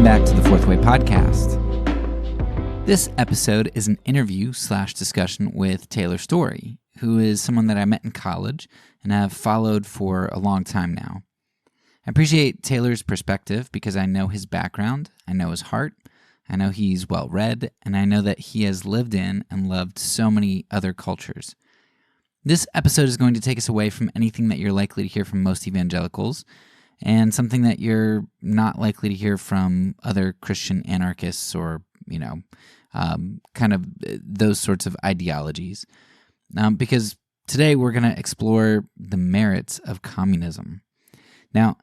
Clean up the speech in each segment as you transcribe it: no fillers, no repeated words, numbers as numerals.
Welcome back to the Fourth Way Podcast. This episode is an interview/discussion with Taylor Storey, who is someone that I met in college and have followed for a long time now. I appreciate Taylor's perspective because I know his background, I know his heart, I know he's well-read, and I know that he has lived in and loved so many other cultures. This episode is going to take us away from anything that you're likely to hear from most evangelicals, and something that you're not likely to hear from other Christian anarchists or, kind of those sorts of ideologies. Because today we're going to explore the merits of communism. Now,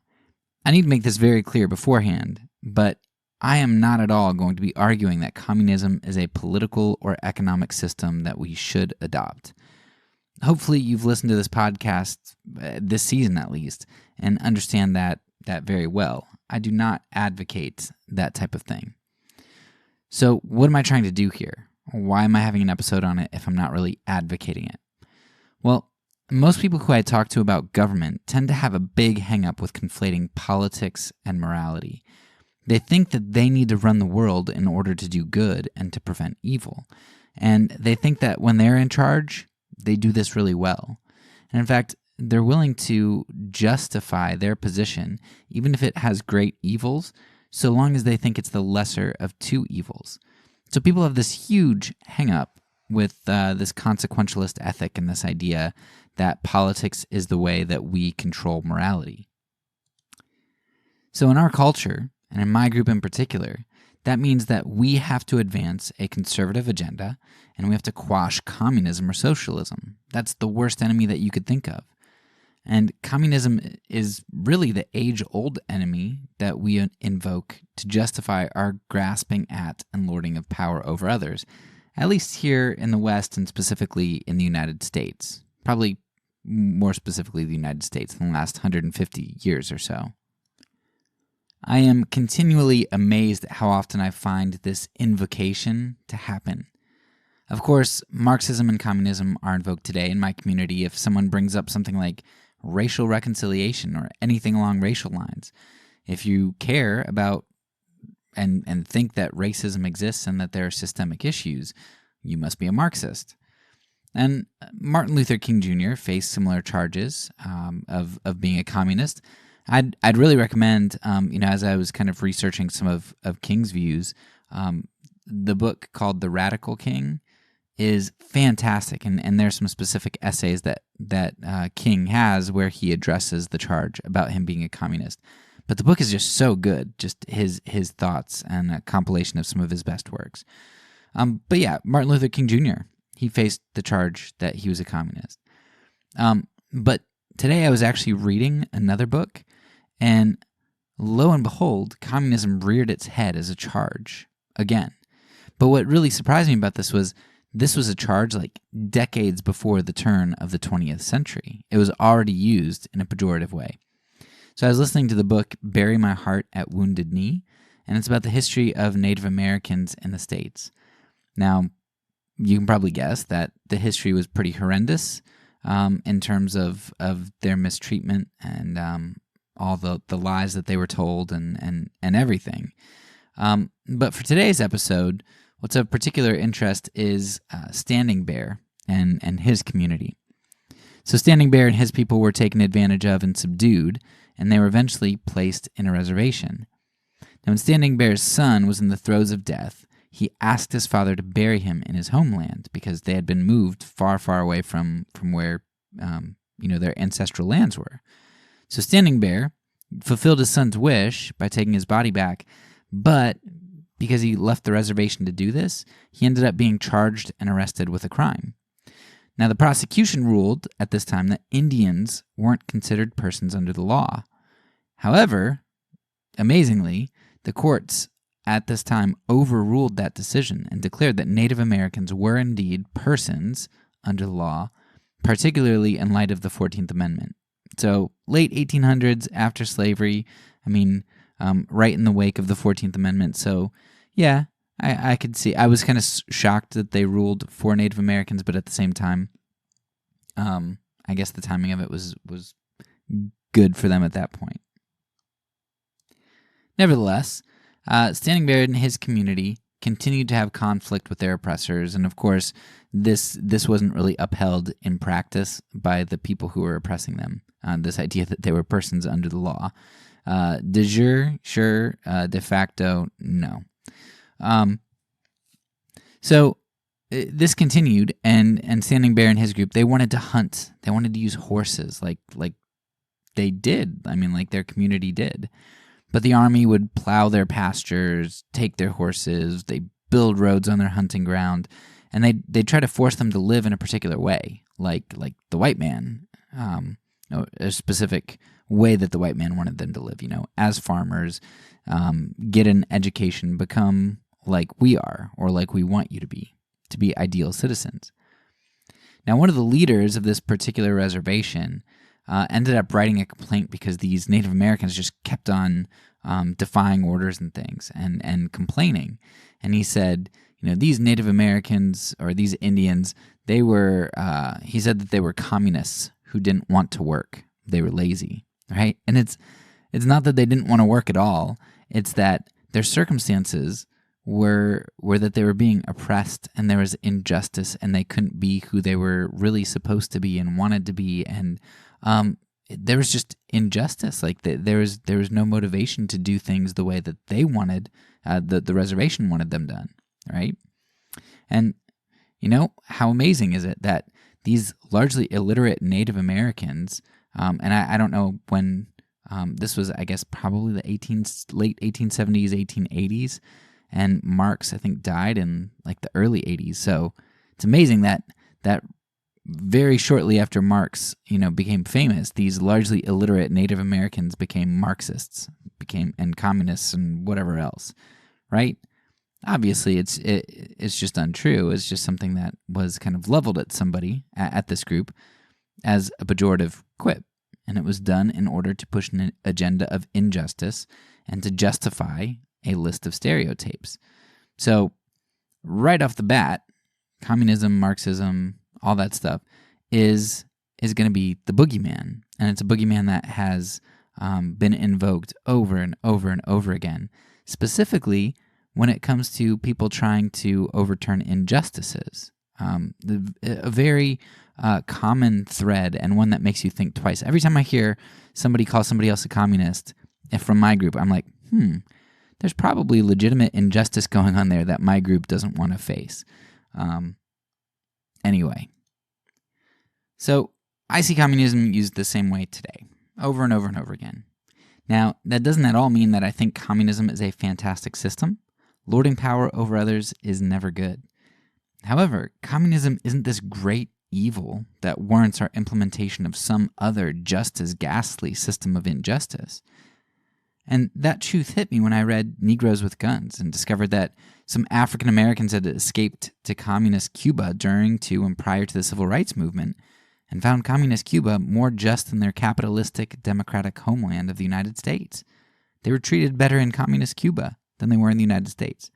I need to make this very clear beforehand, but I am not at all going to be arguing that communism is a political or economic system that we should adopt. Hopefully you've listened to this podcast, this season at least, and understand that very well. I do not advocate that type of thing. So what am I trying to do here? Why am I having an episode on it if I'm not really advocating it? Well, most people who I talk to about government tend to have a big hang-up with conflating politics and morality. They think that they need to run the world in order to do good and to prevent evil. And they think that when they're in charge, they do this really well. And in fact, they're willing to justify their position, even if it has great evils, so long as they think it's the lesser of two evils. So people have this huge hang-up with this consequentialist ethic and this idea that politics is the way that we control morality. So in our culture, and in my group in particular, that means that we have to advance a conservative agenda, and we have to quash communism or socialism. That's the worst enemy that you could think of. And communism is really the age-old enemy that we invoke to justify our grasping at and lording of power over others, at least here in the West and specifically in the United States. Probably more specifically the United States in the last 150 years or so. I am continually amazed at how often I find this invocation to happen. Of course, Marxism and communism are invoked today in my community if someone brings up something like racial reconciliation or anything along racial lines. If you care about and think that racism exists and that there are systemic issues, you must be a Marxist. And Martin Luther King Jr. faced similar charges of being a communist. I'd really recommend, as I was kind of researching some of King's views, the book called The Radical King is fantastic, and there's some specific essays that King has where he addresses the charge about him being a communist. But the book is just so good, just his thoughts and a compilation of some of his best works. But yeah, Martin Luther King Jr., he faced the charge that he was a communist. But today I was actually reading another book, and lo and behold, communism reared its head as a charge again. But what really surprised me about this was a charge like decades before the turn of the 20th century. It was already used in a pejorative way. So I was listening to the book Bury My Heart at Wounded Knee, and it's about the history of Native Americans in the States. Now, you can probably guess that the history was pretty horrendous in terms of their mistreatment and all the lies that they were told and everything. But for today's episode, what's of particular interest is Standing Bear and his community. So Standing Bear and his people were taken advantage of and subdued, and they were eventually placed in a reservation. Now, when Standing Bear's son was in the throes of death, he asked his father to bury him in his homeland because they had been moved far, far away from where their ancestral lands were. So Standing Bear fulfilled his son's wish by taking his body back, but because he left the reservation to do this, he ended up being charged and arrested with a crime. Now, the prosecution ruled at this time that Indians weren't considered persons under the law. However, amazingly, the courts at this time overruled that decision and declared that Native Americans were indeed persons under the law, particularly in light of the 14th Amendment. So, late 1800s, after slavery, right in the wake of the 14th Amendment. So, yeah, I could see. I was kind of shocked that they ruled for Native Americans, but at the same time, I guess the timing of it was good for them at that point. Nevertheless, Standing Bear and his community continued to have conflict with their oppressors, and of course, this wasn't really upheld in practice by the people who were oppressing them. This idea that they were persons under the law. De jure, sure. De facto, no. So this continued, and Standing Bear and his group, they wanted to hunt. They wanted to use horses, like they did. I mean, like their community did. But the army would plow their pastures, take their horses, they build roads on their hunting ground, and they'd try to force them to live in a particular way, like the white man, a specific way that the white man wanted them to live, as farmers, get an education, become like we are, or like we want you to be ideal citizens. Now, one of the leaders of this particular reservation ended up writing a complaint because these Native Americans just kept on defying orders and things and complaining. And he said, these Native Americans or these Indians, he said that they were communists who didn't want to work. They were lazy, right? And it's not that they didn't want to work at all. It's that their circumstances were that they were being oppressed and there was injustice and they couldn't be who they were really supposed to be and wanted to be, and there was just injustice. Like there was no motivation to do things the way that they wanted, the reservation wanted them done, right? And how amazing is it that these largely illiterate Native Americans, and I don't know when this was, I guess probably the late 1870s, 1880s, and Marx, I think, died in like the early 80s. So it's amazing that very shortly after Marx, became famous, these largely illiterate Native Americans became Marxists, and communists and whatever else, right? Obviously, it's just untrue. It's just something that was kind of leveled at somebody at this group as a pejorative quip, and it was done in order to push an agenda of injustice and to justify a list of stereotypes. So, right off the bat, communism, Marxism, all that stuff is going to be the boogeyman, and it's a boogeyman that has been invoked over and over and over again, specifically when it comes to people trying to overturn injustices. A very common thread, and one that makes you think twice. Every time I hear somebody call somebody else a communist, if from my group, I'm like, there's probably legitimate injustice going on there that my group doesn't want to face. Anyway, so I see communism used the same way today, over and over and over again. Now, that doesn't at all mean that I think communism is a fantastic system. Lording power over others is never good. However, communism isn't this great evil that warrants our implementation of some other just as ghastly system of injustice. And that truth hit me when I read Negroes with Guns and discovered that some African Americans had escaped to communist Cuba during, to, and prior to the Civil Rights Movement and found communist Cuba more just than their capitalistic, democratic homeland of the United States. They were treated better in communist Cuba than they were in the United States.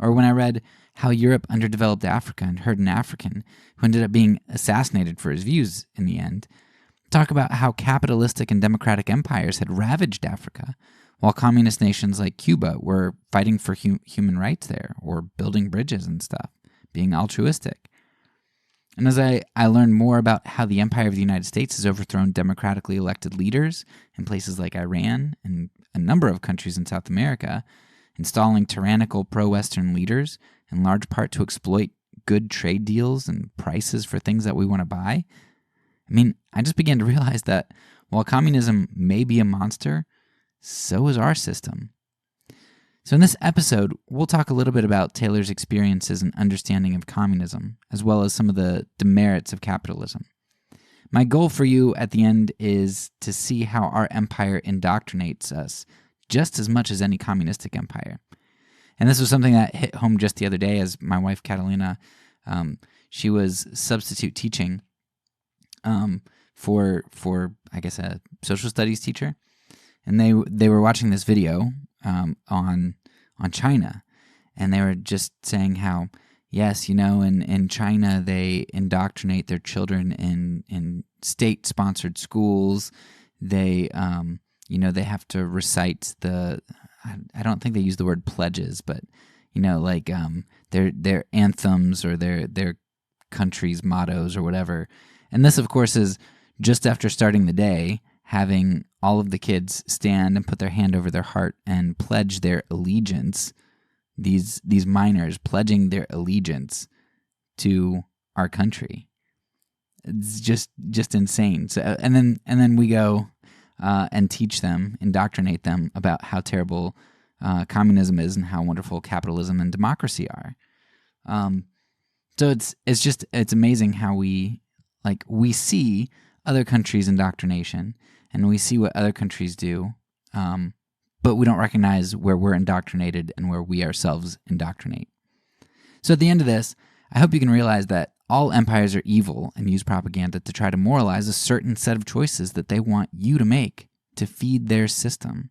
Or when I read how Europe underdeveloped Africa and heard an African, who ended up being assassinated for his views in the end, talk about how capitalistic and democratic empires had ravaged Africa, while communist nations like Cuba were fighting for human rights there, or building bridges and stuff, being altruistic. And as I learned more about how the empire of the United States has overthrown democratically elected leaders in places like Iran and a number of countries in South America, installing tyrannical pro-Western leaders in large part to exploit good trade deals and prices for things that we want to buy, I just began to realize that while communism may be a monster, so is our system. So in this episode, we'll talk a little bit about Taylor's experiences and understanding of communism, as well as some of the demerits of capitalism. My goal for you at the end is to see how our empire indoctrinates us just as much as any communistic empire. And this was something that hit home just the other day as my wife, Catalina, she was substitute teaching for I guess a social studies teacher, and they were watching this video on China, and they were just saying how yes, in China they indoctrinate their children in state sponsored schools. They they have to recite the I don't think they use the word pledges, but like their anthems or their country's mottos or whatever. And this, of course, is just after starting the day, having all of the kids stand and put their hand over their heart and pledge their allegiance. These minors pledging their allegiance to our country. It's just insane. So and then we go and teach them, indoctrinate them about how terrible communism is and how wonderful capitalism and democracy are. So it's amazing how we see other countries' indoctrination and we see what other countries do, but we don't recognize where we're indoctrinated and where we ourselves indoctrinate. So at the end of this, I hope you can realize that all empires are evil and use propaganda to try to moralize a certain set of choices that they want you to make to feed their system.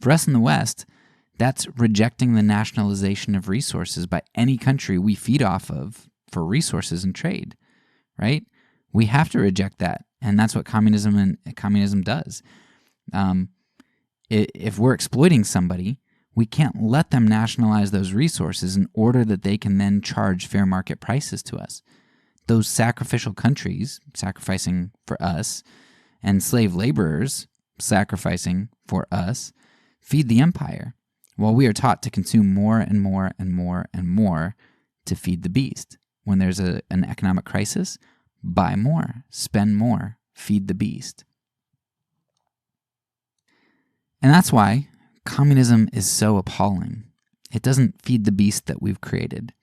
For us in the West, that's rejecting the nationalization of resources by any country we feed off of for resources and trade, right? We have to reject that, and that's what communism does. If we're exploiting somebody, we can't let them nationalize those resources in order that they can then charge fair market prices to us. Those sacrificial countries, sacrificing for us, and slave laborers, sacrificing for us, feed the empire, while we are taught to consume more and more and more and more to feed the beast. When there's an economic crisis, buy more, spend more, feed the beast. And that's why communism is so appalling. It doesn't feed the beast that we've created.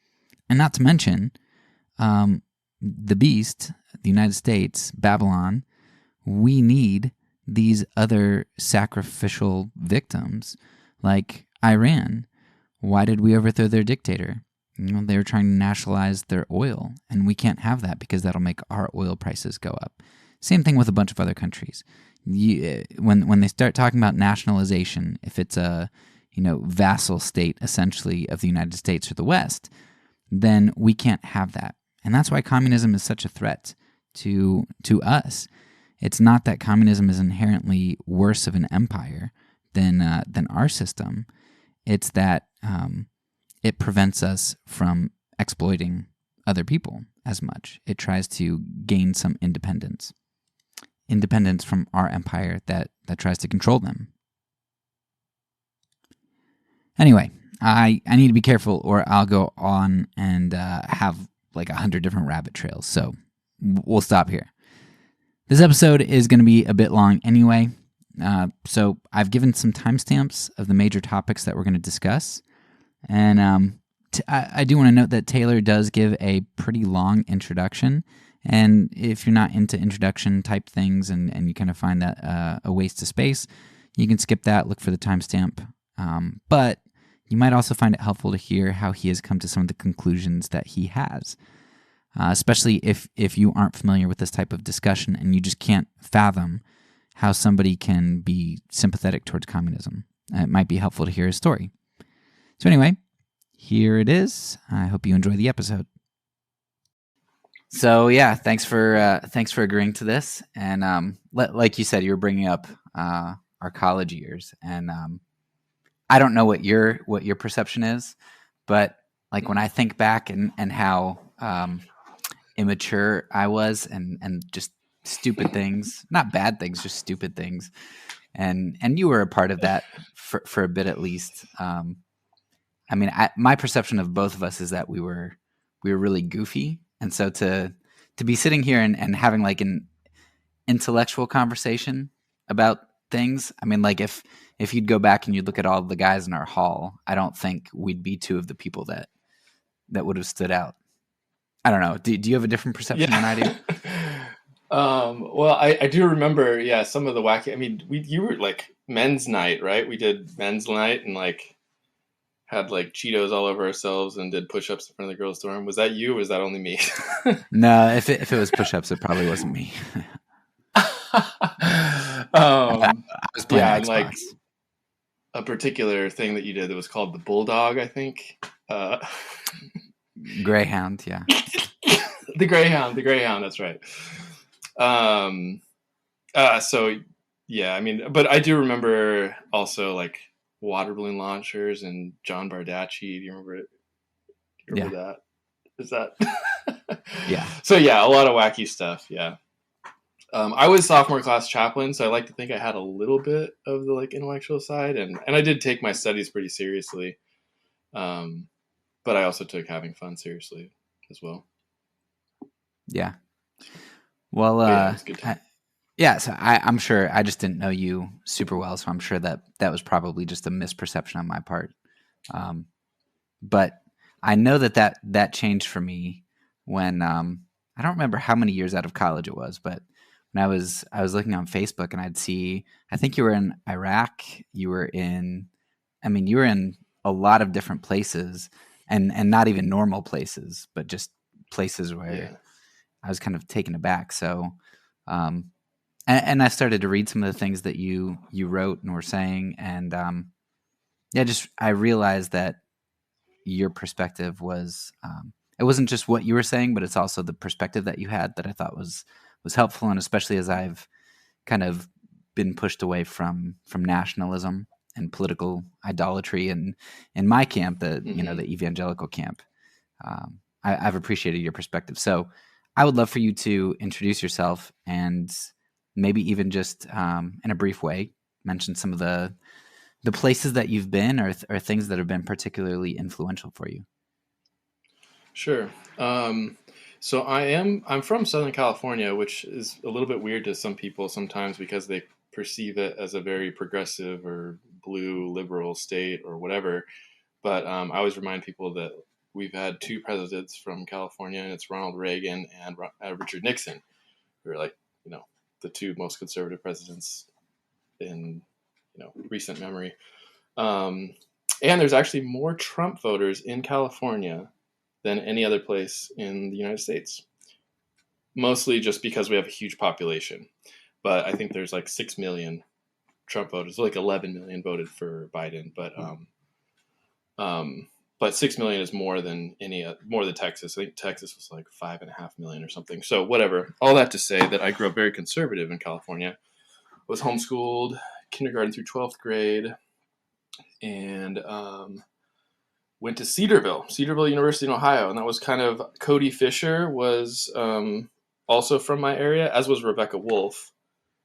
And not to mention, the beast, the United States, Babylon, we need these other sacrificial victims like Iran. Why did we overthrow their dictator? They were trying to nationalize their oil, and we can't have that because that'll make our oil prices go up. Same thing with a bunch of other countries. When they start talking about nationalization, if it's a vassal state essentially of the United States or the West, then we can't have that. And that's why communism is such a threat to us. It's not that communism is inherently worse of an empire than our system. It's that it prevents us from exploiting other people as much. It tries to gain some independence from our empire that tries to control them. Anyway, I need to be careful or I'll go on and have like 100 different rabbit trails. So we'll stop here. This episode is going to be a bit long anyway. So I've given some timestamps of the major topics that we're going to discuss. And I do want to note that Taylor does give a pretty long introduction. And if you're not into introduction type things and you kind of find that a waste of space, you can skip that, look for the timestamp. But you might also find it helpful to hear how he has come to some of the conclusions that he has, especially if you aren't familiar with this type of discussion and you just can't fathom how somebody can be sympathetic towards communism. It might be helpful to hear his story. So anyway, here it is. I hope you enjoy the episode. So yeah, thanks for agreeing to this. And like you said, you were bringing up our college years, and I don't know what your perception is, but like when I think back and how immature I was, and just stupid things, not bad things, just stupid things, and you were a part of that for a bit at least. I mean, my perception of both of us is that we were really goofy. And so to be sitting here and having like an intellectual conversation about things, I mean, like if you'd go back and you'd look at all the guys in our hall, I don't think we'd be two of the people that would have stood out. I don't know. Do you have a different perception than I do? Well, I do remember, some of the wacky. I mean, you were like men's night, right? We did men's night and like had like Cheetos all over ourselves and did push-ups in front of the girls' dorm. Was that you or was that only me? No, if it was push-ups, it probably wasn't me. I was playing Xbox. Like a particular thing that you did that was called the Bulldog, I think. Greyhound, yeah. The Greyhound, that's right. So yeah, I mean, but I do remember also like water balloon launchers and John Bardacci. Do you remember it? Do you Yeah. remember that? Is that? Yeah. So yeah, a lot of wacky stuff. Yeah. I was sophomore class chaplain, so I like to think I had a little bit of the like intellectual side, and I did take my studies pretty seriously. But I also took having fun seriously as well. Yeah. Well, But yeah, it was a good time. yeah, so I'm sure I just didn't know you super well, so I'm sure that that was probably just a misperception on my part. But I know that changed for me when I don't remember how many years out of college it was, but when I was looking on Facebook and I'd see, I think you were in Iraq, you were in, I mean, you were in a lot of different places, and not even normal places, but just places where Yeah. I was kind of taken aback. So, um, and I started to read some of the things that you wrote and were saying, and yeah, just I realized that your perspective was it wasn't just what you were saying, but it's also the perspective that you had that I thought was helpful, and especially as I've kind of been pushed away from nationalism and political idolatry, and in my camp, the Mm-hmm. the evangelical camp. I've appreciated your perspective. So I would love for you to introduce yourself and maybe even just in a brief way mention some of the places that you've been or things that have been particularly influential for you. Sure. So I'm from Southern California, which is a little bit weird to some people sometimes because they perceive it as a very progressive or blue liberal state or whatever. But I always remind people that we've had two presidents from California, and it's Ronald Reagan and Richard Nixon, who are like, you know, the two most conservative presidents in, recent memory. Um, and there's actually more Trump voters in California than any other place in the United States. Mostly just because we have a huge population. But I think there's like 6 million Trump voters, like 11 million voted for Biden. But 6 million is more than more than Texas. I think Texas was like 5.5 million or something. So whatever. All that to say that I grew up very conservative in California. Was homeschooled kindergarten through 12th grade, and went to Cedarville University in Ohio, and that was kind of Cody Fisher was also from my area, as was Rebecca Wolf.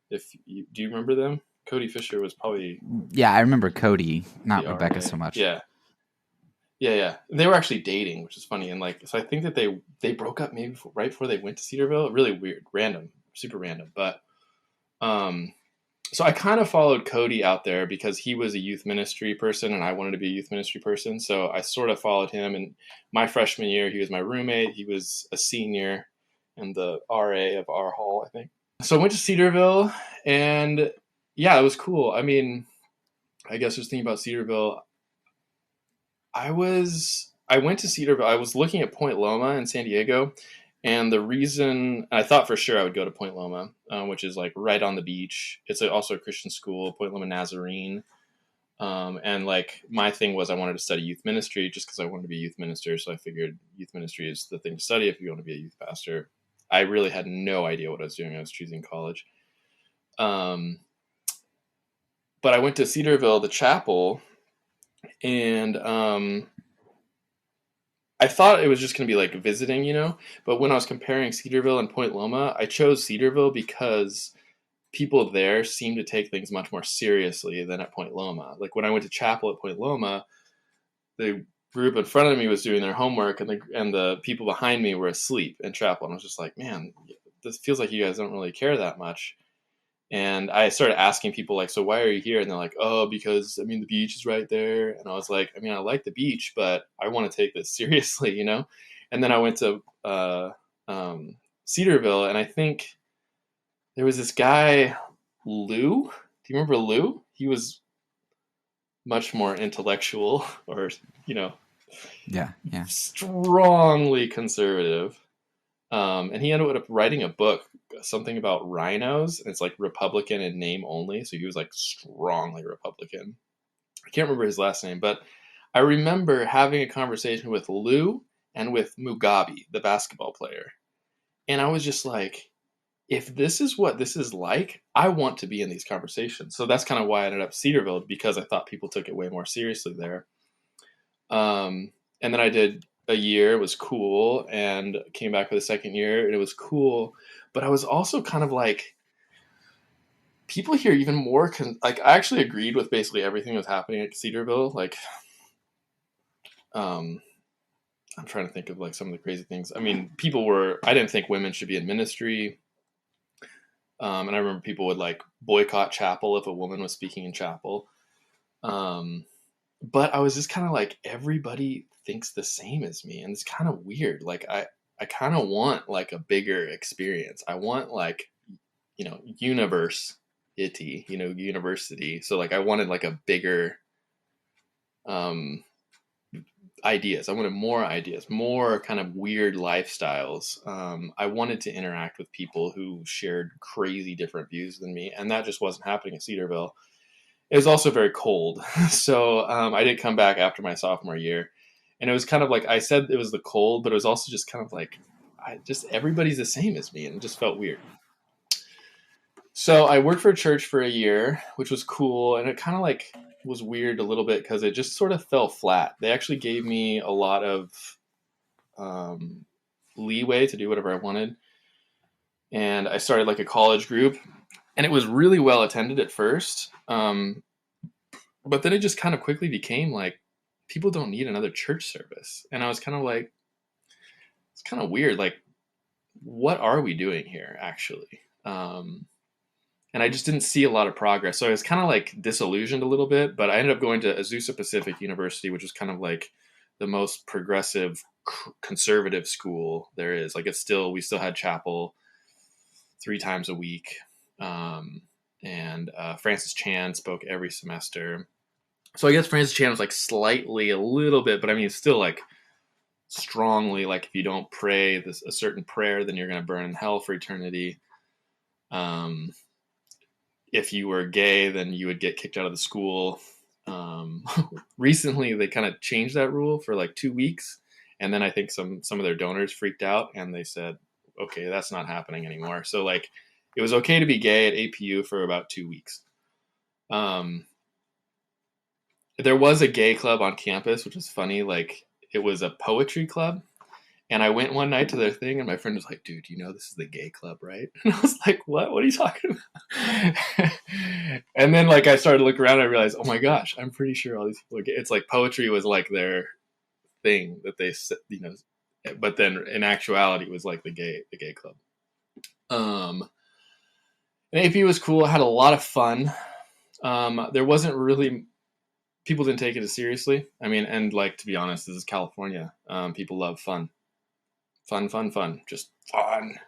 Do you remember them? Cody Fisher was probably Yeah, I remember Cody, not the Rebecca RA. so much. Yeah, yeah. They were actually dating, which is funny, and like so I think that they broke up maybe right before they went to Cedarville. Really weird, random, super random, but um. So I kind of followed Cody out there because he was a youth ministry person and I wanted to be a youth ministry person. So I sort of followed him. And my freshman year, he was my roommate. He was a senior and the RA of our hall, I think. So I went to Cedarville, and yeah, it was cool. I mean, I guess just thinking about Cedarville, I went to Cedarville. I was looking at Point Loma in San Diego, and the reason I thought for sure I would go to Point Loma, which is like right on the beach. It's also a Christian school, Point Loma Nazarene. And like my thing was I wanted to study youth ministry just because I wanted to be a youth minister. So I figured youth ministry is the thing to study if you want to be a youth pastor. I really had no idea what I was doing. I was choosing college. But I went to Cedarville, the chapel, and I thought it was just going to be like visiting, but when I was comparing Cedarville and Point Loma, I chose Cedarville because people there seem to take things much more seriously than at Point Loma. Like when I went to chapel at Point Loma, the group in front of me was doing their homework, and the people behind me were asleep in chapel. And I was just like, man, this feels like you guys don't really care that much. And I started asking people like, so why are you here? And they're like, oh, because the beach is right there. And I was like, I like the beach, but I want to take this seriously, And then I went to Cedarville, and I think there was this guy, Lou. Do you remember Lou? He was much more intellectual, or Yeah. strongly conservative. And he ended up writing a book, something about rhinos, and it's like Republican in name only. So he was like strongly Republican. I can't remember his last name, but I remember having a conversation with Lou and with Mugabe, the basketball player. And I was just like, if this is what this is like, I want to be in these conversations. So that's kind of why I ended up Cedarville, because I thought people took it way more seriously there. And then I did a year. It was cool, and came back for the second year, and it was cool. But I was also kind of like, people here even more like, I actually agreed with basically everything that was happening at Cedarville. Like, I'm trying to think of like some of the crazy things. I mean, I didn't think women should be in ministry. And I remember people would like boycott chapel if a woman was speaking in chapel. But I was just kind of like, everybody thinks the same as me, and it's kind of weird. Like, I kind of want like a bigger experience. I want like, university. So like, I wanted like a bigger ideas. I wanted more ideas, more kind of weird lifestyles. I wanted to interact with people who shared crazy different views than me, and that just wasn't happening at Cedarville. It was also very cold. So I did come back after my sophomore year, and it was kind of like, I said it was the cold, but it was also just kind of like, everybody's the same as me, and it just felt weird. So I worked for a church for a year, which was cool, and it kind of like was weird a little bit because it just sort of fell flat. They actually gave me a lot of leeway to do whatever I wanted, and I started like a college group, and it was really well attended at first. But then it just kind of quickly became like, people don't need another church service. And I was kind of like, it's kind of weird. Like, what are we doing here, actually? And I just didn't see a lot of progress. So I was kind of like disillusioned a little bit, but I ended up going to Azusa Pacific University, which was kind of like the most progressive conservative school there is. Like, we still had chapel 3 times a week. And Francis Chan spoke every semester. So I guess Francis Chan was like slightly a little bit, but I mean, it's still like strongly like, if you don't pray a certain prayer, then you're going to burn in hell for eternity. If you were gay, then you would get kicked out of the school. Recently, they kind of changed that rule for like 2 weeks, and then I think some of their donors freaked out, and they said, okay, that's not happening anymore. So like, it was okay to be gay at APU for about 2 weeks. There was a gay club on campus, which was funny. Like, it was a poetry club. And I went one night to their thing, and my friend was like, dude, this is the gay club, right? And I was like, what? What are you talking about? And then like, I started to look around, and I realized, oh my gosh, I'm pretty sure all these people are gay. It's like poetry was like their thing that they, but then in actuality it was like the gay club. And AP was cool. I had a lot of fun. There wasn't really, people didn't take it as seriously. I mean, and like, to be honest, this is California. People love fun. Just fun,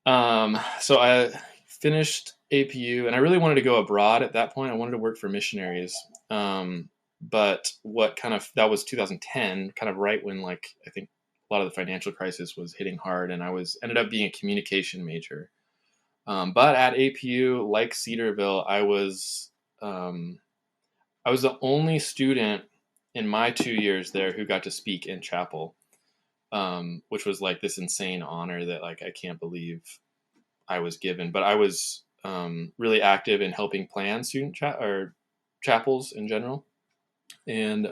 So I finished APU, and I really wanted to go abroad at that point. I wanted to work for missionaries. But that was 2010, kind of right when like, I think a lot of the financial crisis was hitting hard, and I ended up being a communication major. But at APU, like Cedarville, I was the only student in my 2 years there who got to speak in chapel, which was like this insane honor that like, I can't believe I was given. But I was really active in helping plan student chapels in general. And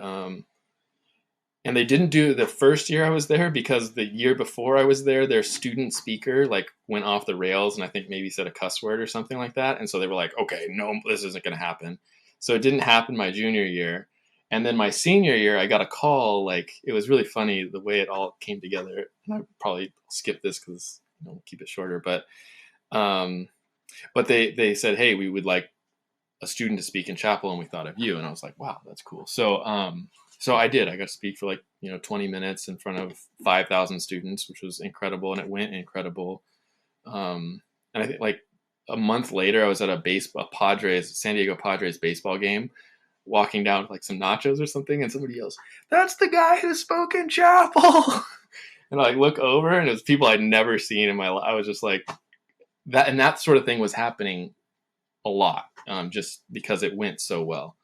they didn't do the first year I was there, because the year before I was there, their student speaker like went off the rails, and I think maybe said a cuss word or something like that. And so they were like, okay, no, this isn't going to happen. So it didn't happen my junior year. And then my senior year, I got a call. Like, it was really funny the way it all came together. And I probably skip this because we'll keep it shorter. But they said, hey, we would like a student to speak in chapel, and we thought of you. And I was like, wow, that's cool. So I did. I got to speak for like 20 minutes in front of 5,000 students, which was incredible, and it went incredible. And I think like a month later, I was at a San Diego Padres baseball game, walking down with like some nachos or something, and somebody yells, "That's the guy who spoke in chapel!" And I like look over, and it was people I'd never seen in my life. I was just like, that sort of thing was happening a lot, just because it went so well.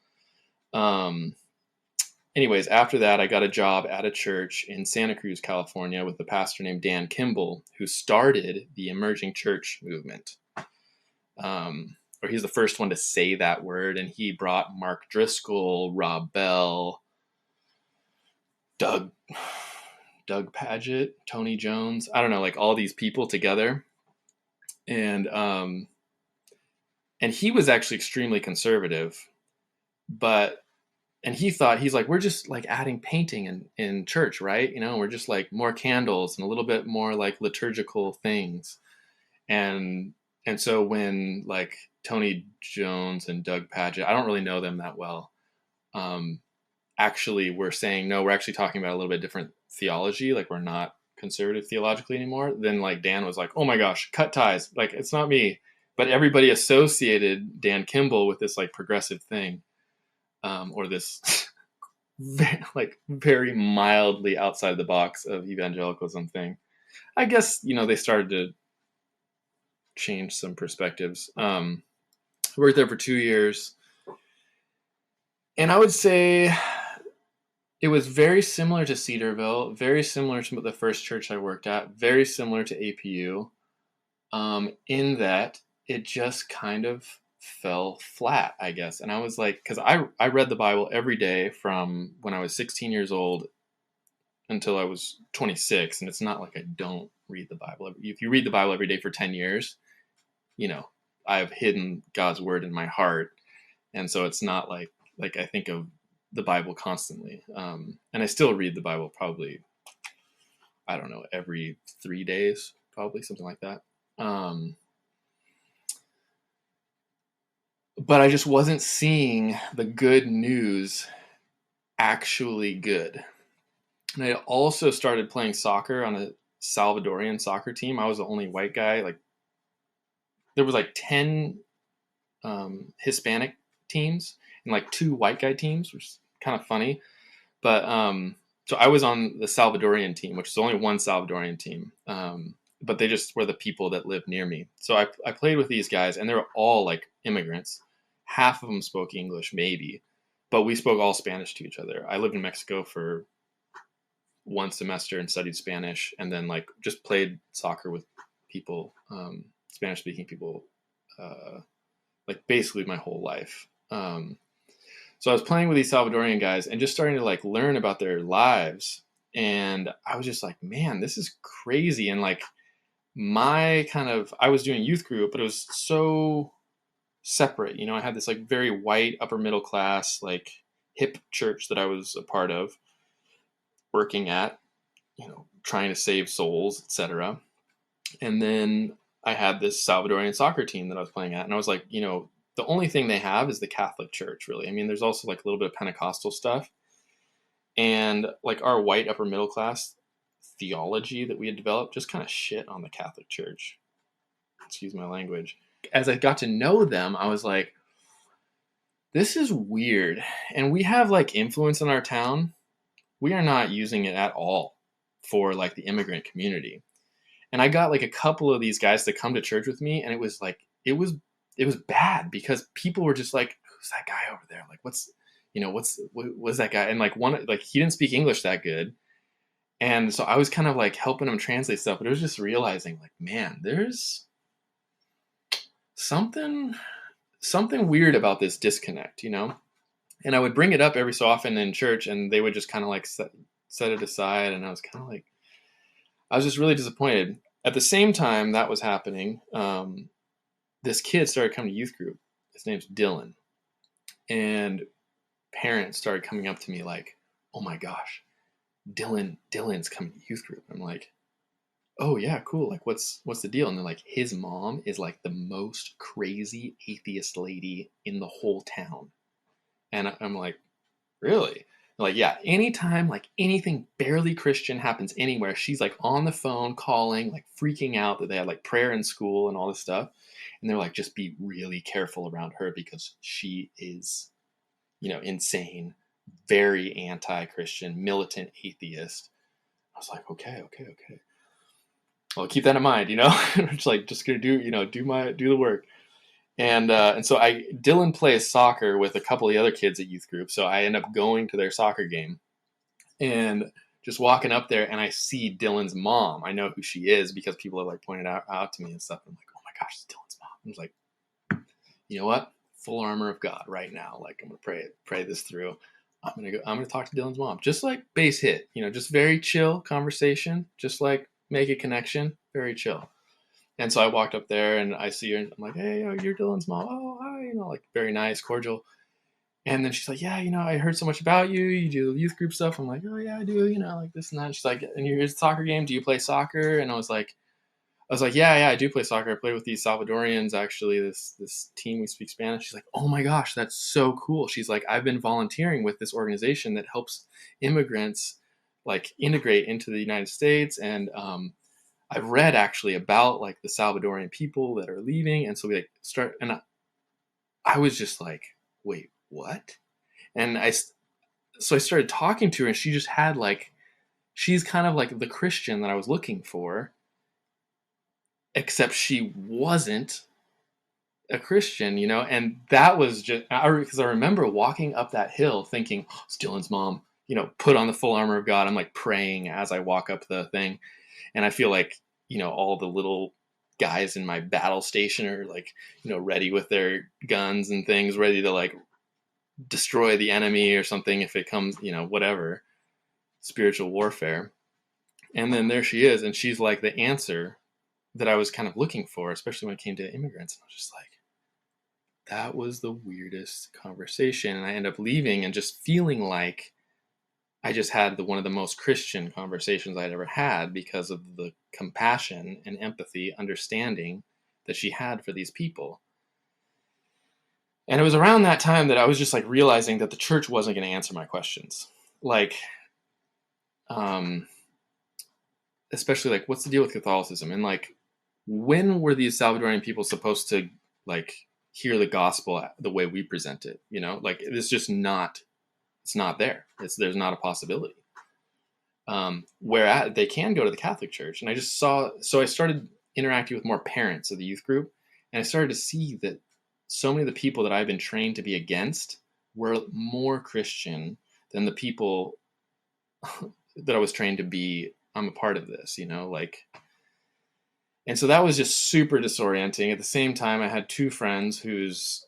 anyways, after that, I got a job at a church in Santa Cruz, California, with a pastor named Dan Kimball, who started the emerging church movement. Or he's the first one to say that word, and he brought Mark Driscoll, Rob Bell, Doug Paget, Tony Jones, I don't know, like all these people together. And he was actually extremely conservative, and he thought, he's like, we're just like adding painting in church, right? You know, we're just like more candles and a little bit more like liturgical things. And so when like Tony Jones and Doug Paget, I don't really know them that well, actually we're saying, no, we're actually talking about a little bit different theology. Like we're not conservative theologically anymore. Then like Dan was like, oh my gosh, cut ties. Like it's not me, but everybody associated Dan Kimball with this like progressive thing, or this like very mildly outside the box of evangelicalism thing. I guess, you know, they started to change some perspectives. I worked there for 2 years, and I would say it was very similar to Cedarville, very similar to the first church I worked at, very similar to APU, in that it just kind of fell flat, I guess. And I was like, because I read the Bible every day from when I was 16 years old until I was 26. And it's not like I don't read the Bible. If you read the Bible every day for 10 years, you know, I've hidden God's word in my heart. And so it's not like I think of the Bible constantly. And I still read the Bible probably, I don't know, every 3 days, probably something like that. But I just wasn't seeing the good news actually good. And I also started playing soccer on a Salvadorian soccer team. I was the only white guy. Like there was like 10 Hispanic teams and like 2 white guy teams, which is kind of funny. But so I was on the Salvadorian team, which is only one Salvadorian team. But they just were the people that lived near me. So I played with these guys, and they were all like immigrants. Half of them spoke English, maybe, but we spoke all Spanish to each other. I lived in Mexico for 1 semester and studied Spanish, and then like just played soccer with people, Spanish speaking people, like basically my whole life. So I was playing with these Salvadorian guys and just starting to like learn about their lives. And I was just like, man, this is crazy. And like I was doing youth group, but it was so separate. You know, I had this like very white, upper middle class, like hip church that I was a part of, working at, you know, trying to save souls, etc. And then I had this Salvadorian soccer team that I was playing at. And I was like, you know, the only thing they have is the Catholic Church, really. I mean, there's also like a little bit of Pentecostal stuff. And like our white upper middle class theology that we had developed just kind of shit on the Catholic Church. Excuse my language. As I got to know them, I was like, this is weird. And we have like influence in our town. We are not using it at all for like the immigrant community. And I got like a couple of these guys to come to church with me, and it was bad because people were just like, who's that guy over there? Like, what's that guy? And like one, like he didn't speak English that good. And so I was kind of like helping him translate stuff, but it was just realizing like, man, there's something weird about this disconnect, you know? And I would bring it up every so often in church, and they would just kind of like set it aside. And I was kind of like, I was just really disappointed. At the same time that was happening, this kid started coming to youth group. His name's Dylan. And parents started coming up to me like, oh my gosh, Dylan's coming to youth group. I'm like, oh yeah, cool. Like what's the deal? And they're like, his mom is like the most crazy atheist lady in the whole town. And I'm like, really? They're like, yeah, anytime like anything barely Christian happens anywhere, she's like on the phone calling, like freaking out that they had like prayer in school and all this stuff. And they're like, just be really careful around her because she is, you know, insane, very anti-Christian, militant atheist. I was like, okay. Well, keep that in mind, you know. It's like just gonna do the work. And so Dylan plays soccer with a couple of the other kids at youth group. So I end up going to their soccer game and just walking up there, and I see Dylan's mom. I know who she is because people have like pointed out to me and stuff. I'm like, oh my gosh, it's Dylan's mom. I was like, you know what? Full armor of God right now. Like, I'm gonna pray this through. I'm gonna talk to Dylan's mom. Just like base hit, just very chill conversation. Just like make a connection. Very chill. And so I walked up there and I see her and I'm like, hey, you're Dylan's mom. Oh, hi, like very nice, cordial. And then she's like, yeah, I heard so much about you. You do youth group stuff. I'm like, oh yeah, I do, like this and that. She's like, and here's a soccer game. Do you play soccer? And I was like, yeah, I do play soccer. I play with these Salvadorians, actually, this team. We speak Spanish. She's like, oh my gosh, that's so cool. She's like, I've been volunteering with this organization that helps immigrants like integrate into the United States. And I've read actually about like the Salvadorian people that are leaving. And so we like start, and I was just like, wait, what? And so I started talking to her, and she just had like, she's kind of like the Christian that I was looking for, except she wasn't a Christian, and that was just, because I remember walking up that hill thinking, oh, it's Dylan's mom, put on the full armor of God. I'm like praying as I walk up the thing. And I feel like, all the little guys in my battle station are like, ready with their guns and things, ready to like destroy the enemy or something if it comes, whatever, spiritual warfare. And then there she is, and she's like the answer that I was kind of looking for, especially when it came to immigrants. And I was just like, that was the weirdest conversation. And I end up leaving and just feeling like I just had one of the most Christian conversations I'd ever had because of the compassion and empathy, understanding that she had for these people. And it was around that time that I was just like realizing that the church wasn't going to answer my questions. Like, especially like, what's the deal with Catholicism? And like, when were these Salvadorian people supposed to like hear the gospel the way we present it? Like it's just not, it's not there. There's not a possibility. Where they can go to the Catholic Church. And I just saw, so I started interacting with more parents of the youth group, and I started to see that so many of the people that I've been trained to be against were more Christian than the people that I was trained to be. I'm a part of this, like. And so that was just super disorienting. At the same time, I had two friends whose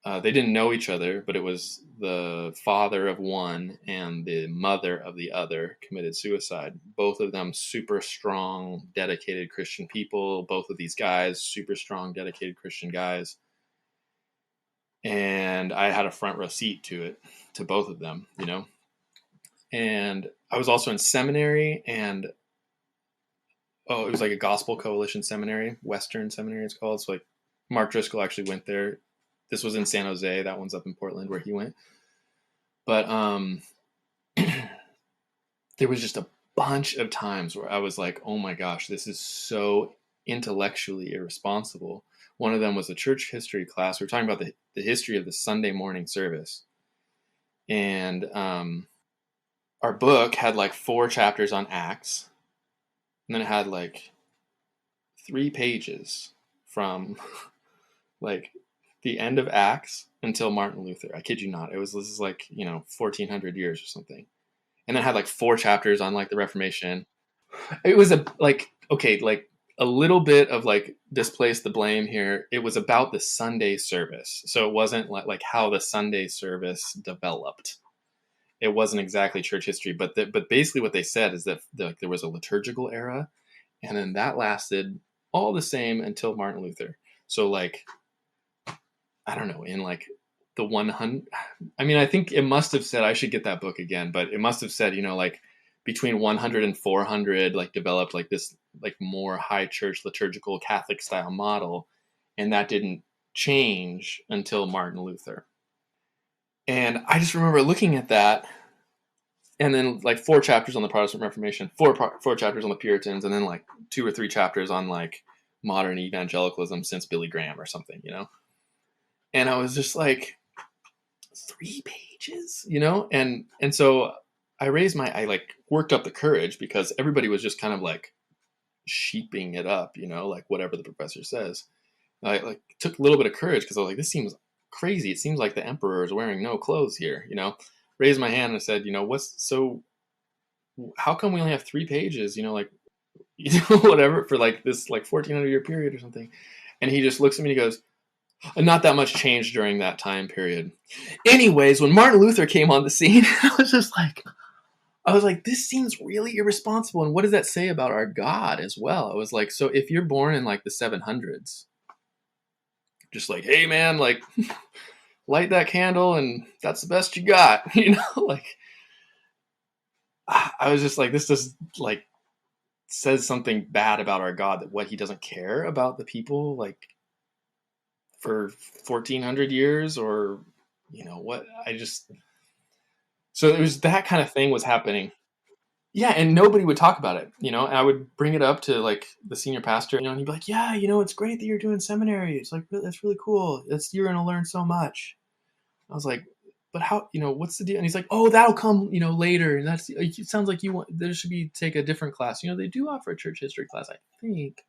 they didn't know each other, but it was the father of one and the mother of the other committed suicide. Both of them super strong, dedicated Christian people. Both of these guys, super strong, dedicated Christian guys. And I had a front row seat to both of them, And I was also in seminary, and it was like a gospel coalition seminary, Western seminary it's called. So like Mark Driscoll actually went there. This was in San Jose. That one's up in Portland where he went. But there was just a bunch of times where I was like, oh my gosh, this is so intellectually irresponsible. One of them was a church history class. We were talking about the history of the Sunday morning service. And our book had like 4 chapters on Acts. And then it had like 3 pages from like the end of Acts until Martin Luther. I kid you not. This is like, 1400 years or something. And then it had like 4 chapters on like the Reformation. It was a little bit of like displace the blame here. It was about the Sunday service. So it wasn't like how the Sunday service developed. It wasn't exactly church history, but basically what they said is that there was a liturgical era, and then that lasted all the same until Martin Luther. So like, I don't know, in like the 100, I mean, I think it must have said, I should get that book again, but it must have said, like between 100 and 400, like developed like this, like more high church liturgical Catholic style model. And that didn't change until Martin Luther. And I just remember looking at that, and then like 4 chapters on the Protestant Reformation, 4 chapters on the Puritans, and then like 2 or 3 chapters on like modern evangelicalism since Billy Graham or something, And I was just like, 3 pages, And so I like worked up the courage because everybody was just kind of like sheeping it up, like whatever the professor says. I like took a little bit of courage because I was like, this seems crazy. It seems like the emperor is wearing no clothes here, raised my hand and said, how come we only have 3 pages, whatever for like this like 1400-year period or something. And he just looks at me and he goes, not that much changed during that time period. Anyways, when Martin Luther came on the scene, I was like, this seems really irresponsible. And what does that say about our God as well? I was like, so if you're born in like the 700s, just like, hey man, like light that candle and that's the best you got, like I was just like, this just like says something bad about our God, that what he doesn't care about the people like for 1400 years or what so it was that kind of thing was happening. Yeah, and nobody would talk about it, and I would bring it up to like the senior pastor, and he'd be like, yeah, it's great that you're doing seminary. It's like, that's really cool. You're going to learn so much. I was like, but how, what's the deal? And he's like, oh, that'll come, later. And it sounds like there should be take a different class. They do offer a church history class, I think.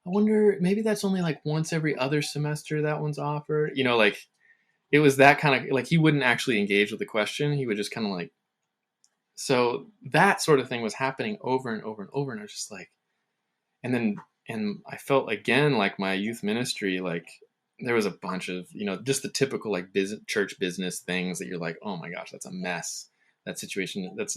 I wonder, maybe that's only like once every other semester that one's offered. Like it was that kind of like, he wouldn't actually engage with the question. He would just kind of like, so that sort of thing was happening over and over and over. And I was just like, and I felt again, like my youth ministry, like there was a bunch of, just the typical like church business things that you're like, oh my gosh, that's a mess. That situation, there's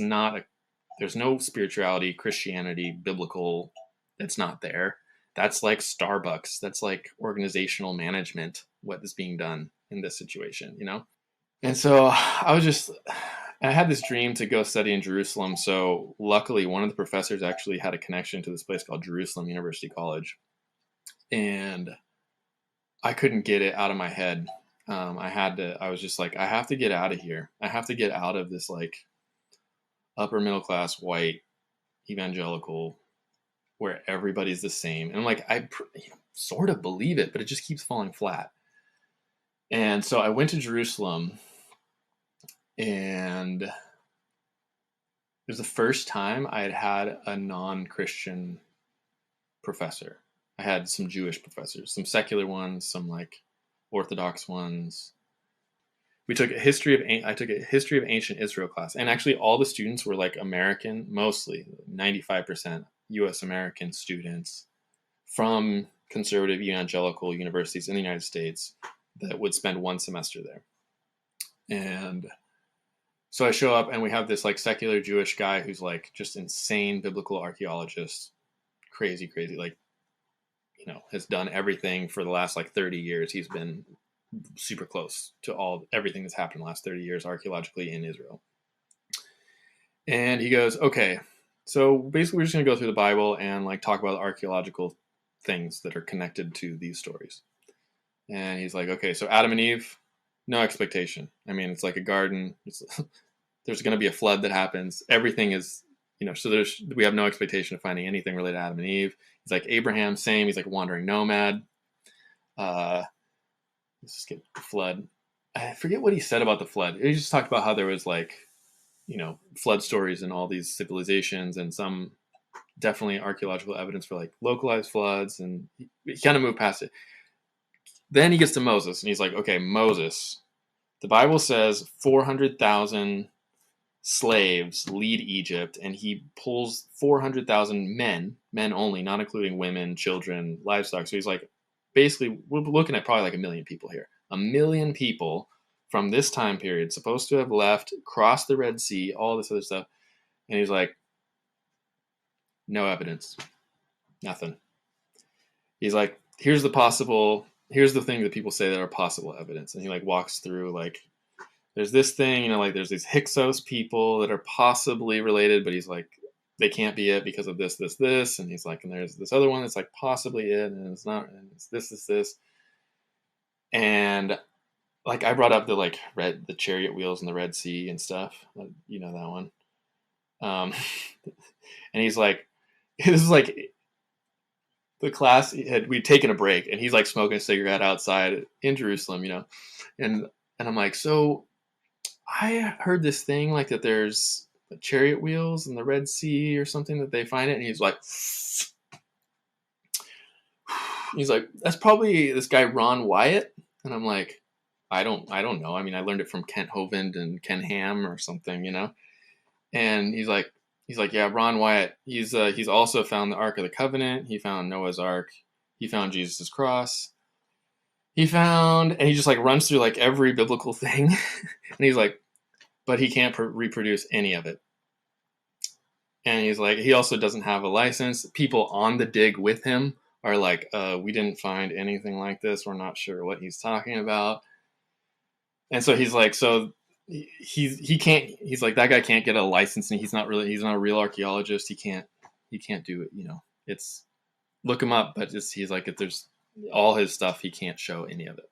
no spirituality, Christianity, biblical, that's not there. That's like Starbucks. That's like organizational management, what is being done in this situation, And so I had this dream to go study in Jerusalem. So luckily, one of the professors actually had a connection to this place called Jerusalem University College. And I couldn't get it out of my head. I was just like, I have to get out of here. I have to get out of this like upper middle class, white, evangelical, where everybody's the same. And I'm like, I sort of believe it, but it just keeps falling flat. And so I went to Jerusalem, and it was the first time I had a non-Christian professor. I had some Jewish professors, some secular ones, some like Orthodox ones. I took a history of ancient Israel class, and actually all the students were like American, mostly 95% U.S. American students from conservative evangelical universities in the United States that would spend one semester there. And so I show up, and we have this like secular Jewish guy who's like just insane biblical archaeologist, crazy, like, has done everything for the last like 30 years. He's been super close to everything that's happened in the last 30 years archaeologically in Israel. And he goes, okay, so basically we're just going to go through the Bible and like talk about archaeological things that are connected to these stories. And he's like, okay, so Adam and Eve, no expectation. I mean, it's like a garden. There's going to be a flood that happens. Everything is, so we have no expectation of finding anything related to Adam and Eve. He's like Abraham, same. He's like a wandering nomad. Let's just get the flood. I forget what he said about the flood. He just talked about how there was like, flood stories in all these civilizations, and some definitely archaeological evidence for like localized floods. And he kind of moved past it. Then he gets to Moses, and he's like, okay, Moses, the Bible says 400,000 slaves lead Egypt, and he pulls 400,000 men only, not including women, children, livestock. So he's like, basically, we're looking at probably like 1 million people here. 1 million people from this time period supposed to have left, crossed the Red Sea, all this other stuff. And he's like, no evidence, nothing. He's like, here's the thing that people say that are possible evidence. And he like walks through like, there's this thing, like there's these Hyksos people that are possibly related, but he's like, they can't be it because of this. And he's like, and there's this other one that's like possibly it, and it's not, and it's this. And like I brought up the chariot wheels in the Red Sea and stuff. You know that one. And he's like, this is like the class we'd taken a break, and he's like smoking a cigarette outside in Jerusalem, and I'm like, so I heard this thing like that there's chariot wheels in the Red Sea or something that they find it. And he's like, He's like, that's probably this guy Ron Wyatt. And I'm like, I don't know. I mean, I learned it from Kent Hovind and Ken Ham or something, And he's like, yeah, Ron Wyatt. He's also found the Ark of the Covenant. He found Noah's Ark. He found Jesus' cross. And he just like runs through like every biblical thing. And he's like, but he can't reproduce any of it. And he's like, he also doesn't have a license. People on the dig with him are like, we didn't find anything like this. We're not sure what he's talking about. And so he's like, he can't, he's like, that guy can't get a license, and he's not a real archaeologist. He can't do it. It's, look him up, but he's like, if there's all his stuff, he can't show any of it.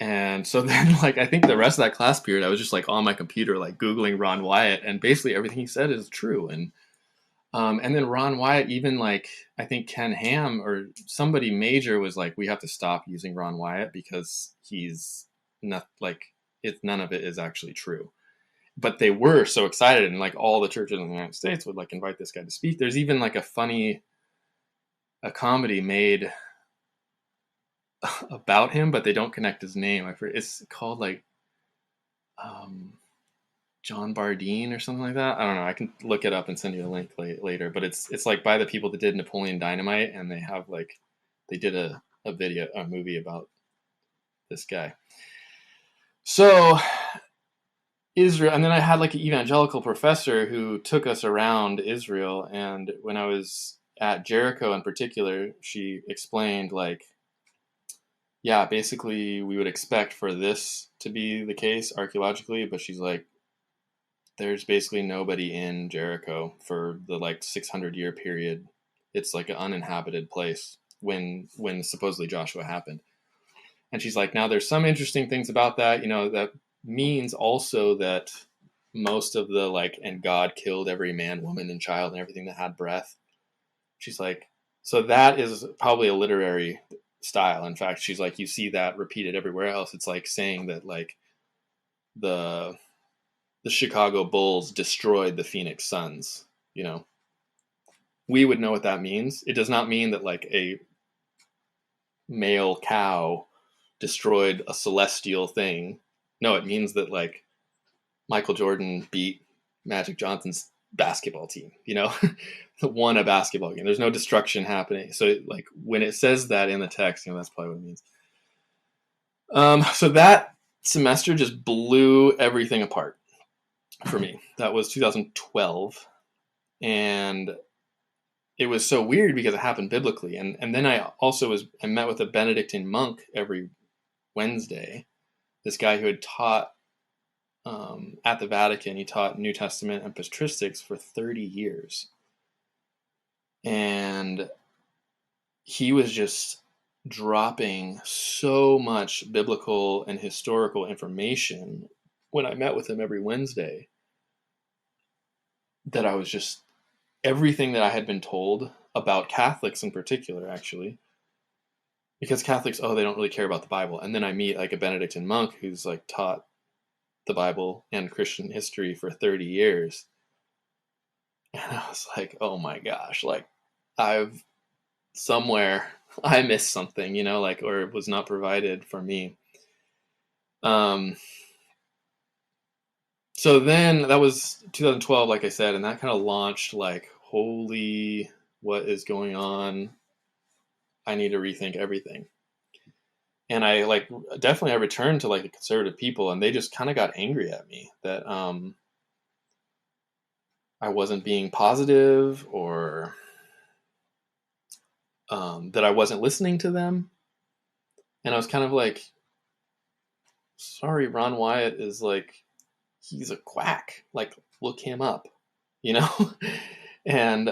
And so then, like, I think the rest of that class period, I was just like on my computer, like Googling Ron Wyatt, and basically everything he said is true. And then Ron Wyatt, even like, I think Ken Ham or somebody major was like, we have to stop using Ron Wyatt because he's not like, none of it is actually true. But they were so excited, and like all the churches in the United States would like invite this guy to speak. There's even like a comedy made about him, but they don't connect his name. It's called like John Bardeen or something like that. I don't know. I can look it up and send you a link later. But it's like by the people that did Napoleon Dynamite, and they did a movie about this guy. So Israel, and then I had like an evangelical professor who took us around Israel, and when I was at Jericho in particular, she explained like, yeah, basically we would expect for this to be the case archaeologically, but she's like, there's basically nobody in Jericho for the like 600-year period. It's like an uninhabited place when supposedly Joshua happened. And she's like, now there's some interesting things about that, that means also that most of the like, and God killed every man, woman, and child and everything that had breath. She's like, so that is probably a literary style. In fact, she's like, you see that repeated everywhere else. It's like saying that like the Chicago Bulls destroyed the Phoenix Suns. We would know what that means. It does not mean that like a male cow destroyed a celestial thing. No, it means that like Michael Jordan beat Magic Johnson's basketball team, won a basketball game. There's no destruction happening. So like when it says that in the text, that's probably what it means. So that semester just blew everything apart for me. That was 2012. And it was so weird because it happened biblically. And then I met with a Benedictine monk every Wednesday. This guy who had taught at the Vatican. He taught New Testament and patristics for 30 years. And he was just dropping so much biblical and historical information when I met with him every Wednesday that I was just, everything that I had been told about Catholics in particular, actually, because Catholics, they don't really care about the Bible. And then I meet like a Benedictine monk who's like taught the Bible and Christian history for 30 years. And I was like, oh my gosh, like I missed something, or it was not provided for me. So then that was 2012, like I said, and that kind of launched like, holy, what is going on? I need to rethink everything. And I returned to like the conservative people, and they just kind of got angry at me that I wasn't being positive, or that I wasn't listening to them. And I was kind of like, sorry, Ron Wyatt is like, he's a quack. Like, look him up, And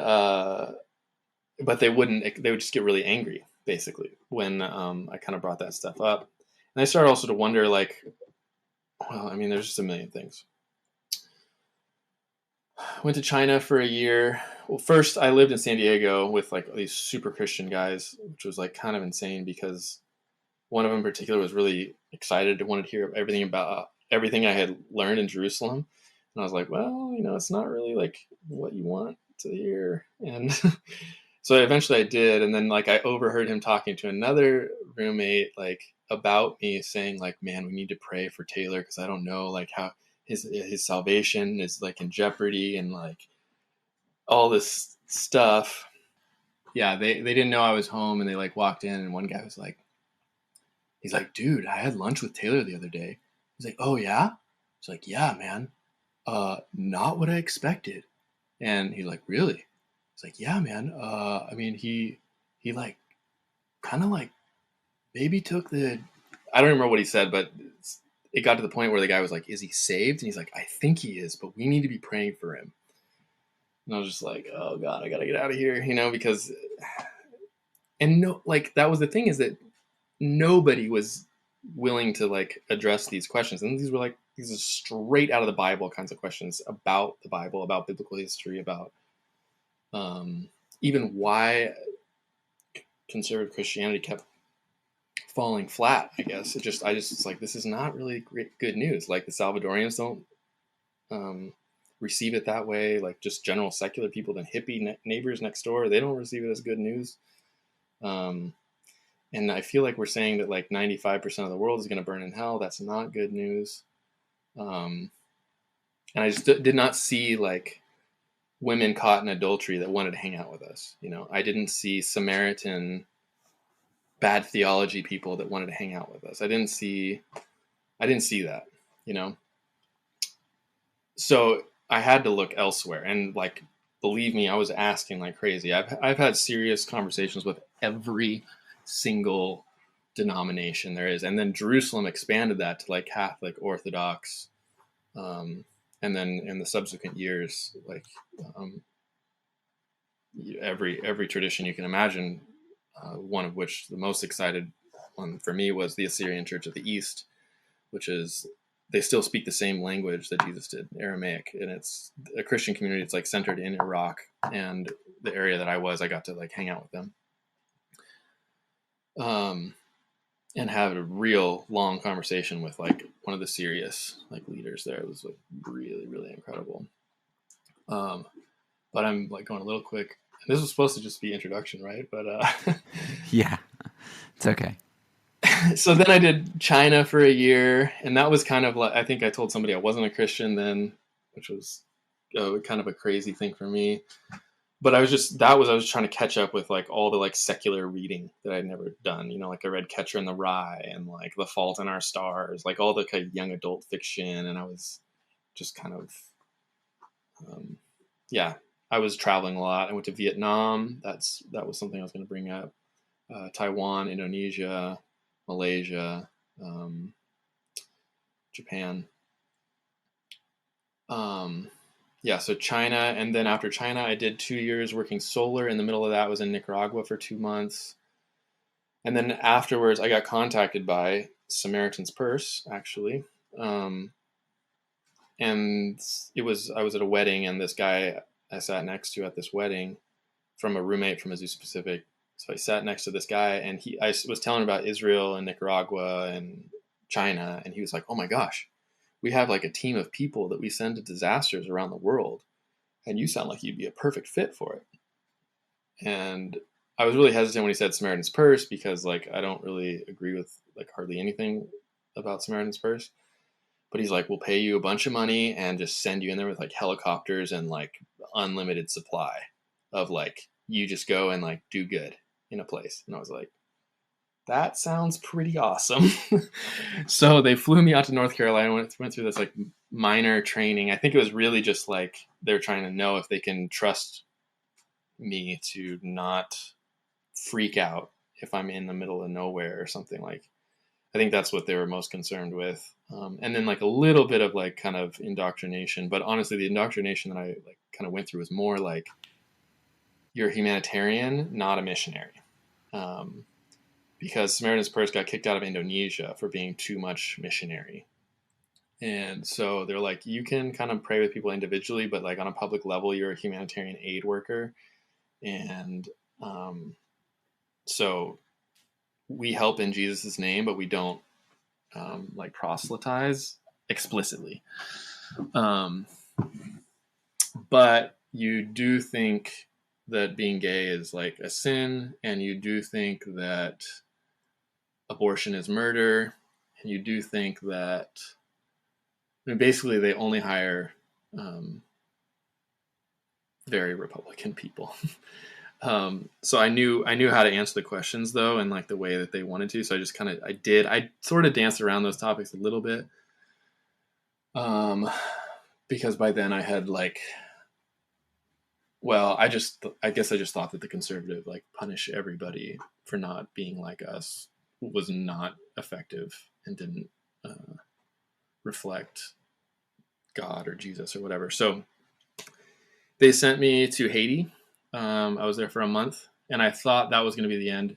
but they would just get really angry, basically, when I kind of brought that stuff up. And I started also to wonder, like, well, I mean, there's just a million things. Went to China for a year. Well, first I lived in San Diego with like these super Christian guys, which was like kind of insane because one of them in particular was really excited and wanted to hear everything about everything I had learned in Jerusalem. And I was like, well, it's not really like what you want to hear. And So eventually I did, and then like I overheard him talking to another roommate like about me, saying like, "Man, we need to pray for Taylor because I don't know like how his salvation is like in jeopardy and like all this stuff." Yeah, they didn't know I was home, and they like walked in, and one guy was like, he's like, "Dude, I had lunch with Taylor the other day." He's like, "Oh yeah?" He's like, "Yeah, man. Not what I expected." And he's like, "Really?" It's like, "Yeah, man. I mean, he like kind of like maybe took the, I don't remember what he said, but it got to the point where the guy was like, 'Is he saved?' And he's like, 'I think he is, but we need to be praying for him.'" And I was just like, "Oh God, I gotta get out of here," because, and no, like that was the thing, is that nobody was willing to like address these questions, and these are straight out of the Bible kinds of questions about the Bible, about biblical history, about even why conservative Christianity kept falling flat. I guess I just it's like, this is not really good news. Like the Salvadorians don't receive it that way. Like just general secular people, the hippie neighbors next door, they don't receive it as good news. And I feel like we're saying that like 95% of the world is going to burn in hell. That's not good news. And I just did not see like women caught in adultery that wanted to hang out with us. I didn't see Samaritan bad theology people that wanted to hang out with us. I didn't see that, So I had to look elsewhere, and like, believe me, I was asking like crazy. I've had serious conversations with every single denomination there is, and then Jerusalem expanded that to like Catholic, Orthodox, and then in the subsequent years, like every tradition you can imagine. One of which the most excited one for me was the Assyrian Church of the East, which is, they still speak the same language that Jesus did, Aramaic, and it's a Christian community. It's like centered in Iraq, and the area that I got to like hang out with them, and have a real long conversation with like one of the serious like leaders there. It was like really, really incredible. But I'm like going a little quick. This was supposed to just be introduction, right? But Yeah, it's okay. so then I did China for a year, and that was kind of like, I think I told somebody I wasn't a Christian then, which was kind of a crazy thing for me. But I was trying to catch up with like all the like secular reading that I'd never done. Like I read Catcher in the Rye and like The Fault in Our Stars, like all the kind of young adult fiction, and I was just kind of, yeah. I was traveling a lot. I went to Vietnam. That was something I was going to bring up. Taiwan, Indonesia, Malaysia, Japan. Yeah, so China, and then after China, I did 2 years working solar. In the middle of that, I was in Nicaragua for 2 months, and then afterwards, I got contacted by Samaritan's Purse, actually, and I was at a wedding, and this guy I sat next to at this wedding, from a roommate from Azusa Pacific. So I sat next to this guy, and I was telling him about Israel and Nicaragua and China, and he was like, "Oh my gosh, we have like a team of people that we send to disasters around the world, and you sound like you'd be a perfect fit for it." And I was really hesitant when he said Samaritan's Purse, because like I don't really agree with like hardly anything about Samaritan's Purse. But he's like, "We'll pay you a bunch of money and just send you in there with like helicopters and like unlimited supply of like, you just go and like do good in a place." And I was like, that sounds pretty awesome. So they flew me out to North Carolina, went through this like minor training. I think it was really just like they're trying to know if they can trust me to not freak out if I'm in the middle of nowhere or something. Like, I think that's what they were most concerned with. And then like a little bit of like kind of indoctrination, but honestly, the indoctrination that I like kind of went through was more like, you're a humanitarian, not a missionary. Because Samaritan's Purse got kicked out of Indonesia for being too much missionary. And so they're like, you can kind of pray with people individually, but like on a public level, you're a humanitarian aid worker. And so we help in Jesus' name, but we don't like proselytize explicitly. But you do think that being gay is like a sin, and you do think that abortion is murder, and you do think that, I mean, basically they only hire very Republican people. So I knew how to answer the questions though, and like the way that they wanted to. So I just I sort of danced around those topics a little bit. Because by then I had like, well, I guess I just thought that the conservative like punish everybody for not being like us was not effective and didn't reflect God or Jesus or whatever. So they sent me to Haiti. I was there for a month, and I thought that was going to be the end.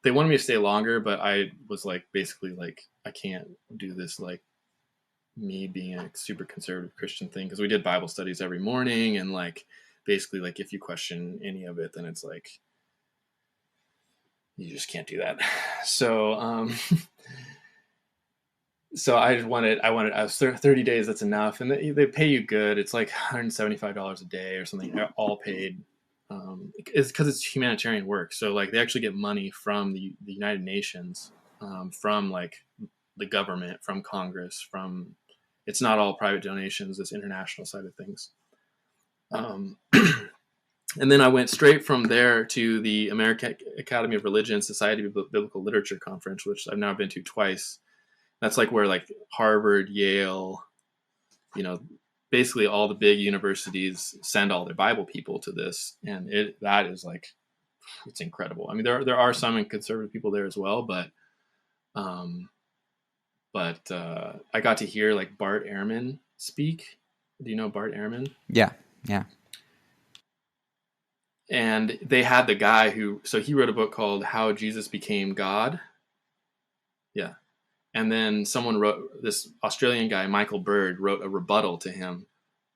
They wanted me to stay longer, but I was like, basically like, I can't do this, like me being a super conservative Christian thing. Cause we did Bible studies every morning. And like, basically like if you question any of it, then it's like, you just can't do that. So, so I was 30 days. That's enough. And they pay you good. It's like $175 a day or something, all paid. It's because it's humanitarian work. So like they actually get money from the United Nations, from like the government, from Congress, it's not all private donations, this international side of things. And then I went straight from there to the American Academy of Religion Society of Biblical Literature Conference, which I've now been to twice. That's like where like Harvard, Yale, basically all the big universities send all their Bible people to this. And that is like, it's incredible. I mean, there are some conservative people there as well, but I got to hear like Bart Ehrman speak. Do you know Bart Ehrman? Yeah. And they had the guy so he wrote a book called How Jesus Became God. Yeah. And then this Australian guy, Michael Bird, wrote a rebuttal to him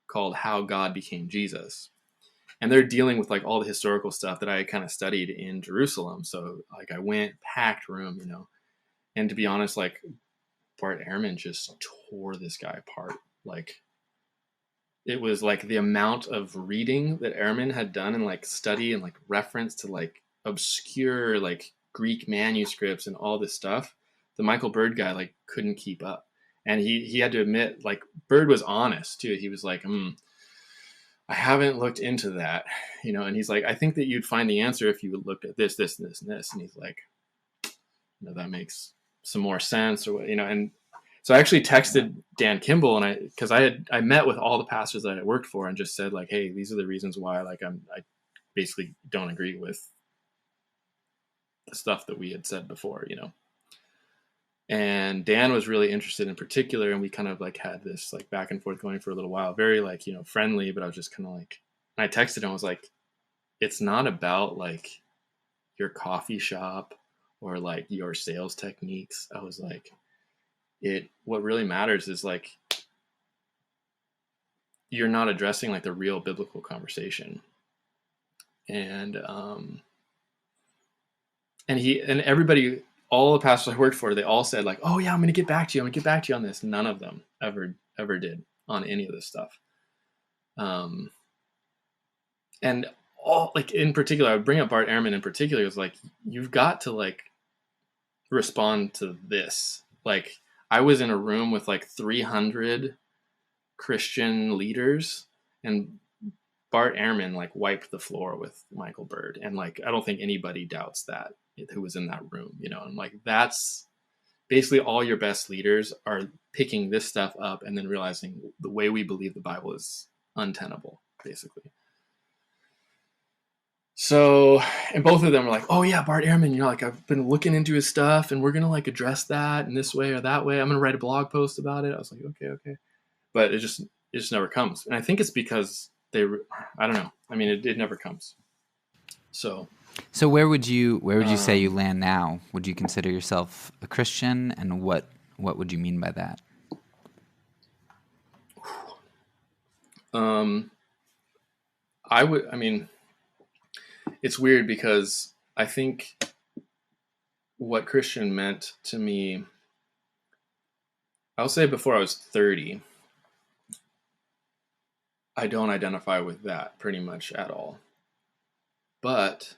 called How God Became Jesus. And they're dealing with like all the historical stuff that I kind of studied in Jerusalem. So like I went, packed room, and to be honest, like Bart Ehrman just tore this guy apart. Like it was like the amount of reading that Ehrman had done and like study and like reference to like obscure like Greek manuscripts and all this stuff. The Michael Bird guy like couldn't keep up. And he had to admit, like Bird was honest too. He was like, I haven't looked into that, and he's like, I think that you'd find the answer if you looked at this, this, and this, and this. And he's like, that makes some more sense or what, and so I actually texted Dan Kimball because I met with all the pastors that I worked for and just said like, hey, these are the reasons why like I basically don't agree with the stuff that we had said before, And Dan was really interested in particular, and we kind of like had this like back and forth going for a little while, very like, friendly, but I was just kind of like, and I texted him, I was like, it's not about like your coffee shop or like your sales techniques. I was like, what really matters is like, you're not addressing like the real biblical conversation. And everybody, all the pastors I worked for, they all said like, oh yeah, I'm going to get back to you. I'm going to get back to you on this. None of them ever did on any of this stuff. And all like in particular, I would bring up Bart Ehrman in particular. It was like, you've got to like respond to this. Like I was in a room with like 300 Christian leaders, and Bart Ehrman like wiped the floor with Michael Bird. And like, I don't think anybody doubts that who was in that room, and like, that's basically all your best leaders are picking this stuff up and then realizing the way we believe the Bible is untenable, basically. So, and both of them were like, oh yeah, Bart Ehrman, like I've been looking into his stuff and we're going to like address that in this way or that way. I'm going to write a blog post about it. I was like, okay. But it just never comes. And I think it's because I don't know. I mean, it never comes. So where would you say you land now? Would you consider yourself a Christian, and what would you mean by that? I mean, it's weird because I think what Christian meant to me, I'll say before I was 30, I don't identify with that pretty much at all. But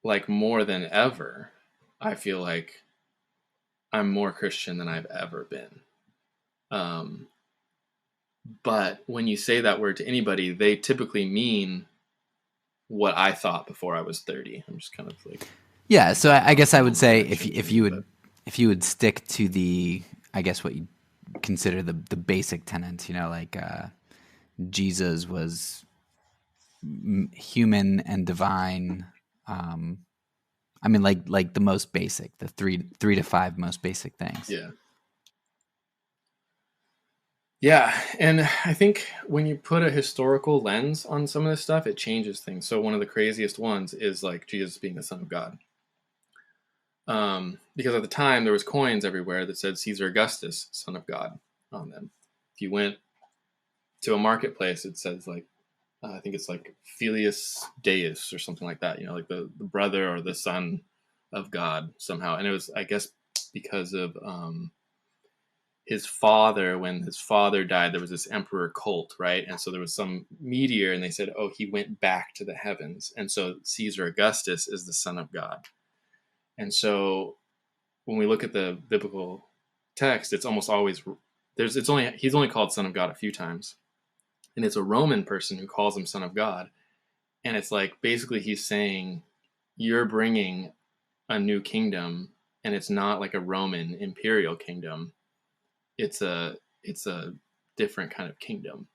like more than ever, I feel like I'm more Christian than I've ever been. But when you say that word to anybody, they typically mean what I thought before I was 30. I'm just kind of like, Yeah, so I guess I would say changing, if you would stick to the, I guess what you consider the basic tenets, like Jesus was human and divine. I mean, like the most basic, the three to five most basic things. yeah. Yeah, and I think when you put a historical lens on some of this stuff, it changes things. So one of the craziest ones is like Jesus being the Son of God. Because at the time there was coins everywhere that said Caesar Augustus, Son of God, on them. If you went to a marketplace, it says like, I think it's like Filius Deus or something like that, like the brother or the son of God somehow. And it was, I guess, because of his father. When his father died, there was this emperor cult, right? And so there was some meteor, and they said, oh, he went back to the heavens. And so Caesar Augustus is the Son of God. And so when we look at the biblical text, it's almost always he's only called Son of God a few times. And it's a Roman person who calls him Son of God. And it's like, basically he's saying, you're bringing a new kingdom, and it's not like a Roman imperial kingdom. It's a different kind of kingdom.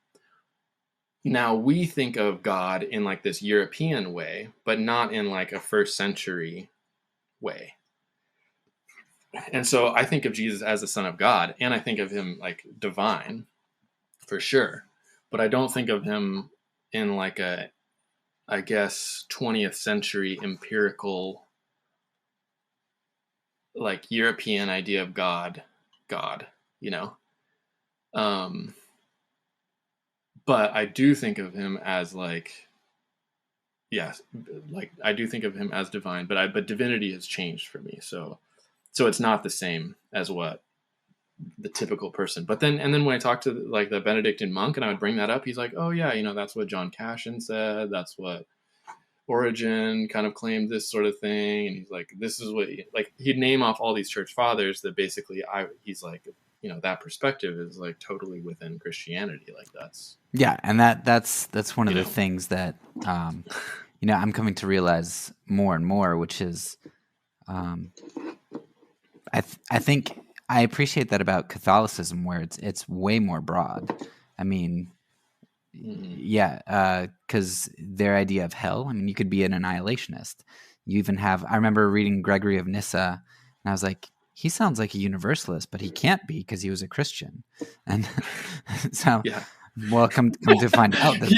Now we think of God in like this European way, but not in like a first century way. And so I think of Jesus as the Son of God, and I think of him like divine for sure. But I don't think of him in like a, I guess, 20th century empirical, like European idea of God, But I do think of him as like, yes, like I do think of him as divine, but divinity has changed for me. So it's not the same as what the typical person. But then when I talked to like the Benedictine monk and I would bring that up, he's like, oh yeah, that's what John Cassian said. That's what Origen kind of claimed, this sort of thing. And he's like, this is what he'd name off all these church fathers that basically he's like, that perspective is like totally within Christianity. Like that's, yeah. And that's one of the things that, I'm coming to realize more and more, which is, I think I appreciate that about Catholicism, where it's way more broad. I mean, yeah, because their idea of hell, I mean, you could be an annihilationist. You even have, I remember reading Gregory of Nyssa, and I was like, he sounds like a universalist, but he can't be because he was a Christian. And so, well, come to find out that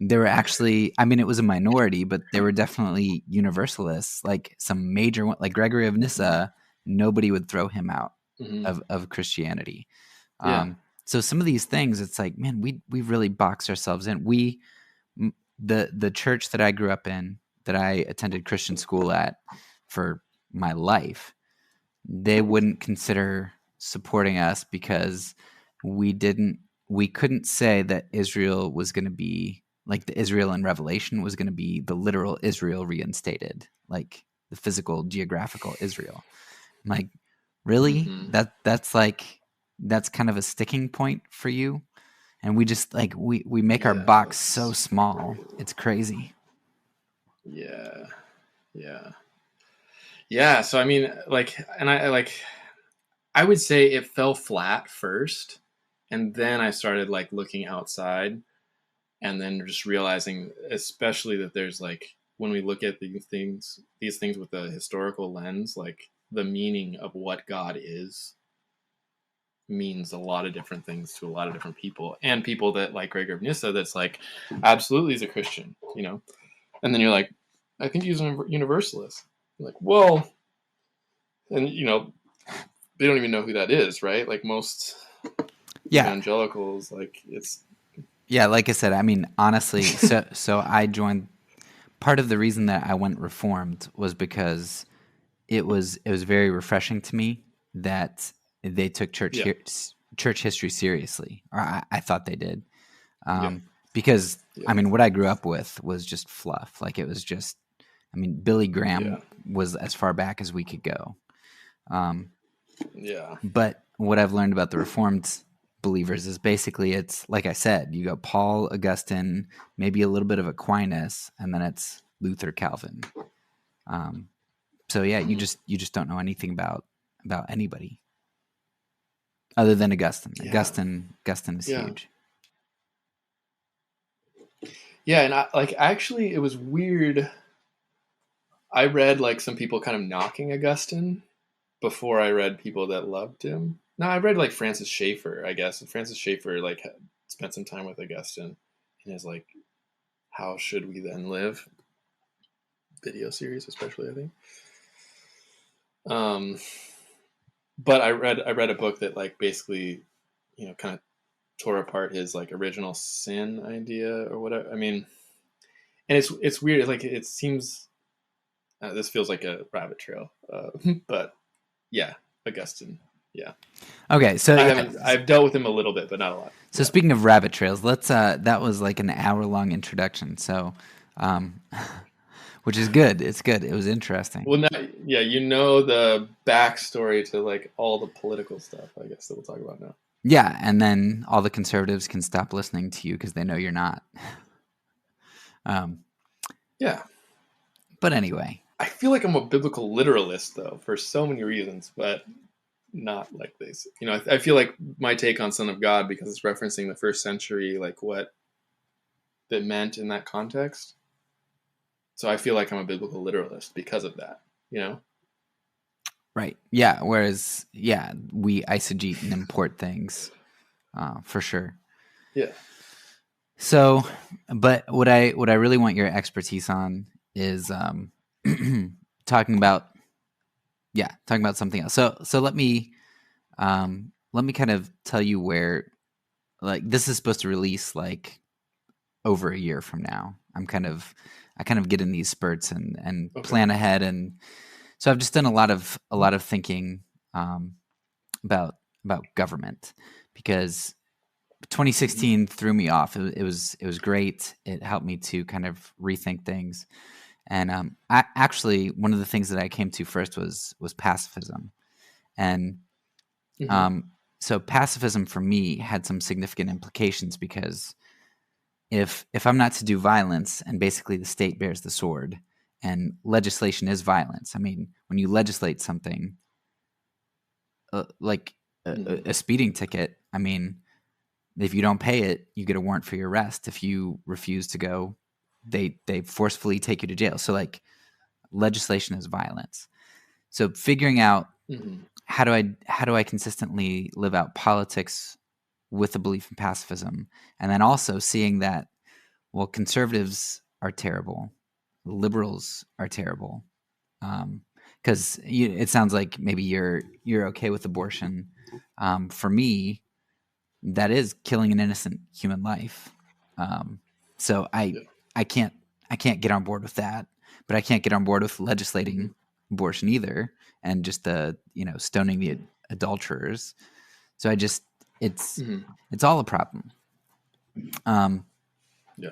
they were actually, I mean, it was a minority, but they were definitely universalists, like some major one, like Gregory of Nyssa. Nobody would throw him out of Christianity. So some of these things, it's like, man, we really box ourselves in. The church that I grew up in, that I attended Christian school at for my life, they wouldn't consider supporting us because we couldn't say that Israel was going to be like the Israel in Revelation was going to be the literal Israel reinstated, like the physical geographical Israel. I'm like, really? That's kind of a sticking point for you? And we just like we make our box so small. It's crazy. Yeah. So I mean, like, and I would say it fell flat first, and then I started like looking outside, and then just realizing, especially that there's like, when we look at these things with a historical lens, like the meaning of what God is means a lot of different things to a lot of different people, and people that like Gregor of Nyssa, that's like, absolutely he's a Christian, and then you're like, I think he's a universalist. You're like, well, and they don't even know who that is, right? Like most evangelicals, like it's. Yeah, like I said, I mean, honestly, so I joined. Part of the reason that I went Reformed was because it was very refreshing to me that they took church history seriously, or I thought they did. Yeah. Because Yeah. I mean, what I grew up with was just fluff. Like it was just, I mean, Billy Graham Yeah. was as far back as we could go. Yeah. But what I've learned about the Reformed believers is basically it's like I said, you go Paul, Augustine, maybe a little bit of Aquinas, and then it's Luther, Calvin. So yeah, you just don't know anything about anybody other than Augustine. Yeah. Augustine is Yeah. huge. Yeah. And actually, it was weird. I read like some people kind of knocking Augustine before I read people that loved him. No, I read like Francis Schaeffer, I guess. And Francis Schaeffer like spent some time with Augustine in his like "How Should We Then Live" video series, especially I think. But I read a book that like basically, kind of tore apart his like original sin idea or whatever. I mean, and it's weird. Like it seems this feels like a rabbit trail, but yeah, Augustine. Yeah, Okay, so yeah, I've dealt with him a little bit, but not a lot. so speaking of rabbit trails, let's that was like an hour-long introduction. So which is good. It's good. It was interesting. Well, now, yeah, the backstory to like all the political stuff, I guess, that we'll talk about now. Yeah, and then all the conservatives can stop listening to you because they know you're not. Yeah, But anyway, I feel like I'm a biblical literalist though, for so many reasons, but not like this. I feel like my take on Son of God, because it's referencing the first century, like what that meant in that context. So I feel like I'm a biblical literalist because of that. right? Yeah. Whereas, yeah, we eisegete and import things for sure. Yeah. So, but what I really want your expertise on is talking about something else. So let me kind of tell you where, like, this is supposed to release like over a year from now. I kind of get in these spurts and Okay. plan ahead, and so I've just done a lot of thinking about government, because 2016 threw me off. It was great. It helped me to kind of rethink things. And actually, one of the things that I came to first was pacifism, and so pacifism for me had some significant implications, because if I'm not to do violence, and basically the state bears the sword, and legislation is violence. I mean, when you legislate something like a speeding ticket, I mean, if you don't pay it, you get a warrant for your arrest. If you refuse to go, they forcefully take you to jail. So like, legislation is violence. So figuring out how do I consistently live out politics with a belief in pacifism, and then also seeing that, well, conservatives are terrible, liberals are terrible, because it sounds like maybe you're okay with abortion. For me, that is killing an innocent human life. So I can't get on board with that, but I can't get on board with legislating abortion either, and just the stoning the adulterers. So it's all a problem. Yeah.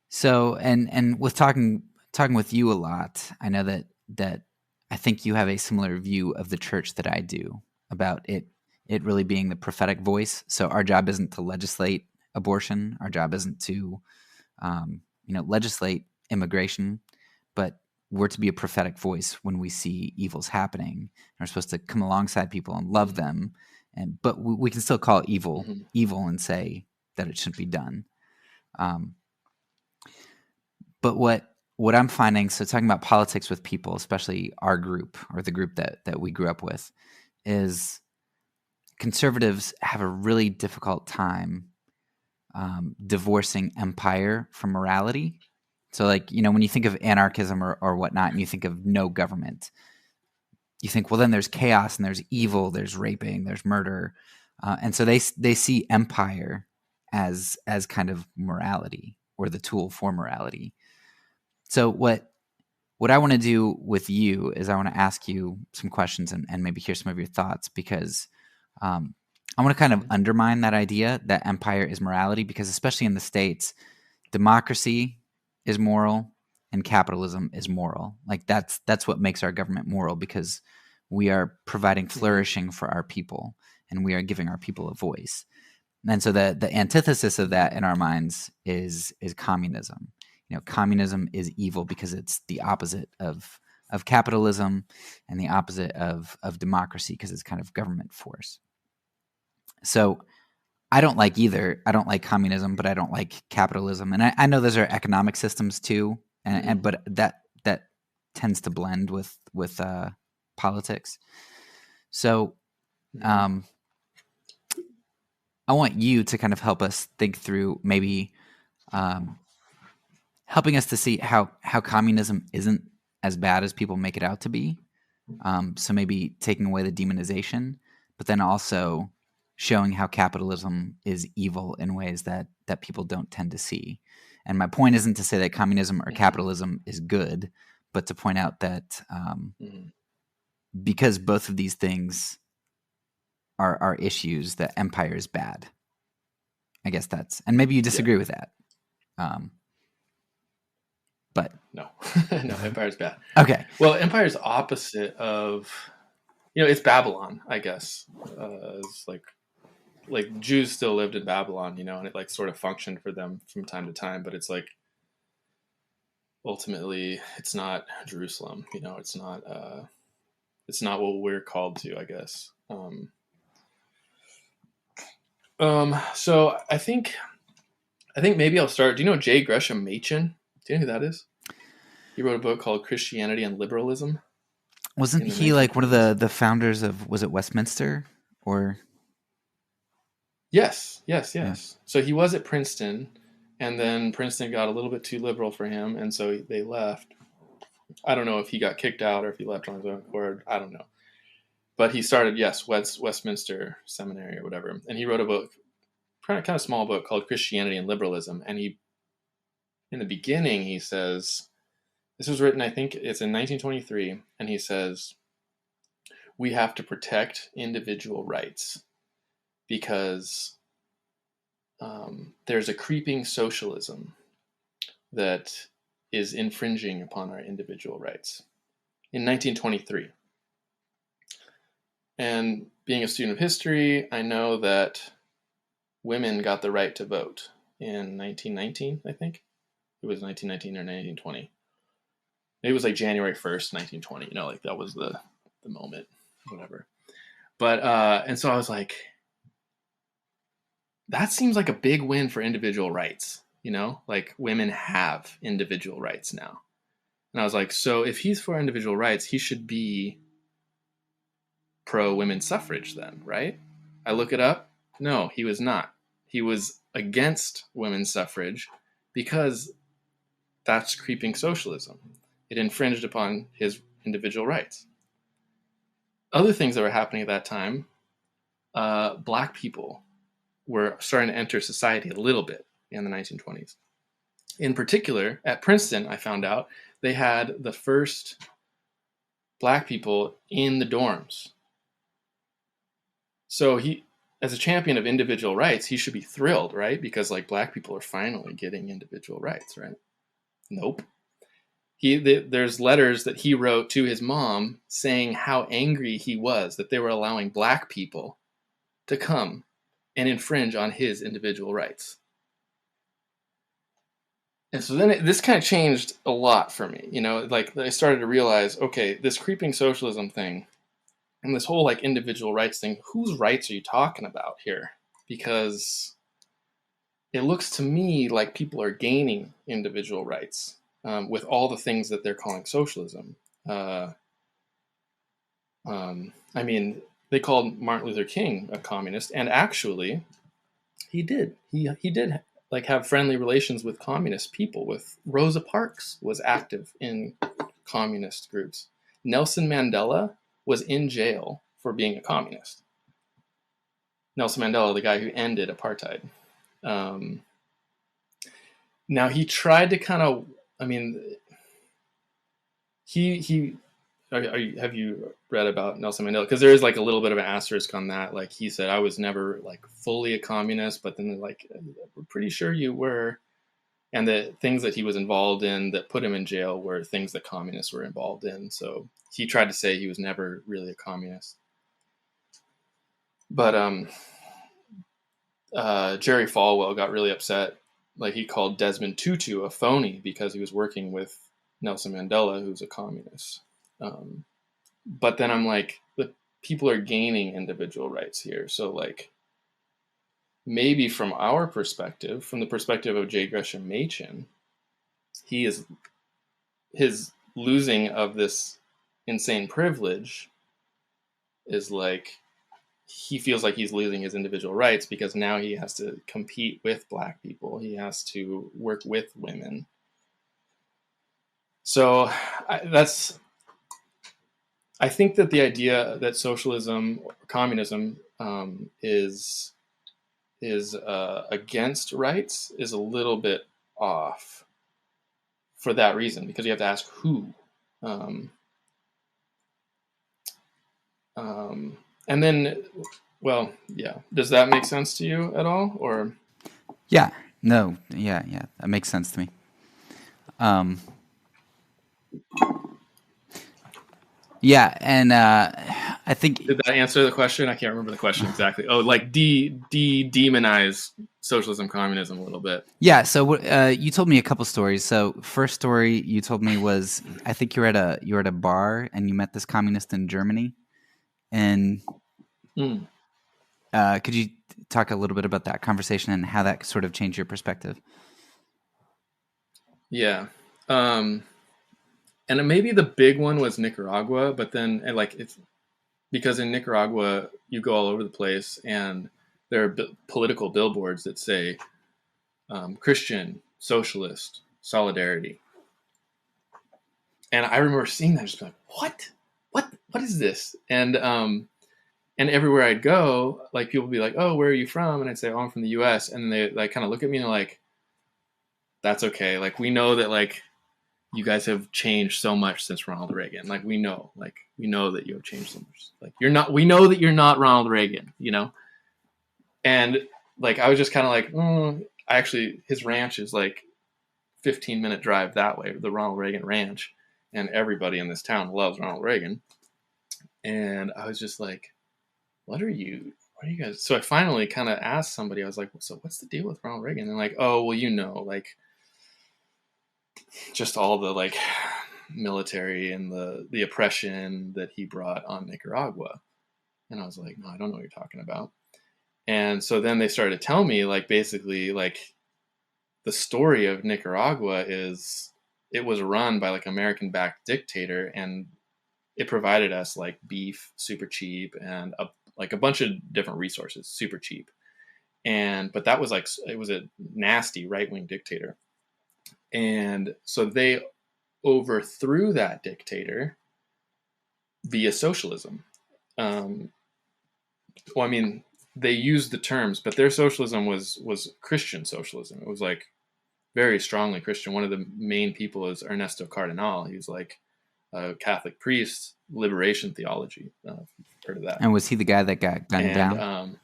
So and with talking with you a lot, I know that I think you have a similar view of the church that I do, about it really being the prophetic voice. So our job isn't to legislate abortion. Our job isn't to legislate immigration, but we're to be a prophetic voice when we see evils happening. And we're supposed to come alongside people and love them, but we can still call it evil and say that it shouldn't be done. But what I'm finding, so talking about politics with people, especially our group, or the group that we grew up with, is conservatives have a really difficult time divorcing empire from morality. So like, when you think of anarchism or whatnot, and you think of no government, you think, well, then there's chaos and there's evil, there's raping, there's murder. And so they see empire as kind of morality, or the tool for morality. So what I want to do with you is I want to ask you some questions and maybe hear some of your thoughts, because I want to kind of undermine that idea that empire is morality, because especially in the States, democracy is moral and capitalism is moral. Like that's what makes our government moral, because we are providing flourishing for our people and we are giving our people a voice. And so the antithesis of that in our minds is communism. Communism is evil because it's the opposite of capitalism and the opposite of democracy, because it's kind of government force. So I don't like either. I don't like communism, but I don't like capitalism. And I know those are economic systems too, and but that tends to blend with politics. So I want you to kind of help us think through maybe helping us to see how communism isn't as bad as people make it out to be. So maybe taking away the demonization, but then also showing how capitalism is evil in ways that people don't tend to see. And my point isn't to say that communism or capitalism is good, but to point out that because both of these things are issues, that empire is bad. I guess that's, and maybe you disagree with that. But no, empire is bad. Okay. Well, empire is opposite of, it's Babylon, I guess. It's like Jews still lived in Babylon, and it like sort of functioned for them from time to time, but it's like ultimately it's not Jerusalem, it's not what we're called to, I guess. So I think maybe I'll start. Do you know J. Gresham Machen? Do you know who that is? He wrote a book called Christianity and Liberalism. Wasn't he like one of the founders of, was it Westminster or? Yes. Yeah. So he was at Princeton, and then Princeton got a little bit too liberal for him, and so they left. I don't know if he got kicked out or if he left on his own accord. I don't know. But he started, Westminster Seminary or whatever, and he wrote a book, kind of small book called Christianity and Liberalism, and he, in the beginning, he says, this was written, I think it's in 1923, and he says, we have to protect individual rights because there's a creeping socialism that is infringing upon our individual rights. In 1923. And being a student of history, I know that women got the right to vote in 1919, I think. It was 1919 or 1920. It was like January 1st, 1920. Like that was the moment, whatever. But, and so I was like, that seems like a big win for individual rights, like women have individual rights now. And I was like, so if he's for individual rights, he should be pro women's suffrage then, right? I look it up. No, he was not. He was against women's suffrage because that's creeping socialism. It infringed upon his individual rights. Other things that were happening at that time, black people were starting to enter society a little bit in the 1920s. In particular, at Princeton, I found out they had the first black people in the dorms. So he, as a champion of individual rights, he should be thrilled, right? Because like black people are finally getting individual rights, right? Nope. There's letters that he wrote to his mom saying how angry he was that they were allowing black people to come and infringe on his individual rights. And so then this kind of changed a lot for me. Like I started to realize, okay, this creeping socialism thing and this whole like individual rights thing, whose rights are you talking about here? Because it looks to me like people are gaining individual rights with all the things that they're calling socialism. I mean, they called Martin Luther King a communist, and actually, he did. He did like have friendly relations with communist people. With Rosa Parks was active in communist groups. Nelson Mandela was in jail for being a communist. Nelson Mandela, the guy who ended apartheid. Now he tried to kind of, I mean, he have you read about Nelson Mandela? Because there is like a little bit of an asterisk on that. Like he said, I was never like fully a communist, but then they're like, we're pretty sure you were. And the things that he was involved in that put him in jail were things that communists were involved in. So he tried to say he was never really a communist. But Jerry Falwell got really upset. Like he called Desmond Tutu a phony because he was working with Nelson Mandela, who's a communist. But then I'm like, the people are gaining individual rights here. So like, maybe from our perspective, from the perspective of J. Gresham Machen, his losing of this insane privilege is like, he feels like he's losing his individual rights because now he has to compete with Black people. He has to work with women. So I think that the idea that socialism or communism is against rights is a little bit off for that reason, because you have to ask who. And then, well, yeah. Does that make sense to you at all? Or Yeah. No. Yeah. That makes sense to me. Yeah, and I think did that answer the question? I can't remember the question exactly. Oh, like demonize socialism, communism a little bit. Yeah. So you told me a couple stories. So first story you told me was, I think you were at a bar and you met this communist in Germany, and could you talk a little bit about that conversation and how that sort of changed your perspective? Yeah. And maybe the big one was Nicaragua, but then it's because in Nicaragua you go all over the place and there are political billboards that say Christian, socialist, solidarity. And I remember seeing that, just like, what is this? And everywhere I'd go, like people would be like, oh, where are you from? And I'd say, oh, I'm from the US. And they like kind of look at me and they're like, that's okay. Like, we know that like you guys have changed so much since Ronald Reagan. Like, we know that you have changed so much. Like, we know that you're not Ronald Reagan, you know? And like, I was just kind of like, actually, his ranch is like 15-minute drive that way, the Ronald Reagan ranch. And everybody in this town loves Ronald Reagan. And I was just like, what are you guys? So I finally kind of asked somebody, I was like, so what's the deal with Ronald Reagan? And they're like, oh, well, like just all the like military and the oppression that he brought on Nicaragua. And I was like, no, I don't know what you're talking about. And so then they started to tell me, like, basically, like, the story of Nicaragua is it was run by like American-backed dictator, and it provided us like beef super cheap and a bunch of different resources super cheap. But that was like, it was a nasty right-wing dictator. And so they overthrew that dictator via socialism. Well, I mean, they used the terms, but their socialism was Christian socialism. It was like very strongly Christian. One of the main people is Ernesto Cardenal. He was like a Catholic priest, liberation theology. Heard of that? And was he the guy that got gunned down?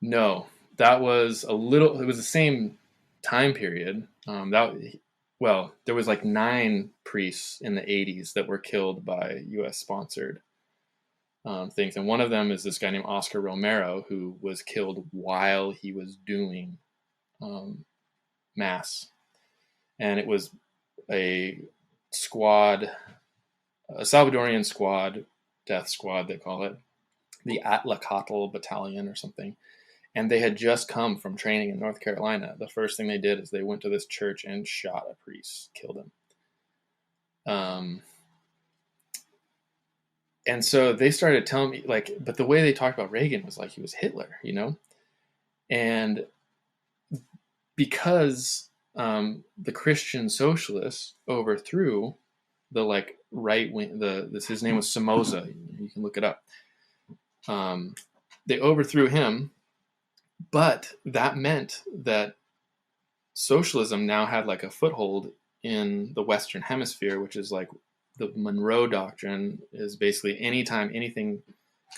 No, that was it was the same time period. There was like 9 priests in the 80s that were killed by U.S. sponsored things. And one of them is this guy named Oscar Romero, who was killed while he was doing mass. And it was a Salvadorian squad, death squad, they call it, the Atlacatl Battalion or something. And they had just come from training in North Carolina. The first thing they did is they went to this church and shot a priest, killed him. And so they started telling me, like, but the way they talked about Reagan was like he was Hitler, you know? And because the Christian socialists overthrew the like right wing, his name was Somoza, you can look it up. They overthrew him, but that meant that socialism now had like a foothold in the Western Hemisphere, which is like the Monroe Doctrine is basically anytime anything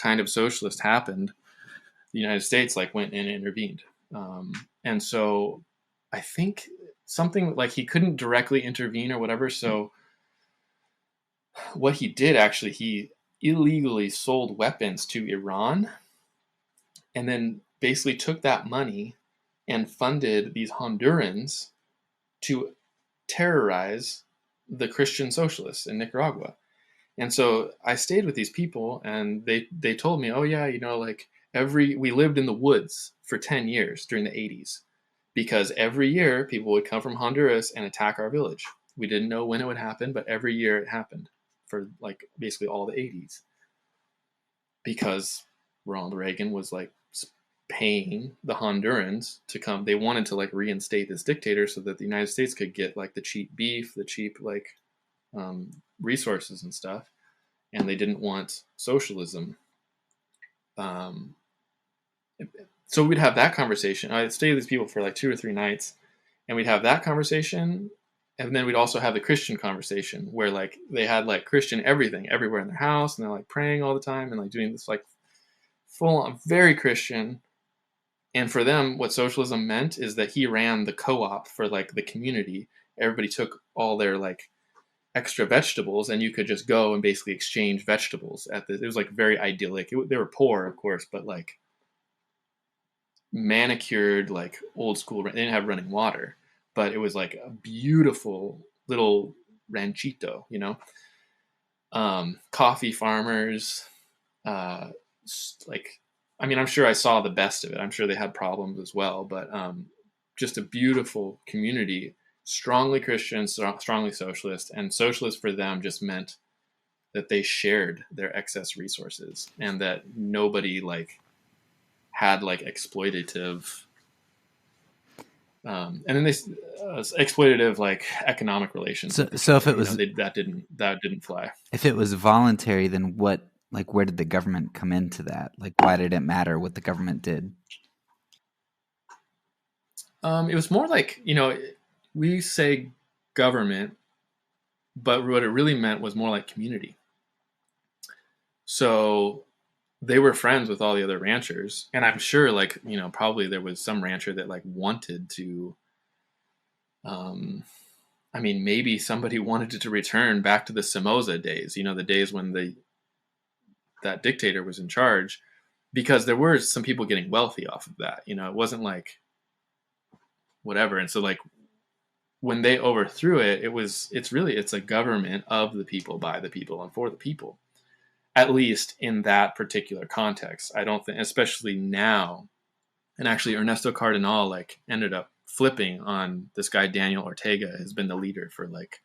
kind of socialist happened, the United States like went in and intervened. And so I think something like he couldn't directly intervene or whatever. So what he did actually, he illegally sold weapons to Iran and then basically took that money and funded these Hondurans to terrorize the Christian socialists in Nicaragua. And so I stayed with these people and they told me, oh yeah, you know, like we lived in the woods for 10 years during the 80s because every year people would come from Honduras and attack our village. We didn't know when it would happen, but every year it happened for like basically all the 80s because Ronald Reagan was like paying the Hondurans to come. They wanted to like reinstate this dictator so that the United States could get like the cheap beef, the cheap like resources and stuff, and they didn't want socialism. So we'd have that conversation. I'd stay with these people for like 2 or 3 nights, and we'd have that conversation, and then we'd also have the Christian conversation where like they had like Christian everything everywhere in their house, and they're like praying all the time and like doing this like full on very Christian. And for them, what socialism meant is that he ran the co-op for like the community. Everybody took all their like extra vegetables, and you could just go and basically exchange vegetables it was like very idyllic. They were poor, of course, but like manicured, like old school. They didn't have running water, but it was like a beautiful little ranchito, you know. Coffee farmers, like, I mean, I'm sure I saw the best of it. I'm sure they had problems as well, but just a beautiful community, strongly Christian, strongly socialist, and socialist for them just meant that they shared their excess resources and that nobody like had like exploitative and then they exploitative like economic relations. So if it was that didn't fly. If it was voluntary, then what? Like, where did the government come into that? Like, why did it matter what the government did? It was more like, you know, we say government, but what it really meant was more like community. So they were friends with all the other ranchers, and I'm sure, like, you know, probably there was some rancher that like wanted to. I mean, maybe somebody wanted it to return back to the Somoza days. You know, the days when that dictator was in charge, because there were some people getting wealthy off of that. You know, it wasn't like whatever. And so like when they overthrew it, it's a government of the people, by the people, and for the people. At least in that particular context. I don't think, especially now, and actually Ernesto Cardenal like ended up flipping on this guy Daniel Ortega, has been the leader for like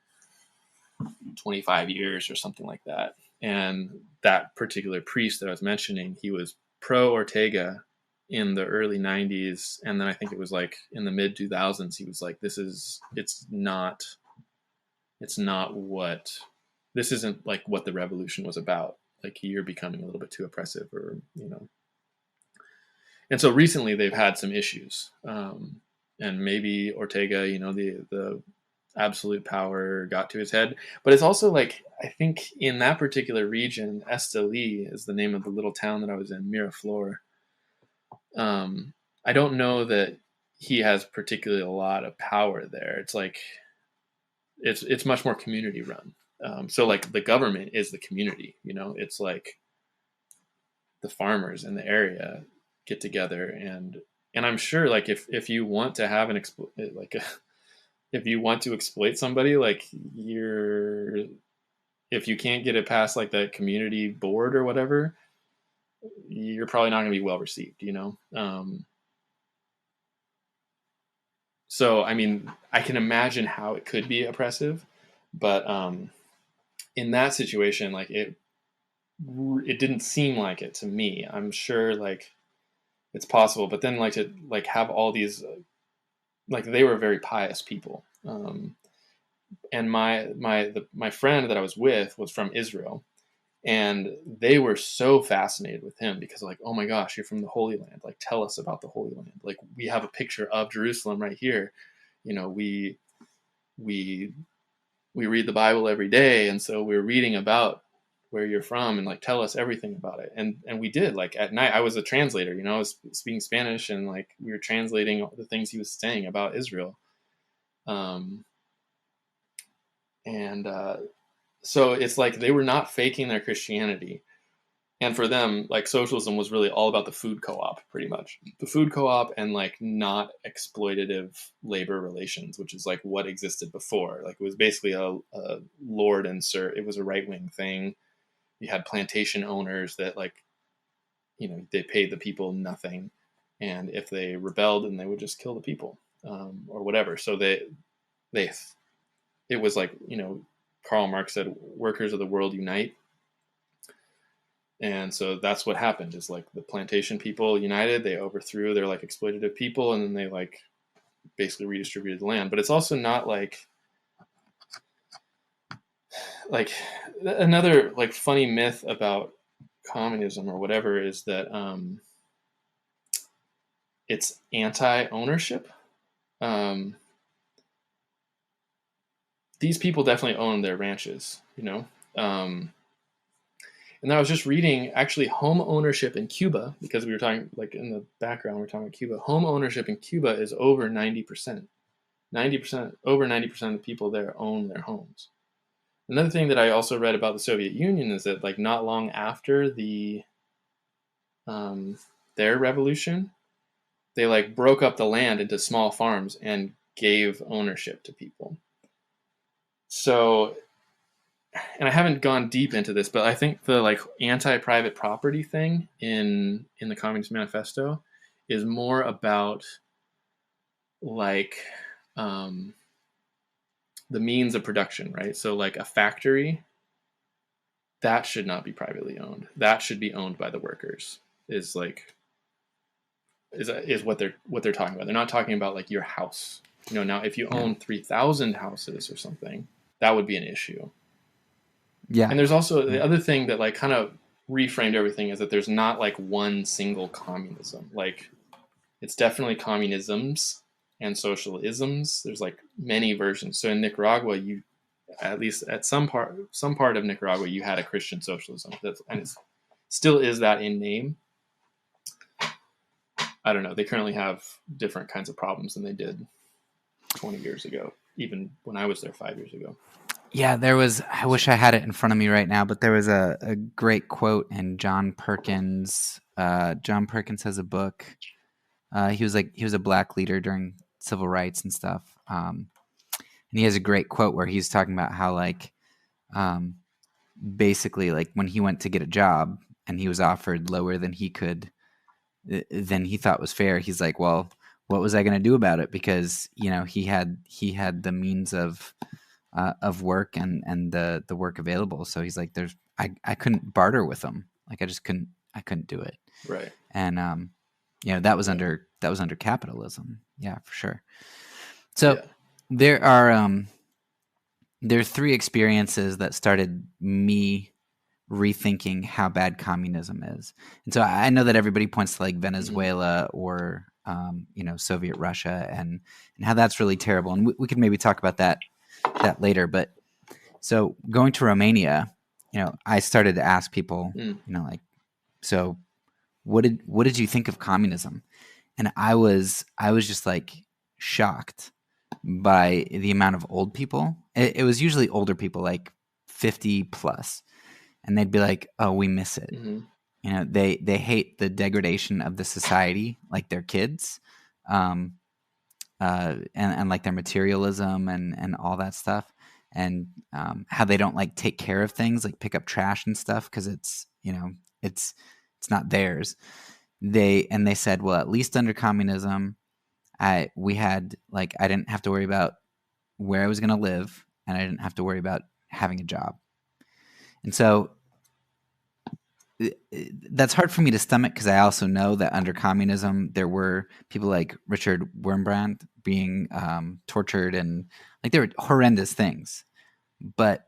25 years or something like that. And that particular priest that I was mentioning, he was pro Ortega in the early 90s, and then I think it was like in the mid 2000s he was like, this isn't like what the revolution was about. Like, you're becoming a little bit too oppressive, or, you know. And so recently they've had some issues, and maybe Ortega, you know, the absolute power got to his head. But it's also like, I think in that particular region, Esteli is the name of the little town that I was in, Miraflor. I don't know that he has particularly a lot of power there. It's like it's much more community run. So like the government is the community, you know. It's like the farmers in the area get together, and I'm sure like if you want to have if you want to exploit somebody, like if you can't get it past like the community board or whatever, you're probably not going to be well received, you know. So I mean, I can imagine how it could be oppressive, but in that situation, like it didn't seem like it to me. I'm sure like it's possible, but then like to like have all these like, they were very pious people, and my friend that I was with was from Israel, and they were so fascinated with him because like, oh my gosh, you're from the Holy Land, like tell us about the Holy Land, like we have a picture of Jerusalem right here, you know, we we read the Bible every day, and so we're reading about where you're from and like tell us everything about it. And we did, like at night. I was a translator, you know, I was speaking Spanish, and like we were translating the things he was saying about Israel. And so it's like they were not faking their Christianity. And for them, like socialism was really all about the food co-op, pretty much. The food co-op and like not exploitative labor relations, which is like what existed before. Like it was basically a lord and sir. It was a right-wing thing. You had plantation owners that like, you know, they paid the people nothing. And if they rebelled, then they would just kill the people or whatever. So it was like, you know, Karl Marx said, workers of the world unite. And so that's what happened, is like the plantation people united, they overthrew their like exploitative people, and then they like basically redistributed the land. But it's also not like another like funny myth about communism or whatever is that it's anti-ownership. These people definitely own their ranches, you know. And I was just reading, actually, home ownership in Cuba, because we were talking, like in the background, we're talking about Cuba. Home ownership in Cuba is over 90%. 90%, over 90% of the people there own their homes. Another thing that I also read about the Soviet Union is that, like, not long after their revolution, they like broke up the land into small farms and gave ownership to people. So, and I haven't gone deep into this, but I think the like anti-private property thing in the Communist Manifesto is more about like the means of production, right? So like a factory, that should not be privately owned. That should be owned by the workers. Is what they're talking about. They're not talking about like your house. You know, now if you own 3,000 houses or something, that would be an issue. Yeah. And there's also the other thing that like kind of reframed everything is that there's not like one single communism. Like it's definitely communisms and socialisms. There's like many versions. So in Nicaragua, you at least at some part of Nicaragua, you had a Christian socialism. And it still is that in name. I don't know. They currently have different kinds of problems than they did 20 years ago, even when I was there 5 years ago. Yeah, I wish I had it in front of me right now, but there was a great quote in John Perkins. John Perkins has a book. He was a black leader during civil rights and stuff. And he has a great quote where he's talking about how like, basically like when he went to get a job and he was offered lower than he thought was fair. He's like, well, what was I going to do about it? Because, you know, he had the means of work and the work available. So he's like, I couldn't barter with them. Like I couldn't do it. Right. And, you know, that was under capitalism. Yeah, for sure. So there are three experiences that started me rethinking how bad communism is. And so I know that everybody points to like Venezuela or, you know, Soviet Russia and how that's really terrible. And we could maybe talk about that later. But so going to Romania, you know, I started to ask people, you know, like, so what did you think of communism? And I was just like shocked by the amount of old people. It was usually older people, like 50 plus. And they'd be like, oh, we miss it. Mm-hmm. You know, they hate the degradation of the society, like their kids, and like their materialism and all that stuff, and how they don't like take care of things, like pick up trash and stuff, because it's, you know, it's not theirs. They said, well, at least under communism, I didn't have to worry about where I was going to live, and I didn't have to worry about having a job. And so that's hard for me to stomach, because I also know that under communism there were people like Richard Wurmbrand being tortured, and like there were horrendous things. But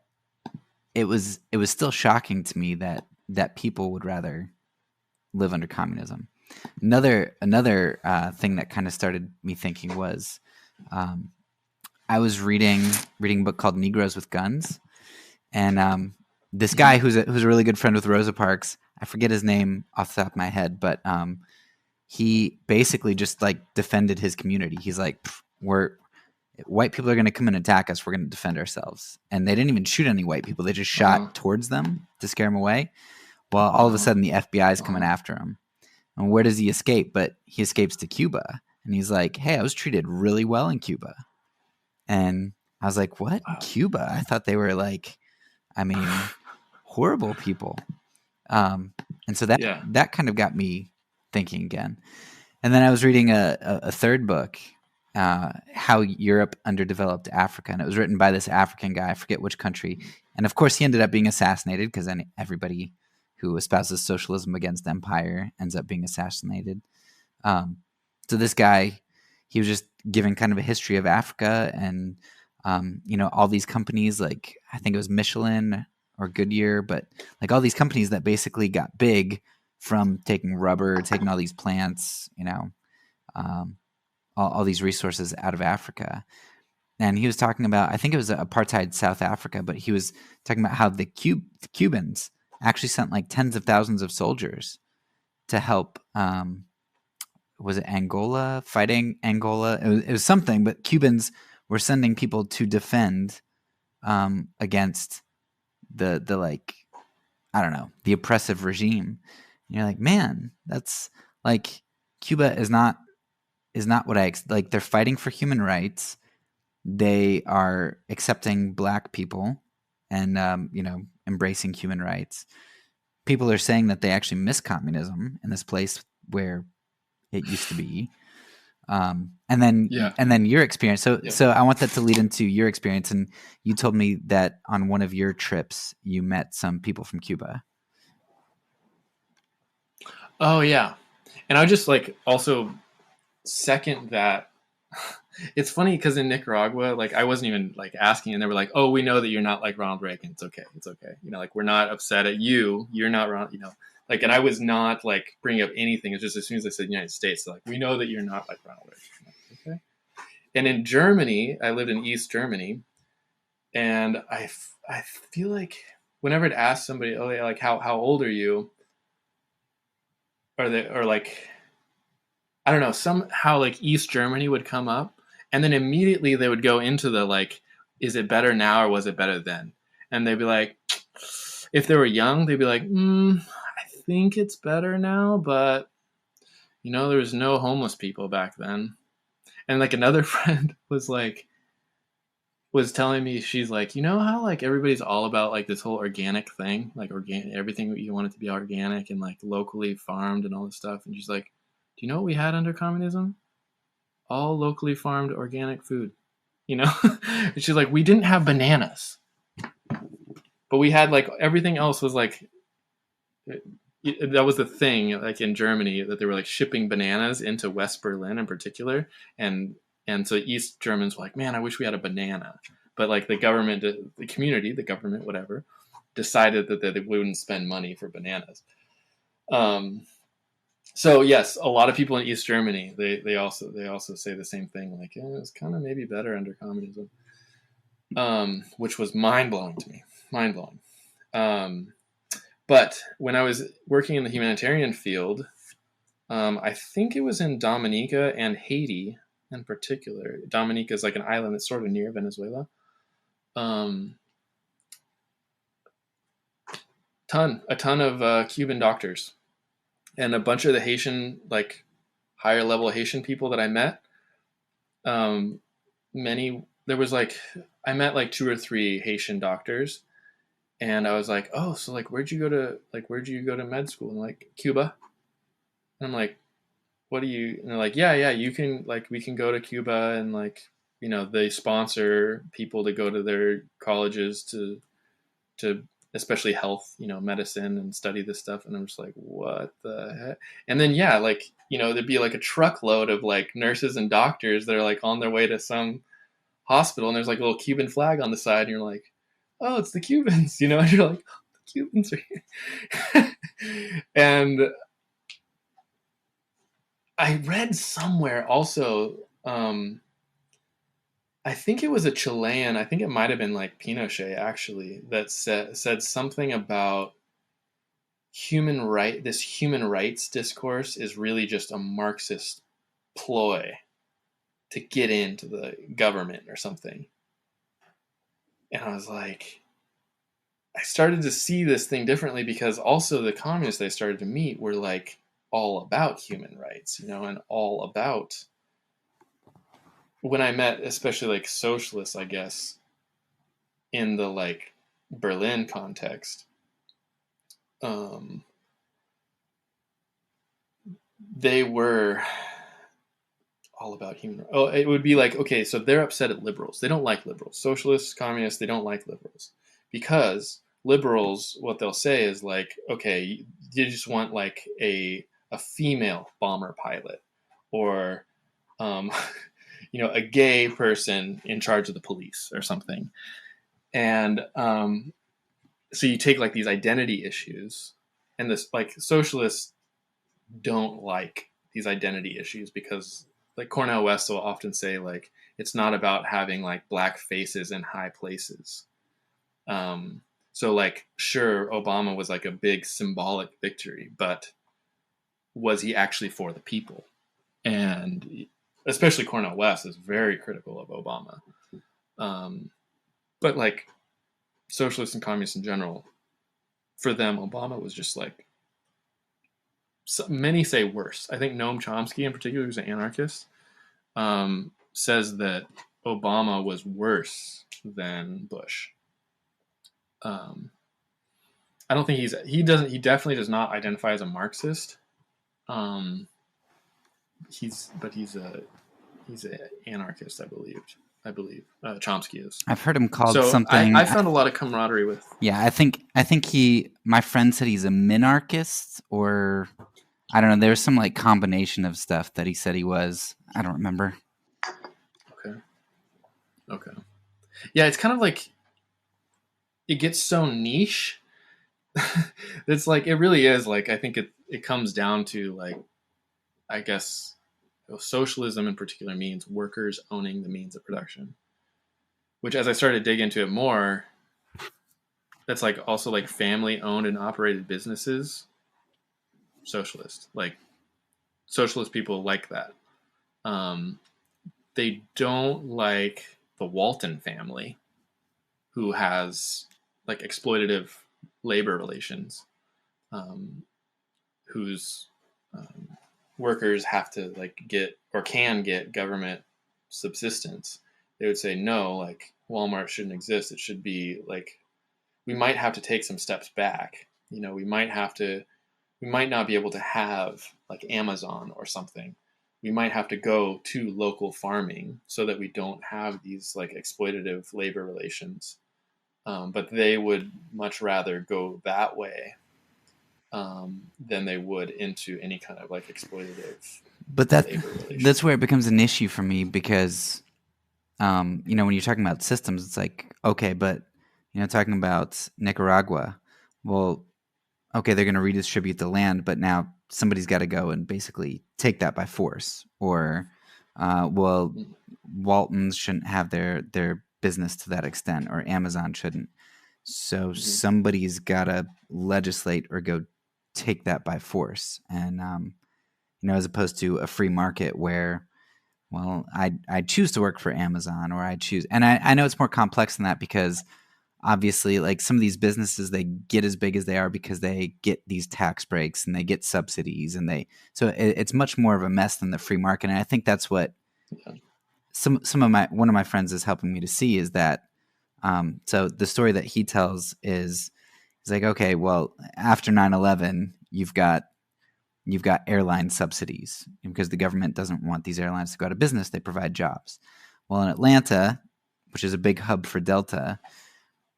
it was still shocking to me that people would rather live under communism. Another thing that kind of started me thinking was I was reading a book called Negroes with Guns, and this Mm-hmm. guy who's a really good friend with Rosa Parks, I forget his name off the top of my head, but he basically just like defended his community. He's like, we're white people are going to come and attack us. We're going to defend ourselves. And they didn't even shoot any white people. They just shot towards them to scare them away. Well, all of a sudden the FBI is coming after him. And where does he escape? But he escapes to Cuba. And he's like, hey, I was treated really well in Cuba. And I was like, what? Wow. Cuba? I thought they were like, I mean, horrible people. And so that kind of got me thinking again. And then I was reading a third book, How Europe Underdeveloped Africa. And it was written by this African guy. I forget which country. And of course, he ended up being assassinated because then everybody who espouses socialism against empire ends up being assassinated. So this guy, he was just giving kind of a history of Africa and, all these companies, like I think it was Michelin or Goodyear, but like all these companies that basically got big from taking rubber, taking all these plants, all these resources out of Africa. And he was talking about, I think it was apartheid South Africa, but he was talking about how the Cubans actually sent like tens of thousands of soldiers to help. Was it Angola? Fighting Angola? It was something, but Cubans were sending people to defend against the like, I don't know, the oppressive regime. And you're like, man, that's like Cuba is not what I like. They're fighting for human rights. They are accepting black people and embracing human rights. People are saying that they actually miss communism in this place where it used to be. And then your experience. So I want that to lead into your experience. And you told me that on one of your trips, you met some people from Cuba. Oh yeah. And I just like also second that. It's funny because in Nicaragua, like I wasn't even like asking, and they were like, "Oh, we know that you're not like Ronald Reagan. It's okay. It's okay. Like we're not upset at you. You're not Ronald. Like." And I was not like bringing up anything. It's just as soon as I said United States, they're like, we know that you're not like Ronald Reagan. Like, okay. And in Germany, I lived in East Germany, and I feel like whenever I'd ask somebody, "Oh, yeah, like how old are you?" or like I don't know, somehow like East Germany would come up, and then immediately they would go into the like, is it better now or was it better then? And they'd be like, if they were young, they'd be like, I think it's better now, but there was no homeless people back then. And like another friend was telling me, she's like, how like everybody's all about like this whole organic thing, like organic, everything you want it to be organic and like locally farmed and all this stuff. And she's like, do you know what we had under communism? All locally farmed organic food, And she's like, we didn't have bananas, but we had like everything else was like, that was the thing, like in Germany, that they were like shipping bananas into West Berlin in particular. And so East Germans were like, man, I wish we had a banana. But like the government, the community, the government, whatever, decided that they wouldn't spend money for bananas. So yes, a lot of people in East Germany, they also say the same thing, like, it was kind of maybe better under communism, which was mind blowing to me, mind blowing. But when I was working in the humanitarian field, I think it was in Dominica and Haiti in particular. Dominica is like an island that's sort of near Venezuela. A ton of Cuban doctors. And a bunch of the Haitian, like higher level Haitian people that I met, I met like 2 or 3 Haitian doctors, and I was like, oh, so like, where'd you go to med school? And like, Cuba. And I'm like, what do you, and they're like, yeah, you can, like, we can go to Cuba, and like, they sponsor people to go to their colleges to especially health, medicine, and study this stuff. And I'm just like, what the heck? And then, yeah, like, there'd be like a truckload of like nurses and doctors that are like on their way to some hospital, and there's like a little Cuban flag on the side, and you're like, oh, it's the Cubans, and you're like, oh, the Cubans are here. And I read somewhere also, I think it was a Chilean. I think it might have been like Pinochet actually that said something about this human rights discourse is really just a Marxist ploy to get into the government or something. And I was like, I started to see this thing differently because also the communists I started to meet were like all about human rights, and all about, when I met especially like socialists, I guess, in the like Berlin context, they were all about human rights. Oh, it would be like, okay, so they're upset at liberals. They don't like liberals. Socialists, communists, they don't like liberals. Because liberals, what they'll say is like, okay, you just want like a female bomber pilot, or a gay person in charge of the police or something. And so you take like these identity issues, and this like socialists don't like these identity issues because like Cornel West will often say like it's not about having like black faces in high places. So like sure, Obama was like a big symbolic victory, but was he actually for the people? And especially Cornel West is very critical of Obama. But like socialists and communists in general, for them, Obama was just like, many say worse. I think Noam Chomsky in particular, who's an anarchist, says that Obama was worse than Bush. I don't think he definitely does not identify as a Marxist. He's an anarchist, I believe Chomsky is. I've heard him called So something. I found a lot of camaraderie with. Yeah, I think my friend said he's a minarchist, or I don't know. There's some like combination of stuff that he said he was. I don't remember. Okay. Yeah, it's kind of like it gets so niche. It's like, it really is like, I think it comes down to like, I guess socialism in particular means workers owning the means of production, which as I started to dig into it more, that's like also like family owned and operated businesses. Socialist, like socialist people like that. They don't like the Walton family, who has like exploitative labor relations, whose workers have to like get or can get government subsistence. They would say no, like Walmart shouldn't exist. It should be like, we might have to take some steps back. We might not be able to have like Amazon or something. We might have to go to local farming so that we don't have these like exploitative labor relations. But they would much rather go that way than they would into any kind of like exploitative. But that's where it becomes an issue for me because, when you're talking about systems, it's like, okay, but talking about Nicaragua, well, okay, they're going to redistribute the land, but now somebody's got to go and basically take that by force. Or, Waltons shouldn't have their business to that extent, or Amazon shouldn't. So somebody's got to legislate or go take that by force. And, as opposed to a free market where, well, I choose to work for Amazon, or I choose, and I know it's more complex than that because obviously like some of these businesses, they get as big as they are because they get these tax breaks and they get subsidies, and so it's much more of a mess than the free market. And I think that's what one of my friends is helping me to see is that, so the story that he tells is like, okay, well, after 9/11, you've got airline subsidies because the government doesn't want these airlines to go out of business. They provide jobs. Well, in Atlanta, which is a big hub for Delta,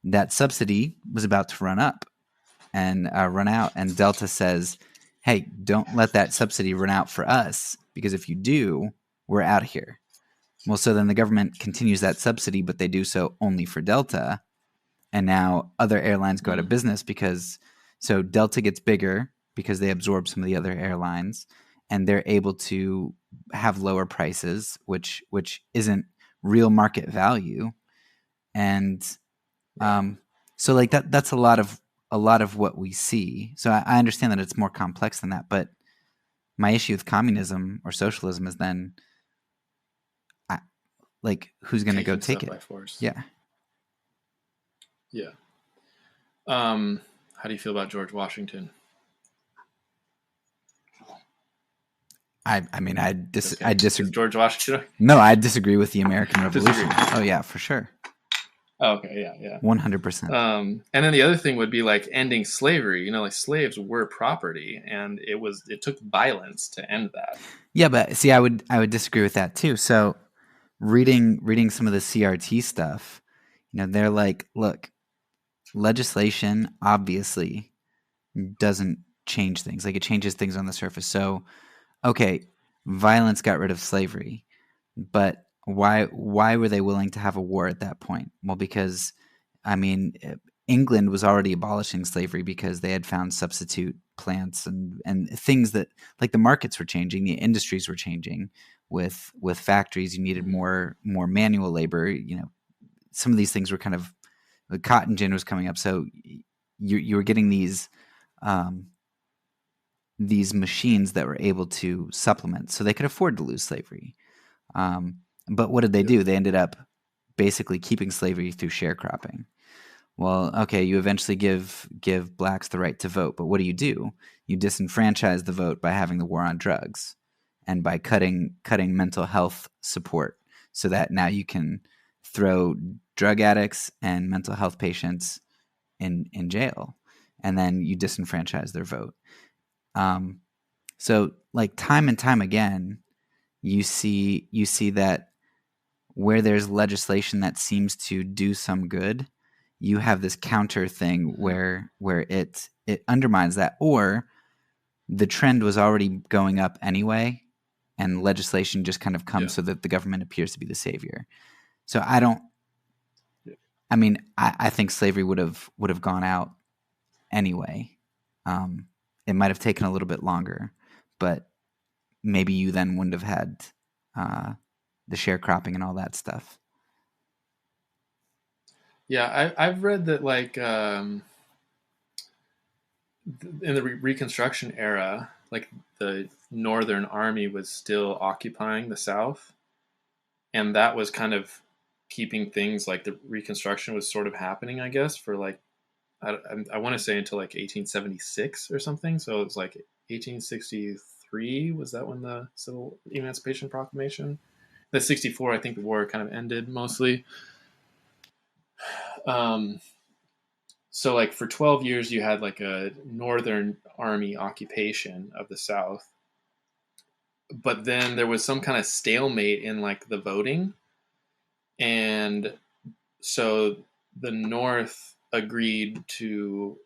that subsidy was about to run out. And Delta says, hey, don't let that subsidy run out for us, because if you do, we're out of here. Well, so then the government continues that subsidy, but they do so only for Delta. And now other airlines go out of business so Delta gets bigger because they absorb some of the other airlines, and they're able to have lower prices, which isn't real market value. And so like that's a lot of what we see. So I understand that it's more complex than that, but my issue with communism or socialism is then like who's going to go take it by force. Yeah. How do you feel about George Washington? I mean, I disagree. George Washington? No, I disagree with the American Revolution. Oh yeah, for sure. Oh, okay, yeah. 100%. And then the other thing would be like ending slavery. You know, like slaves were property, and it took violence to end that. Yeah, but see, I would disagree with that too. So, reading some of the CRT stuff, you know, they're like, look, legislation obviously doesn't change things. Like it changes things on the surface. So, okay, violence got rid of slavery, but why were they willing to have a war at that point? Well, because I mean, England was already abolishing slavery because they had found substitute plants and things that like the markets were changing, the industries were changing. With factories, you needed more manual labor. You know, some of these things were kind of the cotton gin was coming up, so you were getting these machines that were able to supplement, so they could afford to lose slavery. But what did they do? They ended up basically keeping slavery through sharecropping. Well, okay, you eventually give blacks the right to vote, but what do? You disenfranchise the vote by having the war on drugs and by cutting mental health support, so that now you can throw drug addicts and mental health patients in jail, and then you disenfranchise their vote. So like time and time again, you see that where there's legislation that seems to do some good, you have this counter thing where it undermines that, or the trend was already going up anyway, and legislation just kind of comes so that the government appears to be the savior. So I mean, I think slavery would have gone out anyway. It might have taken a little bit longer, but maybe you then wouldn't have had the sharecropping and all that stuff. Yeah, I've read that like in the Reconstruction era, like the Northern Army was still occupying the South, and that was kind of keeping things like the Reconstruction was sort of happening, I guess, for like I want to say until like 1876 or something. So it was like 1863. Was that when the Civil Emancipation Proclamation? The 64, I think the war kind of ended mostly. So like for 12 years, you had like a Northern Army occupation of the South. But then there was some kind of stalemate in like the voting. And so the North agreed to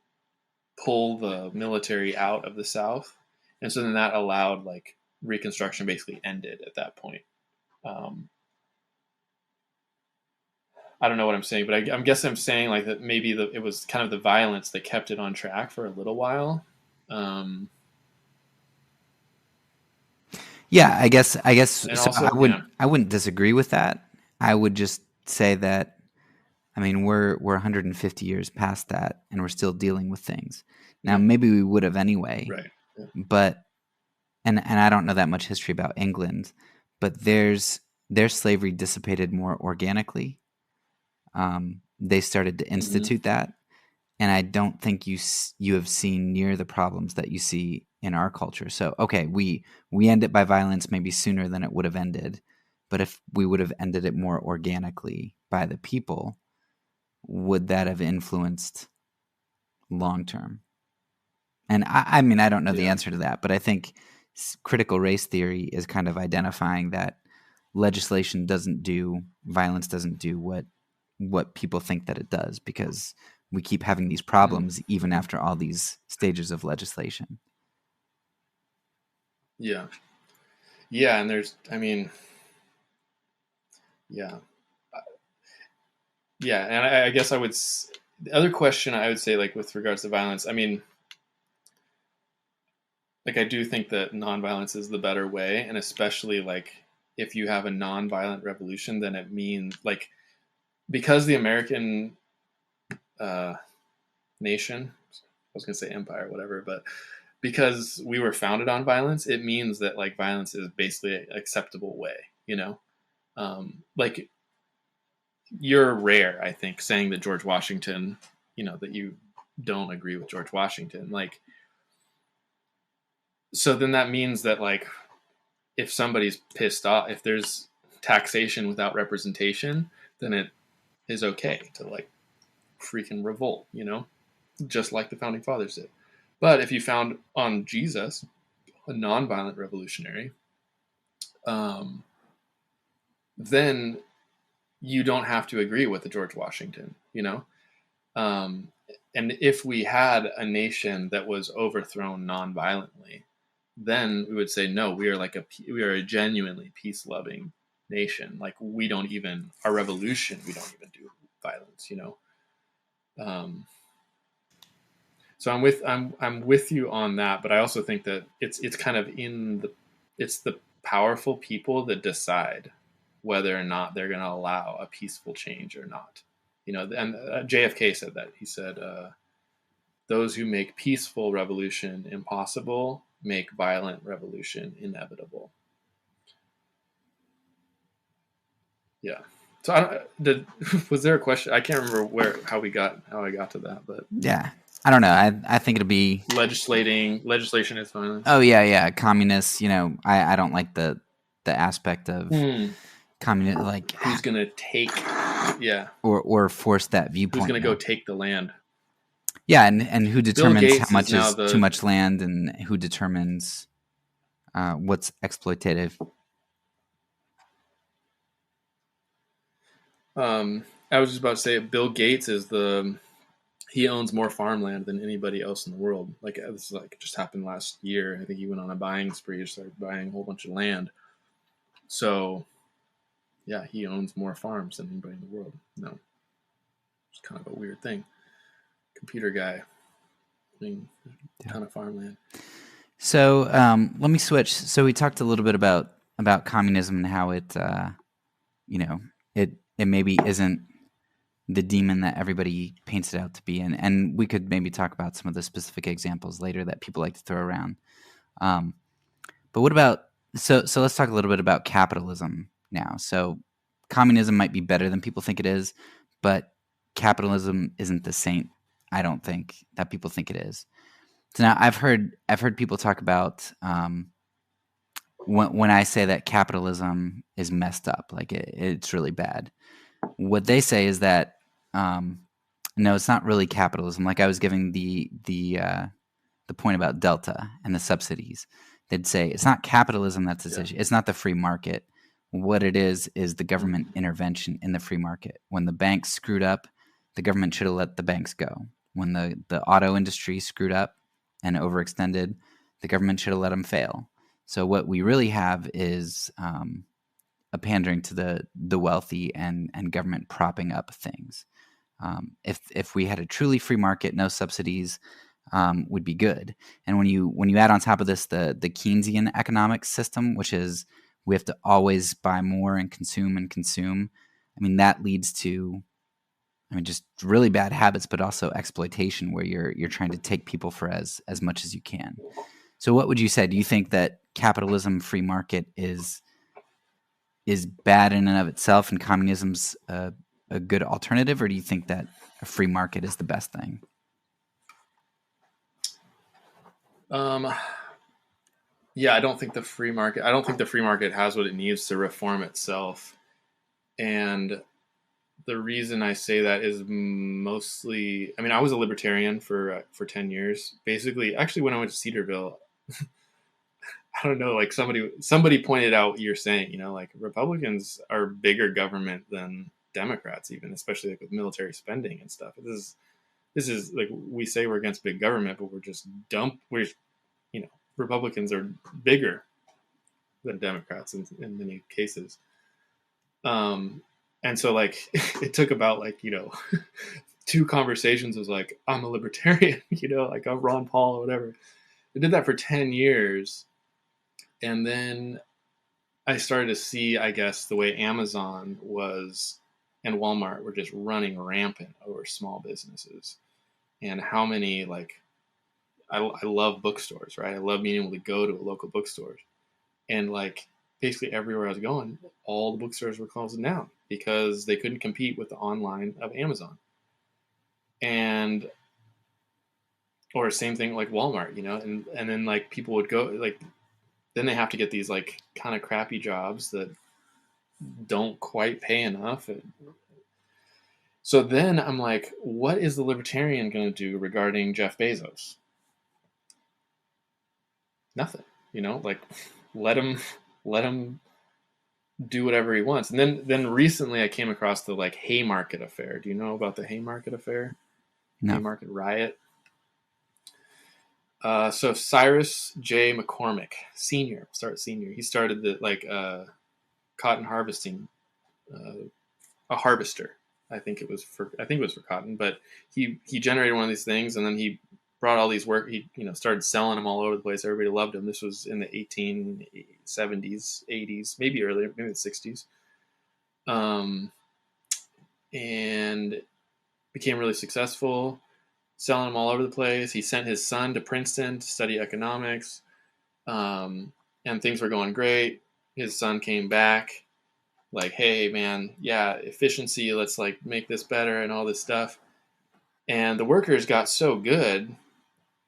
pull the military out of the South, and so then that allowed like Reconstruction basically ended at that point. I don't know what I'm saying, but I'm guessing I'm saying like that maybe it was kind of the violence that kept it on track for a little while. Yeah, I guess. And So also, I wouldn't disagree with that. I would just say that, I mean, we're 150 years past that, and we're still dealing with things. Now, maybe we would have anyway, right? Yeah. But and I don't know that much history about England, but their slavery dissipated more organically. They started to institute that, and I don't think you have seen near the problems that you see in our culture. So, okay, we end it by violence maybe sooner than it would have ended, but if we would have ended it more organically by the people, would that have influenced long term? And I mean, I don't know the answer to that, but I think critical race theory is kind of identifying that legislation violence doesn't do what people think that it does, because we keep having these problems even after all these stages of legislation. Yeah. Yeah. And there's, I mean, yeah. Yeah. And I guess the other question I would say, like with regards to violence, I mean, like I do think that nonviolence is the better way, and especially like if you have a non-violent revolution, then it means like, because the American nation, I was going to say empire, whatever, but because we were founded on violence, it means that like violence is basically an acceptable way, you know? Like, you're rare, I think, saying that George Washington, you know, that you don't agree with George Washington. Like, so then that means that like, if somebody's pissed off, if there's taxation without representation, then it is okay to like freaking revolt, you know, just like the founding fathers did. But if you found on Jesus, a nonviolent revolutionary, then you don't have to agree with the George Washington, you know? And if we had a nation that was overthrown nonviolently, then we would say, no, we are a genuinely peace-loving nation. Like, our revolution, we don't even do violence, you know? So I'm with you on that, but I also think that it's kind of it's the powerful people that decide whether or not they're going to allow a peaceful change or not. You know, and JFK said that. He said, "Those who make peaceful revolution impossible make violent revolution inevitable." Yeah. So was there a question? I can't remember how I got to that, but Yeah. I don't know. I think it'll be legislation is violence. Oh yeah. Communists, you know, I don't like the aspect of communist, like who's gonna take or force that viewpoint. Who's gonna go take the land? Yeah, and who determines how much is too much land, and who determines what's exploitative? I was just about to say, Bill Gates he owns more farmland than anybody else in the world. Like, this just happened last year. I think he went on a buying spree, and started buying a whole bunch of land. So, yeah, he owns more farms than anybody in the world. No, it's kind of a weird thing. Computer guy, owning a ton of farmland. So let me switch. So we talked a little bit about communism and how it, you know, it maybe isn't the demon that everybody paints it out to be, and we could maybe talk about some of the specific examples later that people like to throw around. But what about so let's talk a little bit about capitalism now. So communism might be better than people think it is, but capitalism isn't the saint, I don't think, that people think it is. So now I've heard people talk about when I say that capitalism is messed up, like it's really bad. What they say is that no, it's not really capitalism. Like I was giving the point about Delta and the subsidies. They'd say it's not capitalism that's its issue. It's not the free market. What it is the government intervention in the free market. When the banks screwed up, the government should have let the banks go. When the auto industry screwed up and overextended, the government should have let them fail. So what we really have is a pandering to the wealthy and government propping up things. If we had a truly free market, no subsidies, would be good. And when you add on top of this the Keynesian economic system, which is we have to always buy more and consume, I mean, that leads to just really bad habits, but also exploitation, where you're trying to take people for as much as you can. So what would you say? Do you think that capitalism, free market is bad in and of itself and communism's a good alternative, or do you think that a free market is the best thing? Yeah, I don't think the free market has what it needs to reform itself. And the reason I say that is mostly, I was a libertarian for 10 years. Basically, actually, when I went to Cedarville, I don't know, like somebody pointed out what you're saying, like Republicans are bigger government than Democrats, even, especially like with military spending and stuff. This is like, we say we're against big government, but we're just Republicans are bigger than Democrats in many cases. And so like it took about 2 conversations was like, I'm a libertarian, like I'm Ron Paul or whatever. I did that for 10 years. And then I started to see, I guess, the way Amazon was and Walmart were just running rampant over small businesses, and how many, like, I love bookstores, right? I love being able to go to a local bookstore, and like basically everywhere I was going, all the bookstores were closing down because they couldn't compete with the online of Amazon. And or same thing like Walmart, and then like people would go, like, then they have to get these like kind of crappy jobs that don't quite pay enough. So then I'm like, what is the libertarian going to do regarding Jeff Bezos? Nothing, like let him do whatever he wants. And then recently I came across the like Haymarket affair. Do you know about the Haymarket affair? No. Haymarket riot. So Cyrus J. McCormick, senior, he started the like cotton harvesting, a harvester. I think it was for cotton, but he generated one of these things, and then he brought all these work. He started selling them all over the place. Everybody loved him. This was in the 1870s, 80s, maybe earlier, maybe the 60s, and became really successful, selling them all over the place. He sent his son to Princeton to study economics, and things were going great. His son came back, like, hey man, yeah, efficiency, let's like make this better and all this stuff. And the workers got so good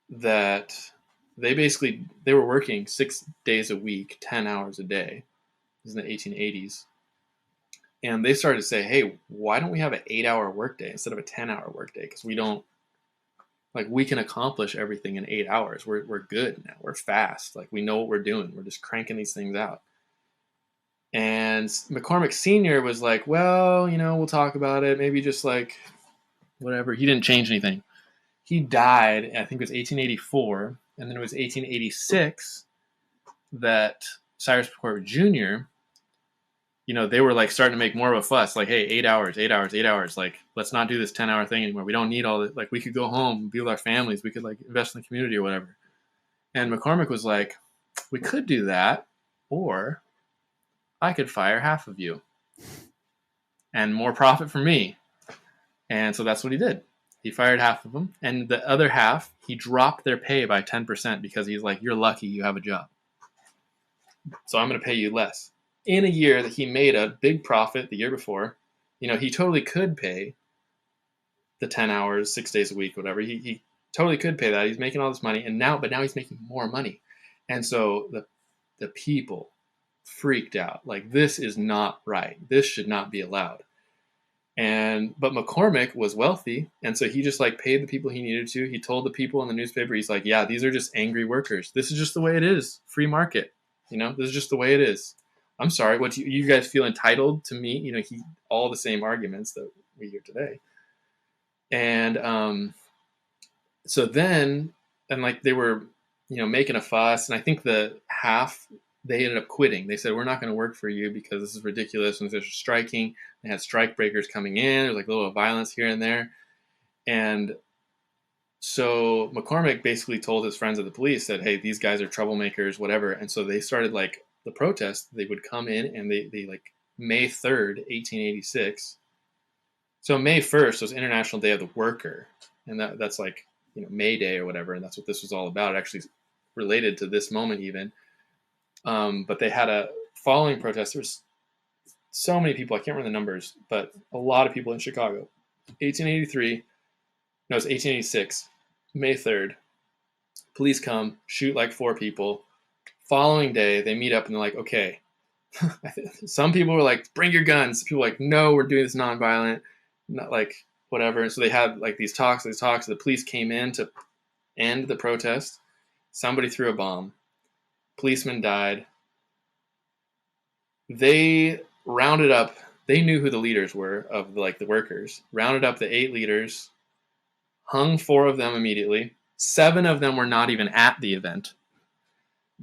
that they were working 6 days a week, 10 hours a day. This is in the 1880s. And they started to say, hey, why don't we have an 8-hour workday instead of a 10-hour workday? Because we can accomplish everything in 8 hours. We're good now. We're fast. Like, we know what we're doing. We're just cranking these things out. And McCormick Sr. was like, well, we'll talk about it. Maybe just like whatever. He didn't change anything. He died, I think it was 1884. And then it was 1886 that Cyrus McCormick Jr., they were like starting to make more of a fuss. Like, hey, 8 hours, 8 hours, 8 hours. Like, let's not do this 10-hour thing anymore. We don't need all this. Like, we could go home, be with our families. We could like invest in the community or whatever. And McCormick was like, we could do that, or I could fire half of you and more profit for me. And so that's what he did. He fired half of them, and the other half, he dropped their pay by 10% because he's like, you're lucky you have a job. So I'm going to pay you less. In a year that he made a big profit the year before, he totally could pay the 10 hours, 6 days a week, whatever. He totally could pay that. He's making all this money, but now he's making more money. And so the people freaked out. Like, this is not right. This should not be allowed. But McCormick was wealthy, and so he just like paid the people he needed to. He told the people in the newspaper, he's like, yeah, these are just angry workers. This is just the way it is. Free market. This is just the way it is. I'm sorry. What do you guys feel entitled to me? All the same arguments that we hear today. And so then, and like they were, making a fuss, and I think the half, they ended up quitting. They said, we're not going to work for you because this is ridiculous. And there's striking. They had strike breakers coming in. There's like a little violence here and there. And so McCormick basically told his friends at the police that, hey, these guys are troublemakers, whatever. And so they started like the protest. They would come in, and they like May 3rd, 1886. So May 1st was International Day of the Worker. And that's like, May Day or whatever. And that's what this was all about. It actually related to this moment even. But they had a following protest. There was so many people. I can't remember the numbers, but a lot of people in Chicago. 1883. No, it's 1886. May 3rd. Police come, shoot like 4 people. Following day, they meet up and they're like, okay. Some people were like, bring your guns. People were like, no, we're doing this nonviolent. Not like whatever. So they had like these talks. The police came in to end the protest. Somebody threw a bomb. Policeman died. They rounded up, they knew who the leaders were of the workers, rounded up the 8 leaders, hung 4 of them immediately. 7 of them were not even at the event.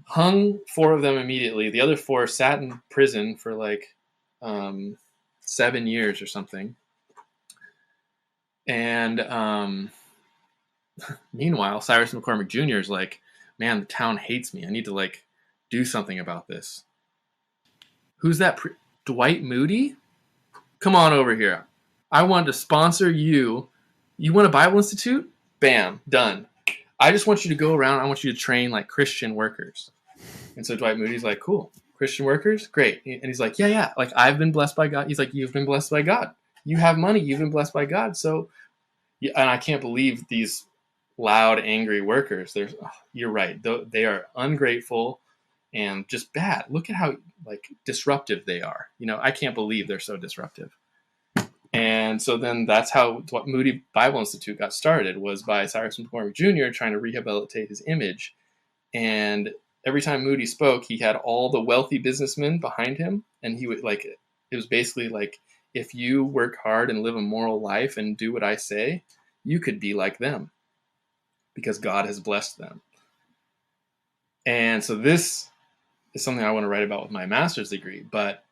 Hung 4 of them immediately. The other 4 sat in prison for like 7 years or something. And meanwhile, Cyrus McCormick Jr. is like, man, the town hates me. I need to like do something about this. Who's that? Dwight Moody? Come on over here. I want to sponsor you. You want a Bible Institute? Bam, done. I just want you to go around. I want you to train like Christian workers. And so Dwight Moody's like, cool. Christian workers? Great. And he's like, yeah. Like, I've been blessed by God. He's like, you've been blessed by God. You have money. You've been blessed by God. So, yeah, and I can't believe these loud, angry workers. You're right. They are ungrateful and just bad. Look at how like disruptive they are. I can't believe they're so disruptive. And so then that's how Moody Bible Institute got started, was by Cyrus McCormick Jr. trying to rehabilitate his image. And every time Moody spoke, he had all the wealthy businessmen behind him. And he would it was basically like, if you work hard and live a moral life and do what I say, you could be like them because God has blessed them. And so this is something I want to write about with my master's degree. But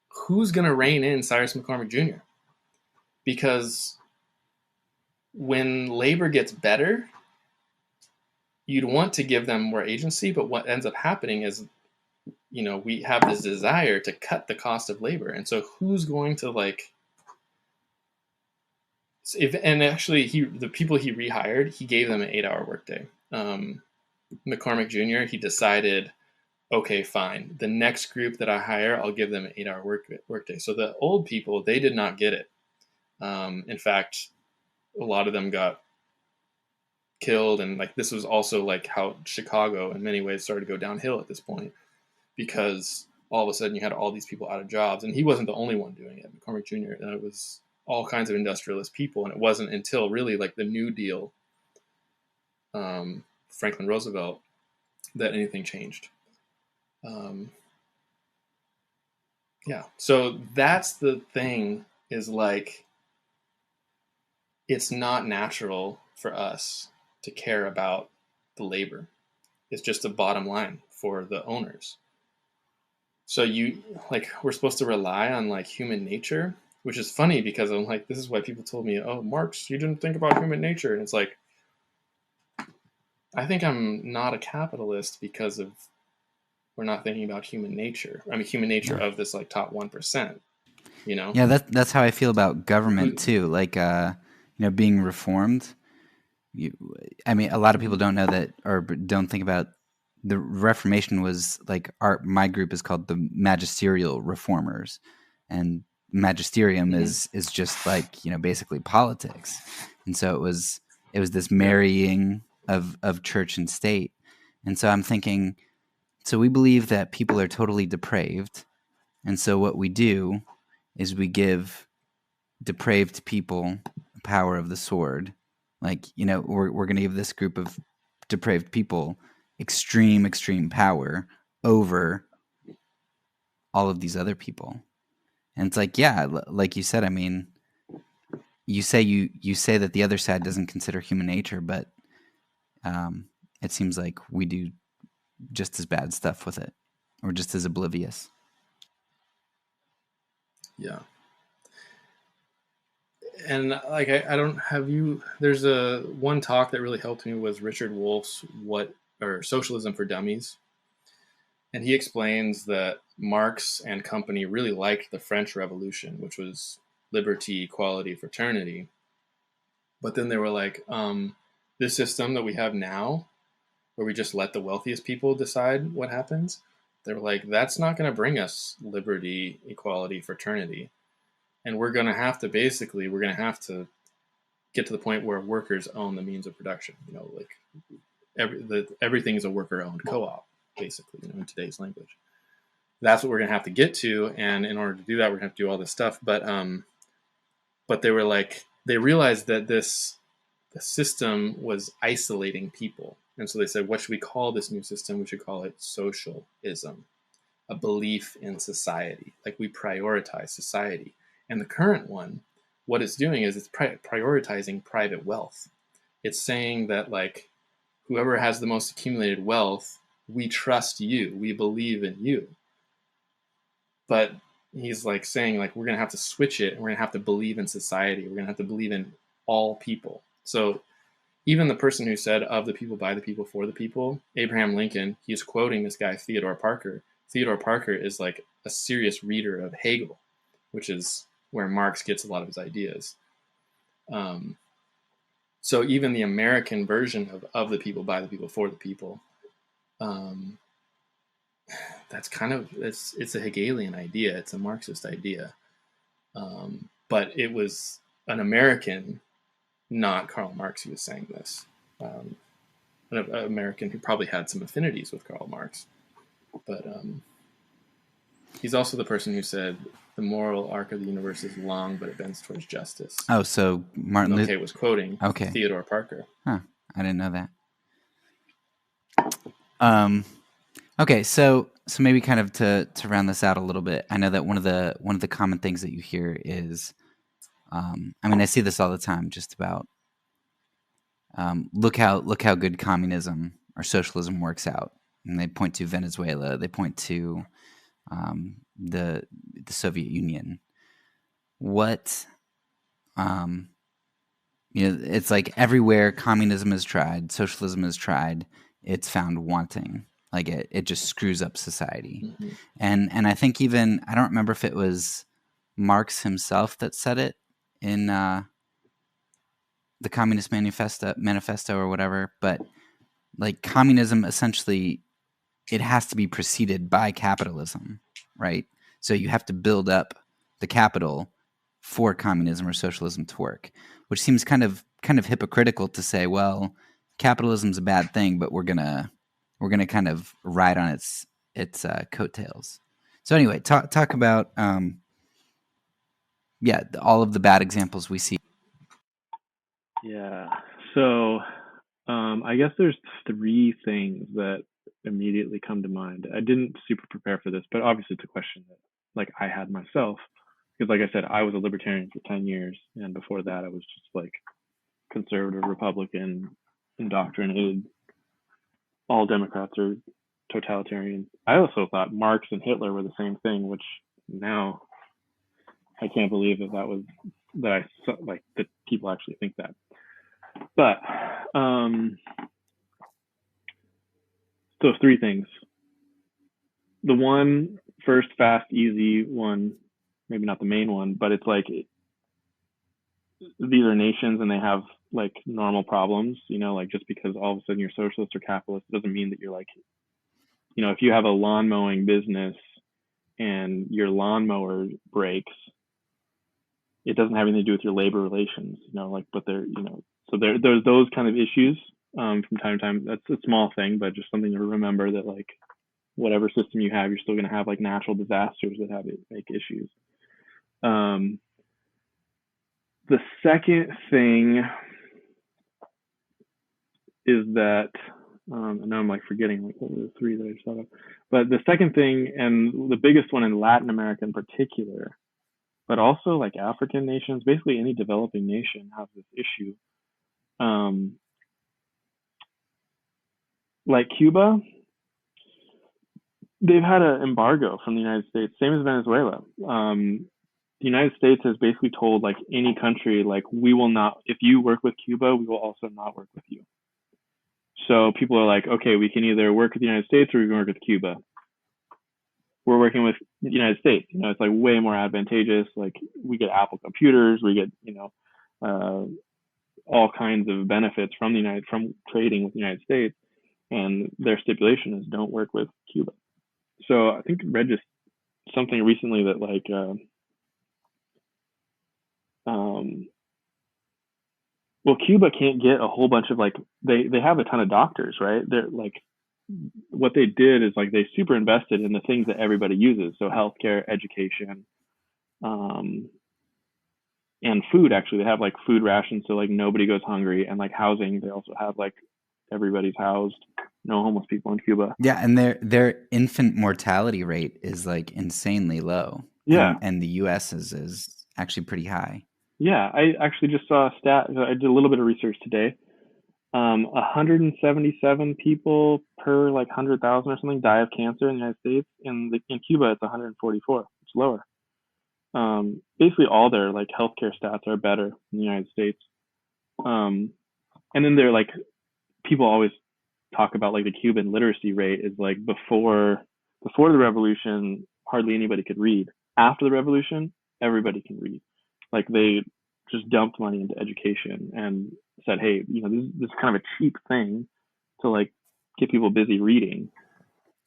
who's going to rein in Cyrus McCormick Jr.? Because when labor gets better, you'd want to give them more agency, but what ends up happening is, we have this desire to cut the cost of labor. And so who's going to and actually the people he rehired, he gave them an 8-hour workday. McCormick Jr., he decided, okay, fine. The next group that I hire, I'll give them an 8-hour workday. So the old people, they did not get it. In fact, a lot of them got killed, and this was also how Chicago in many ways started to go downhill at this point, because all of a sudden you had all these people out of jobs, and he wasn't the only one doing it. McCormick Jr., and it was all kinds of industrialist people, and it wasn't until really the New Deal, Franklin Roosevelt, that anything changed. So that's the thing, is it's not natural for us to care about the labor. It's just a bottom line for the owners. So we're supposed to rely on human nature, which is funny because I'm this is why people told me, oh, Marx, you didn't think about human nature. And it's I think I'm not a capitalist because we're not thinking about human nature. I mean, human nature of this top 1%, Yeah, that's how I feel about government too. Being reformed. A lot of people don't know that, or don't think about the Reformation was my group is called the magisterial reformers, and magisterium is just basically politics. And so it was this marrying of church and state. And so I'm thinking, so we believe that people are totally depraved, and so what we do is we give depraved people the power of the sword. We're going to give this group of depraved people extreme power over all of these other people. And it's like you said, I mean, you say that the other side doesn't consider human nature, but it seems like we do just as bad stuff with it, or just as oblivious. Yeah. And I don't have you. There's one talk that really helped me was Richard Wolff's Socialism for Dummies, and he explains that Marx and company really liked the French Revolution, which was liberty, equality, fraternity. But then they were this system that we have now, where we just let the wealthiest people decide what happens, they were that's not going to bring us liberty, equality, fraternity. And we're going to have to get to the point where workers own the means of production. Everything is a worker-owned co-op, basically, in today's language. That's what we're going to have to get to, and in order to do that, we're going to have to do all this stuff. But they were they realized that the system was isolating people, and so they said, what should we call this new system? We should call it socialism, a belief in society. We prioritize society. And the current one, what it's doing is it's prioritizing private wealth. It's saying that whoever has the most accumulated wealth, we trust you, we believe in you. But he's saying we're going to have to switch it, and we're going to have to believe in society. We're going to have to believe in all people. So even the person who said, of the people, by the people, for the people, Abraham Lincoln, he's quoting this guy, Theodore Parker, Theodore Parker is like a serious reader of Hegel, which is where Marx gets a lot of his ideas. So even the American version of the people, by the people, for the people, that's kind of it's a Hegelian idea. It's a Marxist idea, but it was an American, not Karl Marx, who was saying this. An American who probably had some affinities with Karl Marx, but he's also the person who said the moral arc of the universe is long, but it bends towards justice. Oh, so Martin Luther was quoting Theodore Parker. Huh, I didn't know that. Okay, so maybe kind of to round this out a little bit, I know that one of the common things that you hear is, I mean, I see this all the time, just about look how good communism or socialism works out, and they point to Venezuela, they point to the Soviet Union. What, it's like everywhere communism is tried, socialism is tried, it's found wanting. Like it just screws up society. Mm-hmm. And I think even, I don't remember if it was Marx himself that said it in the Communist Manifesto or whatever, but like communism, essentially, it has to be preceded by capitalism, right? So you have to build up the capital for communism or socialism to work, which seems kind of hypocritical to say, well, capitalism's a bad thing, but we're gonna kind of ride on its coattails. So anyway, talk about all of the bad examples we see. Yeah. So I guess there's 3 things that immediately come to mind. I didn't super prepare for this, but obviously it's a question that like I had myself, because like I said, I was a libertarian for 10 years, and before that I was just like conservative Republican, indoctrinated. All Democrats are totalitarian. I also thought Marx and Hitler were the same thing, which now I can't believe that people actually think that. But so 3 things. The one first, fast, easy one, maybe not the main one, but it's like these are nations and they have like normal problems, like just because all of a sudden you're socialist or capitalist doesn't mean that you're like, if you have a lawn mowing business and your lawnmower breaks, it doesn't have anything to do with your labor relations, but so there's those kind of issues from time to time. That's a small thing, but just something to remember, that like whatever system you have, you're still going to have like natural disasters that make issues. The second thing is that, and now I'm like forgetting like what were the 3 that I just thought of, but the second thing, and the biggest one in Latin America in particular, but also like African nations, basically any developing nation has this issue. Like Cuba, they've had an embargo from the United States, same as Venezuela. The United States has basically told like any country, like, we will not, if you work with Cuba, we will also not work with you. So people are like, okay, we can either work with the United States or we can work with Cuba. We're working with the United States. It's like way more advantageous. Like we get Apple computers, we get, all kinds of benefits from trading with the United States, and their stipulation is don't work with Cuba. So I think I read just something recently that like, well, Cuba can't get a whole bunch of like, they have a ton of doctors, right? They're like, what they did is like they super invested in the things that everybody uses. So healthcare, education, and food. Actually, they have like food rations, so like nobody goes hungry, and like housing. They also have like everybody's housed. No homeless people in Cuba. Yeah, and their infant mortality rate is like insanely low. Yeah, and the U.S. is actually pretty high. Yeah, I actually just saw a stat. I did a little bit of research today. 177 people per like 100,000 or something die of cancer in the United States. In Cuba, it's 144. It's lower. Basically, all their like healthcare stats are better in the United States. And then they're like, people always talk about like the Cuban literacy rate is like before before the revolution, hardly anybody could read. After the revolution, everybody can read. Like they just dumped money into education and said, hey, this is kind of a cheap thing to like get people busy reading,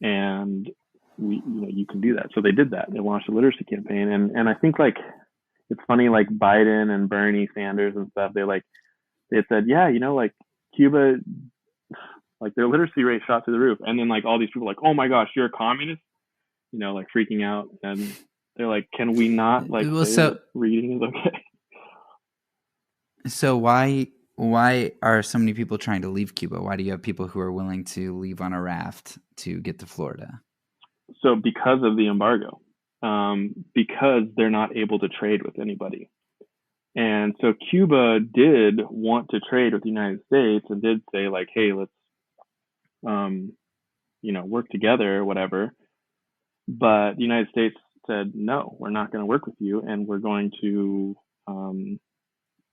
and you can do that. So they did that. They launched a literacy campaign, and I think like it's funny, like Biden and Bernie Sanders and stuff, they said, yeah, like Cuba, like their literacy rate shot through the roof, and then like all these people like, oh my gosh, you're a communist, like freaking out, and they're like, can we not like say that reading is okay? So why are so many people trying to leave Cuba? Why do you have people who are willing to leave on a raft to get to Florida? So because of the embargo, because they're not able to trade with anybody. And so Cuba did want to trade with the United States and did say like, hey, let's, work together or whatever. But the United States said, no, we're not going to work with you, and we're going to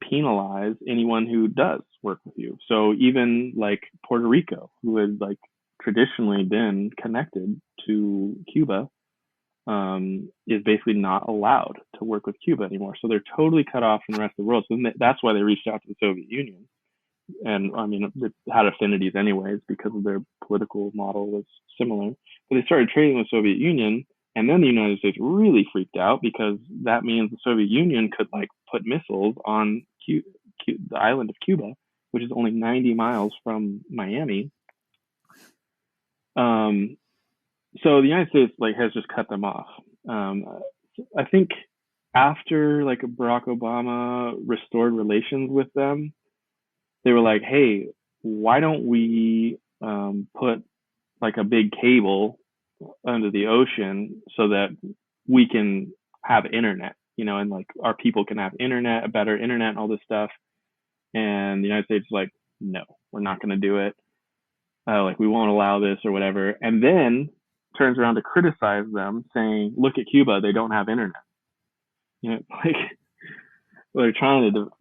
penalize anyone who does work with you. So even like Puerto Rico, who had like traditionally been connected to Cuba, is basically not allowed to work with Cuba anymore. So they're totally cut off from the rest of the world. So that's why they reached out to the Soviet Union. And I mean, it had affinities anyways because of their political model was similar. But they started trading with the Soviet Union, and then the United States really freaked out because that means the Soviet Union could like put missiles on the island of Cuba, which is only 90 miles from Miami. So the United States like has just cut them off. I think after like Barack Obama restored relations with them, they were like, hey, why don't we put like a big cable under the ocean so that we can have internet, and like our people can have internet, a better internet and all this stuff. And the United States is like, no, we're not going to do it. Like we won't allow this or whatever. And then turns around to criticize them saying, look at Cuba, they don't have internet. Like they're trying to,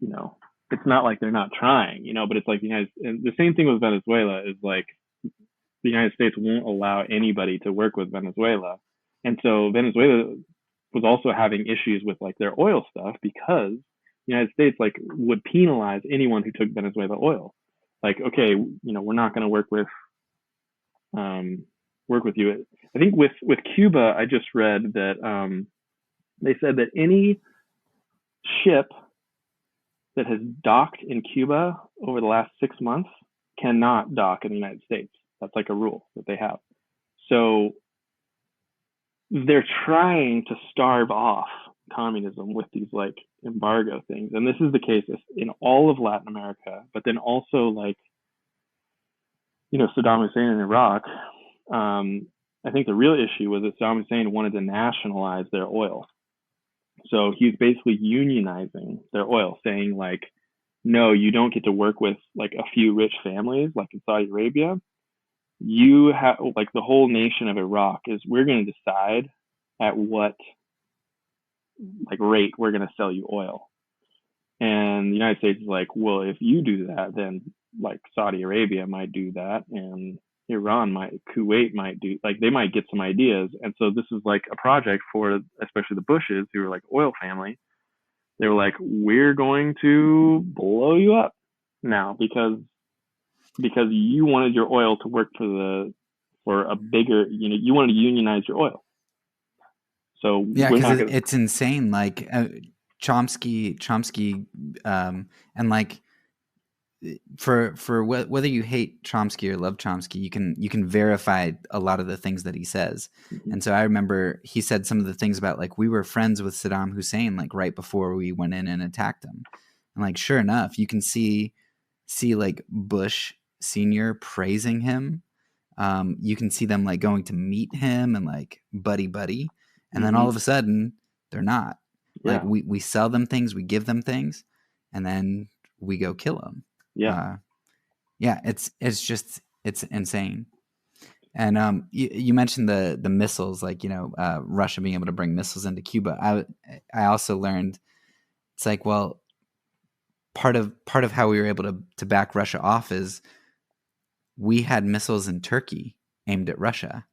it's not like they're not trying, but it's like and the same thing with Venezuela is like the United States won't allow anybody to work with Venezuela. And so Venezuela was also having issues with like their oil stuff because the United States like would penalize anyone who took Venezuela oil. Like, okay, we're not going to work with you. I think with Cuba, I just read that they said that any ship that has docked in Cuba over the last 6 months cannot dock in the United States. That's like a rule that they have. So they're trying to starve off communism with these like embargo things. And this is the case in all of Latin America, but then also like, Saddam Hussein in Iraq. I think the real issue was that Saddam Hussein wanted to nationalize their oil. So he's basically unionizing their oil, saying like, no, you don't get to work with like a few rich families like in Saudi Arabia. You have like the whole nation of Iraq we're going to decide at what like rate we're going to sell you oil. And the United States is like, well, if you do that, then like Saudi Arabia might do that, and Kuwait might do, like they might get some ideas. And so this is like a project for especially the Bushes, who are like oil family. They were like, we're going to blow you up now because you wanted your oil to work for a bigger, you wanted to unionize your oil. So yeah, because it's insane. Like Chomsky, and like for whether you hate Chomsky or love Chomsky, you can verify a lot of the things that he says. Mm-hmm. And so I remember he said some of the things about like we were friends with Saddam Hussein like right before we went in and attacked him. And like sure enough, you can see like Bush Senior praising him. You can see them like going to meet him and like buddy, and then all of a sudden they're not. Yeah. Like we sell them things, we give them things, and then we go kill them. Yeah. It's insane. And you mentioned the missiles, like Russia being able to bring missiles into Cuba. I also learned it's like, well, part of how we were able to back Russia off is we had missiles in Turkey aimed at Russia.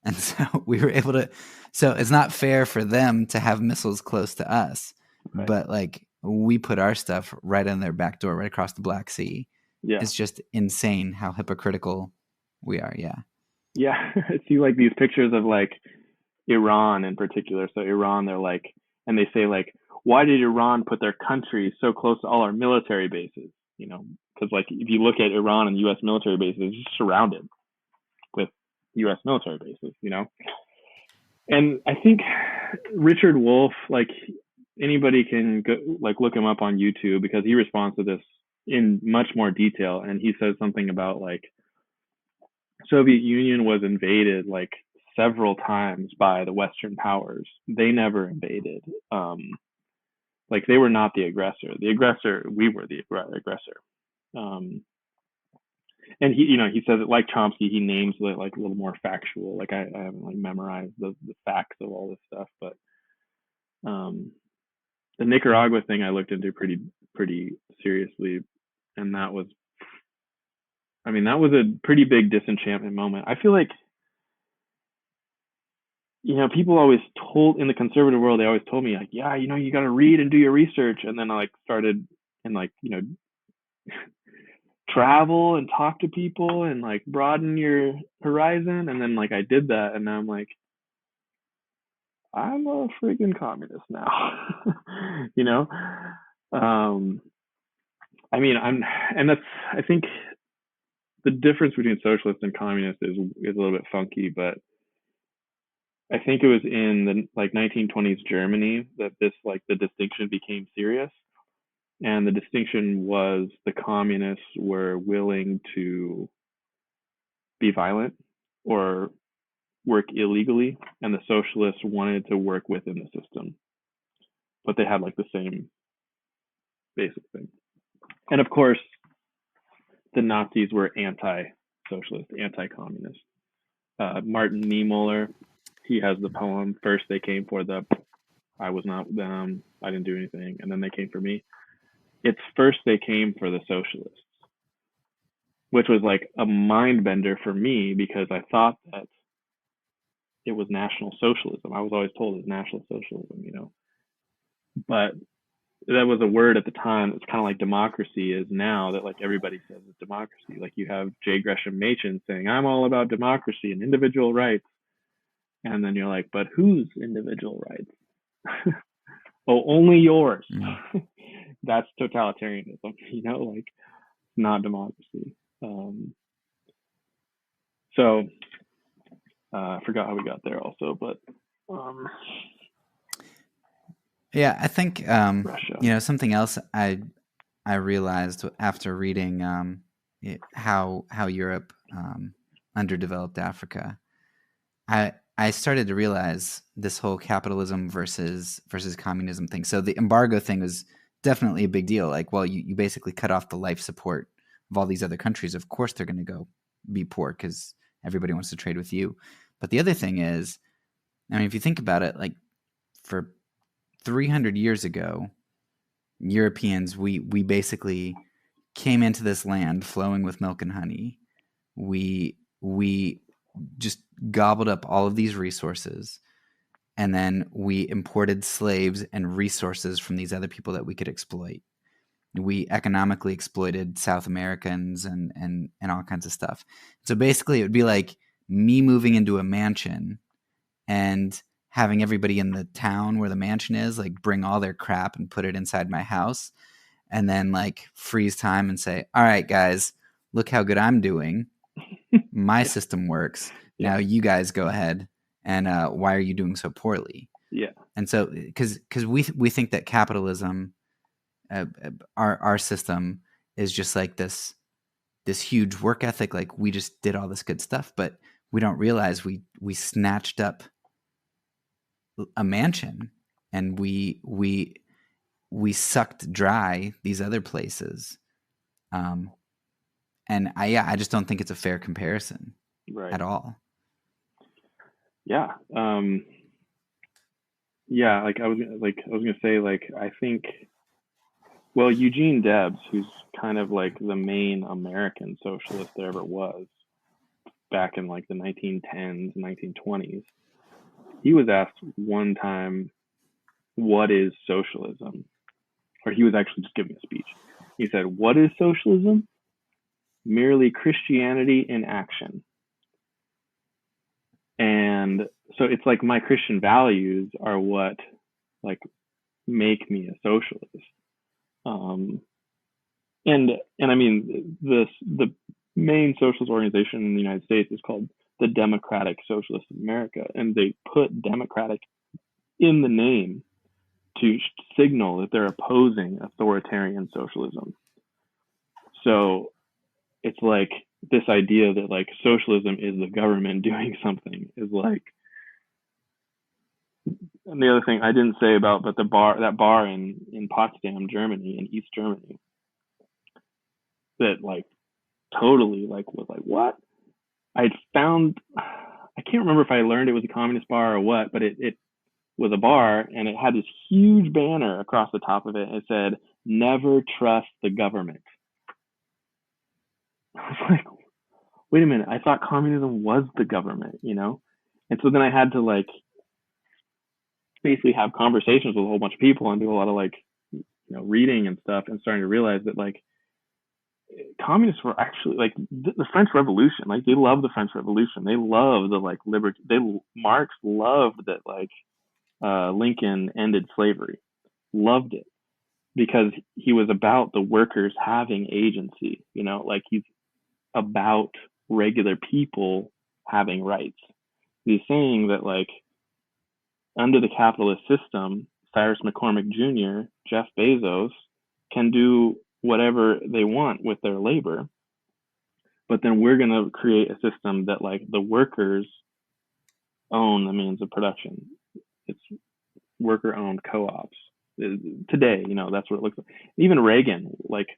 And so we were able to, so it's not fair for them to have missiles close to us, Right. but like we put our stuff right on their back door, right across the Black Sea. Yeah. It's just insane how hypocritical we are. Yeah. Yeah. I see like these pictures of like Iran in particular. So Iran, they're like, and they say like, why did Iran put their country so close to all our military bases? You know, because like if you look at Iran and U.S. military bases, it's just surrounded with U.S. military bases. You know, and I think Richard Wolff, like anybody can go, like look him up on YouTube because he responds to this in much more detail, and he says something about like Soviet Union was invaded like several times by the Western powers. They never invaded. Like they were not the aggressor. The aggressor, we were the aggressor. Um, and he, you know, he says it like Chomsky. He names it like a little more factual. Like I haven't like memorized the facts of all this stuff, but the Nicaragua thing I looked into pretty seriously, and that was, I mean, that was a pretty big disenchantment moment. I feel like, you know, people always told in the conservative world, they always told me like, yeah, you know, you got to read and do your research, and then I like started and like, you know, travel and talk to people and like broaden your horizon, and then like I did that, and now I'm like, I'm a freaking communist now. You know, I mean, and that's, I think the difference between socialist and communist is a little bit funky, but I think it was in the like 1920s Germany that this like the distinction became serious, and the distinction was the communists were willing to be violent or work illegally, and the socialists wanted to work within the system, but they had like the same basic thing. And of course, the Nazis were anti-socialist, anti-communist. Martin Niemöller, he has the poem "First They Came for the I was not them, I didn't do anything, and then they came for me." It's first they came for the socialists, which was like a mind bender for me because I thought that it was National Socialism. I was always told it was National Socialism, you know. But that was a word at the time. It's kind of like democracy is now, that like everybody says it's democracy. Like you have J. Gresham Machen saying, "I'm all about democracy and individual rights." And then you're like, but whose individual rights? Oh, only yours. That's totalitarianism, you know, like not democracy. So I forgot how we got there also, but yeah, I think Russia. you know, something else I realized after reading how Europe underdeveloped Africa. I started to realize this whole capitalism versus communism thing. So the embargo thing was definitely a big deal. Like, well, you basically cut off the life support of all these other countries. Of course, they're going to go be poor because everybody wants to trade with you. But the other thing is, I mean, if you think about it, like for 300 years ago, Europeans, we basically came into this land flowing with milk and honey. We just gobbled up all of these resources, and then we imported slaves and resources from these other people that we could exploit. We economically exploited South Americans and all kinds of stuff. So basically, it would be like me moving into a mansion and having everybody in the town where the mansion is like bring all their crap and put it inside my house, and then like freeze time and say, all right, guys, look how good I'm doing. My system works. Yeah. Now you guys go ahead, and why are you doing so poorly? Yeah. And so because we think that capitalism, our system is just like this huge work ethic, like we just did all this good stuff, but we don't realize we snatched up a mansion and we sucked dry these other places. And I just don't think it's a fair comparison at all. Yeah. Yeah. Like I was gonna say, like, I think, well, Eugene Debs, who's kind of like the main American socialist there ever was, back in like the 1910s, 1920s, he was asked one time, what is socialism? Or he was actually just giving a speech. He said, what is socialism? Merely Christianity in action. And so it's like my Christian values are what like make me a socialist. And I mean, the main socialist organization in the United States is called the Democratic Socialists of America, and they put democratic in the name to signal that they're opposing authoritarian socialism. So it's like this idea that like socialism is the government doing something is like. And the other thing I didn't say about, but that bar in Potsdam, Germany, in East Germany, that like totally like was like, what? I can't remember if I learned it was a communist bar or what, but it was a bar, and it had this huge banner across the top of it. And it said, never trust the government. I was like, wait a minute, I thought communism was the government, you know? And so then I had to like basically have conversations with a whole bunch of people and do a lot of like, you know, reading and stuff, and starting to realize that like communists were actually like the French Revolution. Like they loved the French Revolution. They loved the like liberty. Marx loved that like Lincoln ended slavery. Loved it because he was about the workers having agency. You know, like he's about regular people having rights. He's saying that like under the capitalist system, Cyrus McCormick Jr., Jeff Bezos can do whatever they want with their labor, but then we're going to create a system that like the workers own the means of production. It's worker owned co-ops today, you know, that's what it looks like. Even Reagan like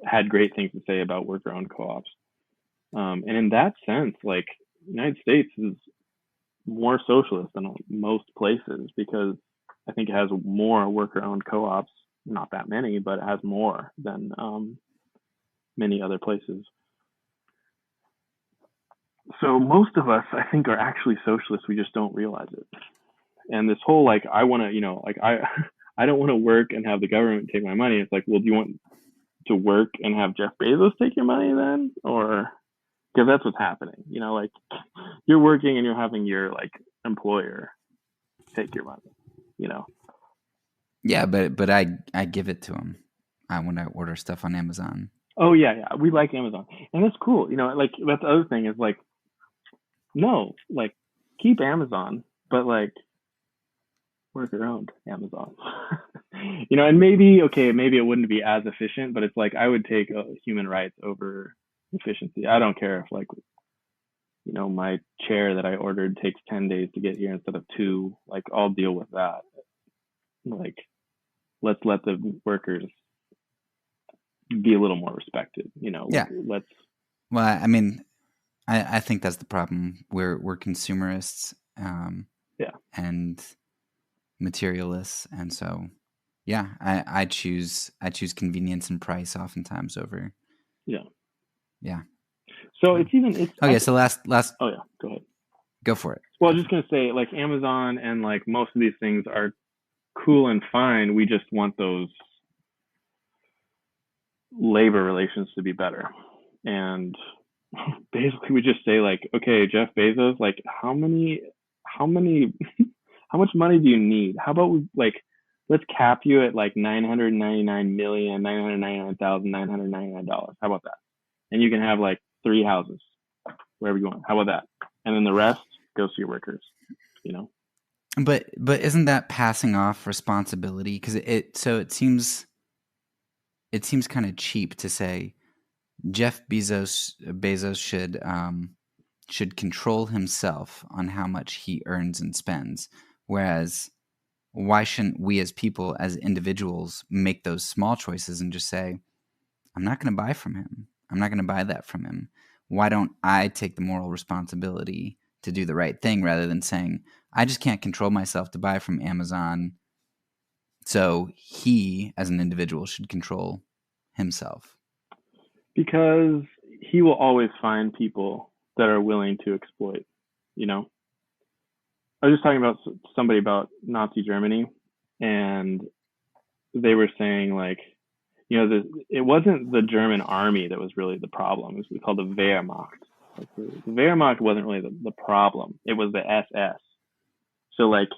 had great things to say about worker owned co-ops. And in that sense, like the United States is more socialist than most places because I think it has more worker owned co-ops. Not that many, but it has more than many other places. So most of us, I think, are actually socialists. We just don't realize it. And this whole like, I want to, you know, like I don't want to work and have the government take my money. It's like, well, do you want to work and have Jeff Bezos take your money then? Or because that's what's happening, you know, like you're working and you're having your like employer take your money, you know. Yeah, but I give it to him when I order stuff on Amazon. Oh yeah, we like Amazon, and it's cool. You know, like that's the other thing is like, no, like keep Amazon, but like worker owned Amazon. You know, and maybe it wouldn't be as efficient, but it's like I would take human rights over efficiency. I don't care if like, you know, my chair that I ordered takes 10 days to get here instead of 2. Like I'll deal with that. Like let's let the workers be a little more respected, you know. Yeah. Let's. Well, I mean, I think that's the problem. We're consumerists, and materialists, and so yeah, I choose convenience and price oftentimes over. Yeah. So it's okay. So last. Oh yeah, go ahead. Go for it. Well, I was just gonna say, like Amazon and like most of these things are cool and fine. We just want those labor relations to be better, and basically we just say like, okay, Jeff Bezos, like how much money do you need? How about let's cap you at like $999,999,999. How about that? And you can have like 3 houses wherever you want. How about that? And then the rest goes to your workers, you know. But isn't that passing off responsibility? Because it seems kind of cheap to say Jeff Bezos should control himself on how much he earns and spends, whereas why shouldn't we as people, as individuals, make those small choices and just say, I'm not going to buy from him. I'm not going to buy that from him. Why don't I take the moral responsibility to do the right thing rather than saying, I just can't control myself to buy from Amazon, so he, as an individual, should control himself? Because he will always find people that are willing to exploit, you know? I was just talking about somebody about Nazi Germany, and they were saying, like, you know, it wasn't the German army that was really the problem. It was called the Wehrmacht. Like, the Wehrmacht wasn't really the problem. It was the SS. So, like,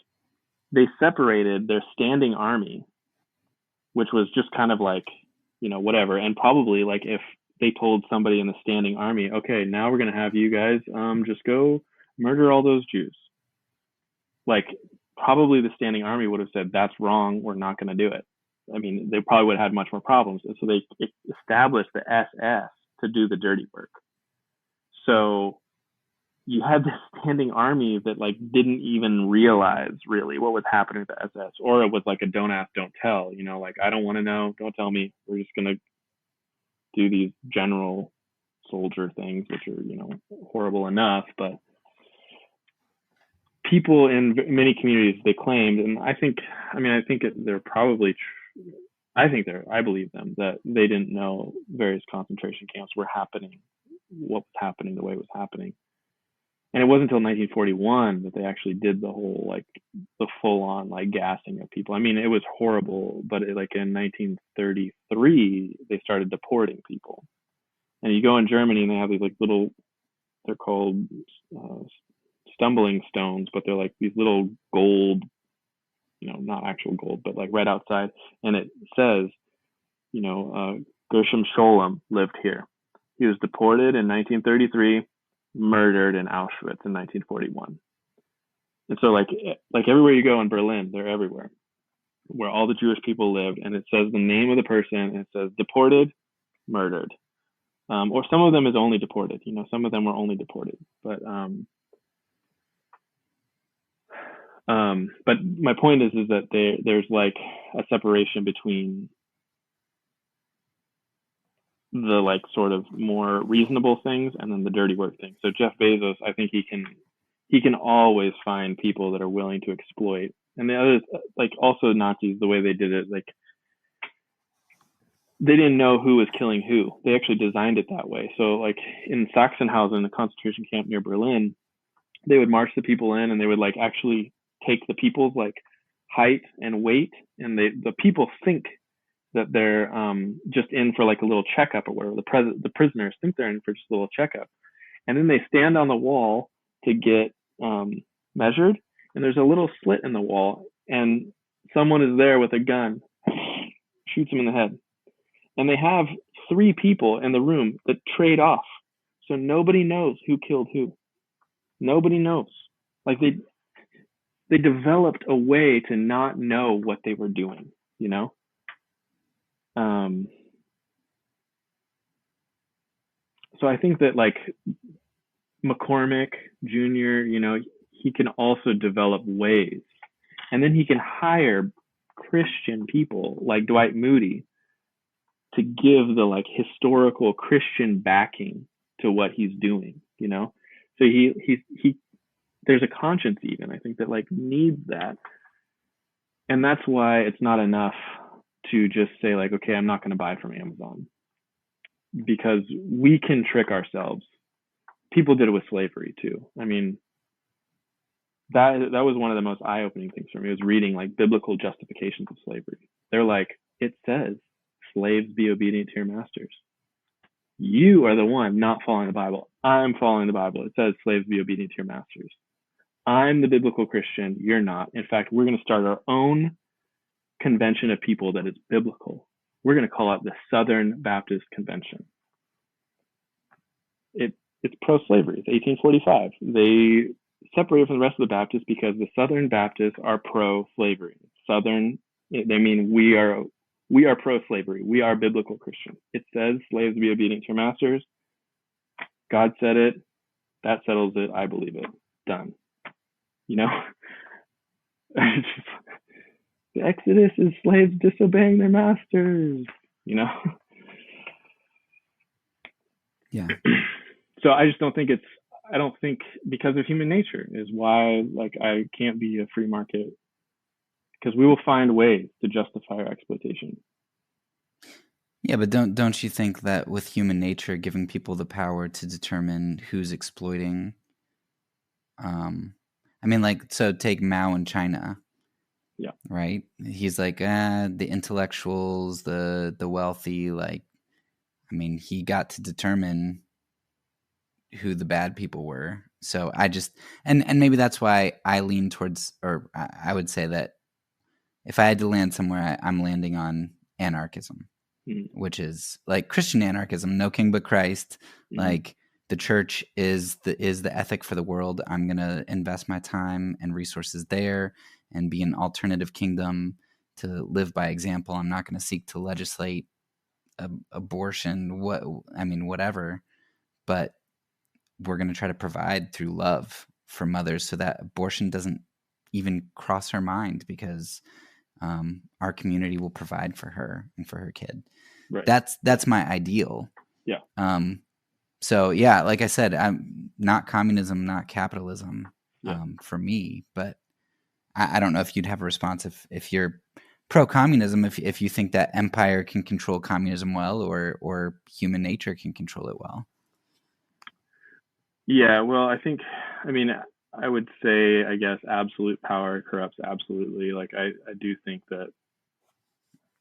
they separated their standing army, which was just kind of like, you know, whatever. And probably, like, if they told somebody in the standing army, okay, now we're going to have you guys just go murder all those Jews. Like, probably the standing army would have said, that's wrong, we're not going to do it. I mean, they probably would have had much more problems. And so they established the SS to do the dirty work. So you had this standing army that, like, didn't even realize really what was happening to the SS, or it was like a don't ask, don't tell, you know, like, I don't want to know, don't tell me. We're just going to do these general soldier things, which are, you know, horrible enough. But people in many communities, they claimed, and I think they're probably I believe them, that they didn't know various concentration camps were happening, what was happening, the way it was happening. And it wasn't until 1941 that they actually did the whole, like, the full-on, like, gassing of people. I mean, it was horrible, but like in 1933, they started deporting people. And you go in Germany and they have these, like, little, they're called stumbling stones, but they're like these little gold, you know, not actual gold, but like right outside. And it says, you know, Gershom Scholem lived here. He was deported in 1933, murdered in Auschwitz in 1941. And so, like everywhere you go in Berlin, they're everywhere, where all the Jewish people lived. And it says the name of the person, and it says deported, murdered. Or some of them is only deported, you know, some of them were only deported. But my point is that there's like a separation between the, like, sort of more reasonable things and then the dirty work things. So Jeff Bezos, I think he can always find people that are willing to exploit. And the others, like, also Nazis, the way they did it, like, they didn't know who was killing who. They actually designed it that way. So, like, in Sachsenhausen, the concentration camp near Berlin, they would march the people in, and they would, like, actually take the people's, like, height and weight, and the people think that they're just in for, like, a little checkup or whatever. The prisoners think they're in for just a little checkup, and then they stand on the wall to get measured, and there's a little slit in the wall, and someone is there with a gun, shoots them in the head, and they have 3 people in the room that trade off, so nobody knows who killed who. Nobody knows. Like, they developed a way to not know what they were doing, you know? So I think that, like, McCormick Jr., you know, he can also develop ways. And then he can hire Christian people like Dwight Moody to give the, like, historical Christian backing to what he's doing, you know? So he there's a conscience even, I think, that, like, needs that. And that's why it's not enough to just say, like, okay, I'm not going to buy from Amazon, because we can trick ourselves. People did it with slavery too. I mean, that was one of the most eye-opening things for me, was reading, like, biblical justifications of slavery. They're like, it says slaves be obedient to your masters. You are the one not following the Bible. I'm following the Bible. It says slaves be obedient to your masters. I'm the biblical Christian. You're not. In fact, we're going to start our own convention of people that is biblical. We're going to call it the Southern Baptist Convention. It's pro-slavery. It's 1845. They separated from the rest of the Baptists because the Southern Baptists are pro-slavery. Southern, they mean we are pro-slavery. We are biblical Christian. It says slaves be obedient to your masters. God said it. That settles it. I believe it. Done. You know? The Exodus is slaves disobeying their masters, you know? Yeah. So I just don't think because of human nature is why, like, I can't be a free market, because we will find ways to justify our exploitation. Yeah, but don't you think that with human nature, giving people the power to determine who's exploiting, I mean, like, so take Mao in China, Yeah. right? He's like, the intellectuals, the wealthy, like, I mean, he got to determine who the bad people were. So I just, and maybe that's why I lean towards, or I would say that if I had to land somewhere, I'm landing on anarchism, which is like Christian anarchism, no king but Christ. Like the church is the ethic for the world. I'm gonna invest my time and resources there and be an alternative kingdom to live by example. I'm not going to seek to legislate abortion, whatever, but we're going to try to provide through love for mothers so that abortion doesn't even cross her mind, because our community will provide for her and for her kid. Right. That's my ideal. Yeah. So yeah, like I said, I'm not communism, not capitalism, for me. But I don't know if you'd have a response if you're pro-communism, if you think that empire can control communism well, or human nature can control it well. Yeah, well, I mean, I would say, I guess, absolute power corrupts absolutely. Like, I do think that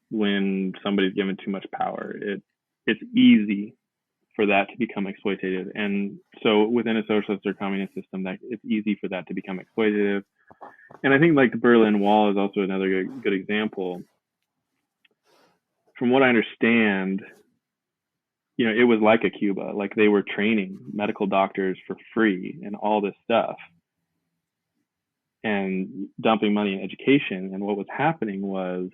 when somebody's given too much power, it's easy for that to become exploitative. And so within a socialist or communist system, that it's easy for that to become exploitative. And I think like the Berlin Wall is also another good example. From what I understand, it was like a Cuba. Like they were training medical doctors for free and all this stuff and dumping money in education. And what was happening was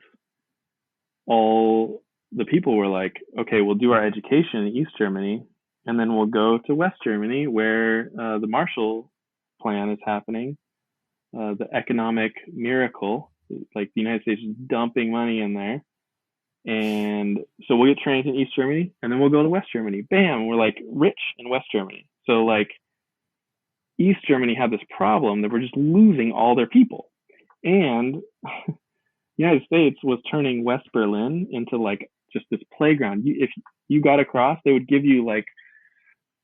all the people were like, okay, we'll do our education in East Germany, and then we'll go to West Germany where the Marshall Plan is happening, the economic miracle, like the United States is dumping money in there. And so we'll get trained in East Germany, and then we'll go to West Germany. Bam, we're like rich in West Germany. So like East Germany had this problem that we're just losing all their people. And the United States was turning West Berlin into like just this playground. If you got across, they would give you like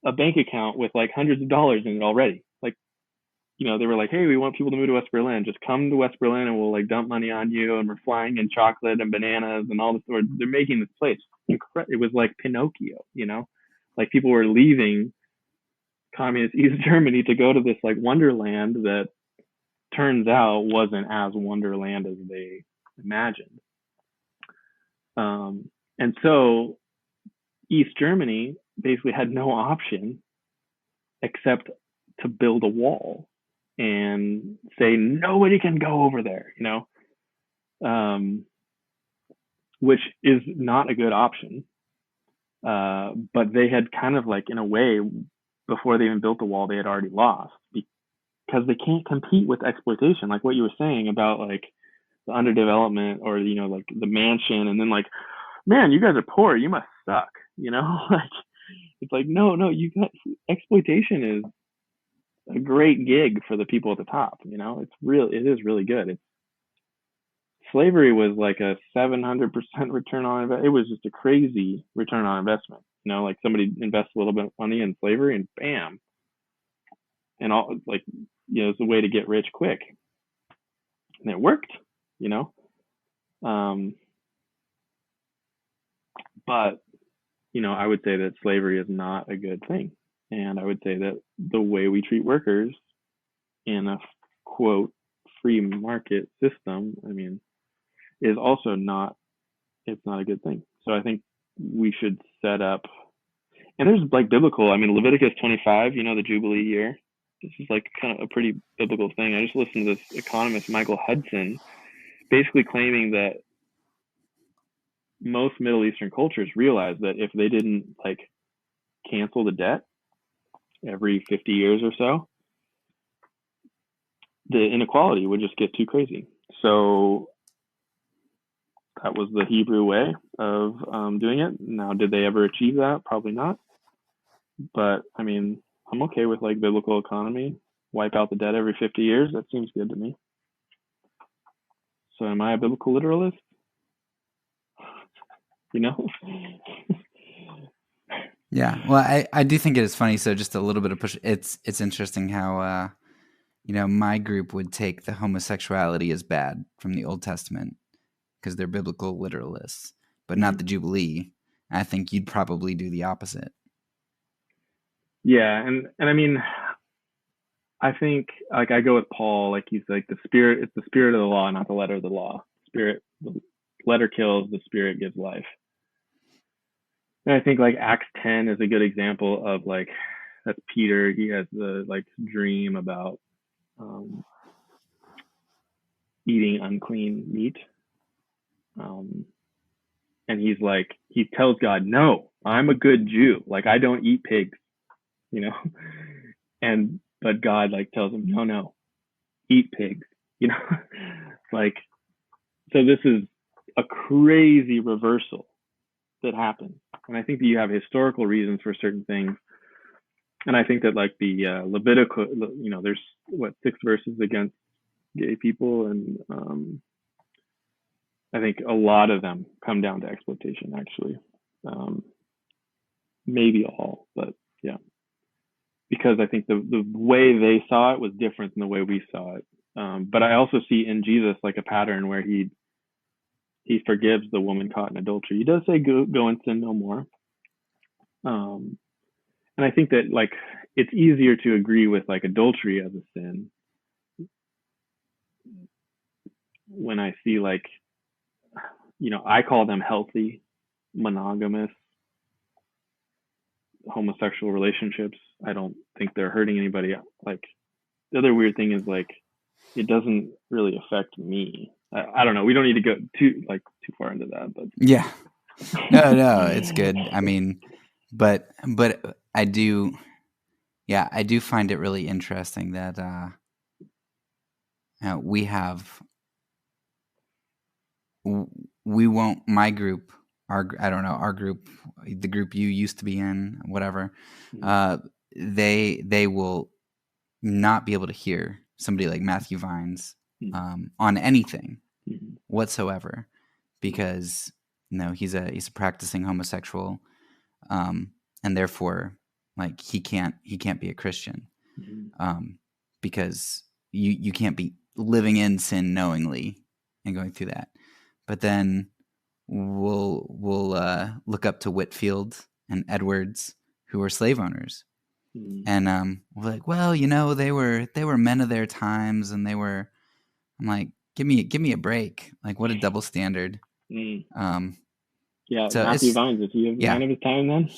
a bank account with like hundreds of dollars in it already. Like, they were like, hey, we want people to move to West Berlin. Just come to West Berlin and we'll like dump money on you. And we're flying in chocolate and bananas and all this. They're making this place. It was like Pinocchio, like people were leaving communist East Germany to go to this like wonderland that turns out wasn't as wonderland as they imagined. And so East Germany basically had no option except to build a wall and say nobody can go over there, which is not a good option. But they had kind of like, in a way, before they even built the wall, they had already lost because they can't compete with exploitation. Like what you were saying about like the underdevelopment or, like the mansion, and then like, man, you guys are poor, you must suck, like it's like, no, you got exploitation is a great gig for the people at the top. It is really good. Slavery was like a 700% return on investment. It was just a crazy return on investment. Like somebody invests a little bit of money in slavery and bam, and all like, it's a way to get rich quick, and it worked. But I would say that slavery is not a good thing, and I would say that the way we treat workers in a quote free market system, is also not a good thing. So I think we should set up, and there's like biblical, Leviticus 25, the Jubilee year. This is like kind of a pretty biblical thing. I just listened to this economist, Michael Hudson, basically claiming that most Middle Eastern cultures realize that if they didn't like cancel the debt every 50 years or so, the inequality would just get too crazy. So that was the Hebrew way of doing it. Now, did they ever achieve that? Probably not. But I'm okay with like biblical economy. Wipe out the debt every 50 years. That seems good to me. So am I a biblical literalist? you know? Yeah. Well, I do think it is funny. So just a little bit of push. It's interesting how my group would take the homosexuality as bad from the Old Testament because they're biblical literalists, but not the Jubilee. I think you'd probably do the opposite. Yeah, and I mean, I think like I go with Paul, like he's like the spirit. It's the spirit of the law, not the letter of the law. Spirit, the letter kills, the spirit gives life. And I think like Acts 10 is a good example of like that's Peter. He has the like dream about eating unclean meat, and he's like he tells God, "No, I'm a good Jew. Like I don't eat pigs," you know, and but God like tells him, "No, eat pigs," you know, like so this is a crazy reversal that happens, and I think that you have historical reasons for certain things. And I think that like the Levitical, there's what 6 verses against gay people, and I think a lot of them come down to exploitation. Actually, maybe all, but yeah, because I think the way they saw it was different than the way we saw it. But I also see in Jesus like a pattern where he forgives the woman caught in adultery. He does say go and sin no more. And I think that like it's easier to agree with like adultery as a sin when I see like, I call them healthy, monogamous, homosexual relationships. I don't think they're hurting anybody. Like the other weird thing is like, it doesn't really affect me. I don't know. We don't need to go too far into that, but yeah, no, it's good. I mean, but I do find it really interesting that we won't. My group, our group, the group you used to be in, whatever. They will not be able to hear somebody like Matthew Vines on anything whatsoever, because he's a practicing homosexual, and therefore like he can't be a Christian, because you can't be living in sin knowingly and going through that. But then we'll look up to Whitfield and Edwards, who were slave owners. And we're like, well, they were men of their times, and I'm like, give me a break. Like, what a double standard. Yeah, so Matthew Vines, is he a man of his time then?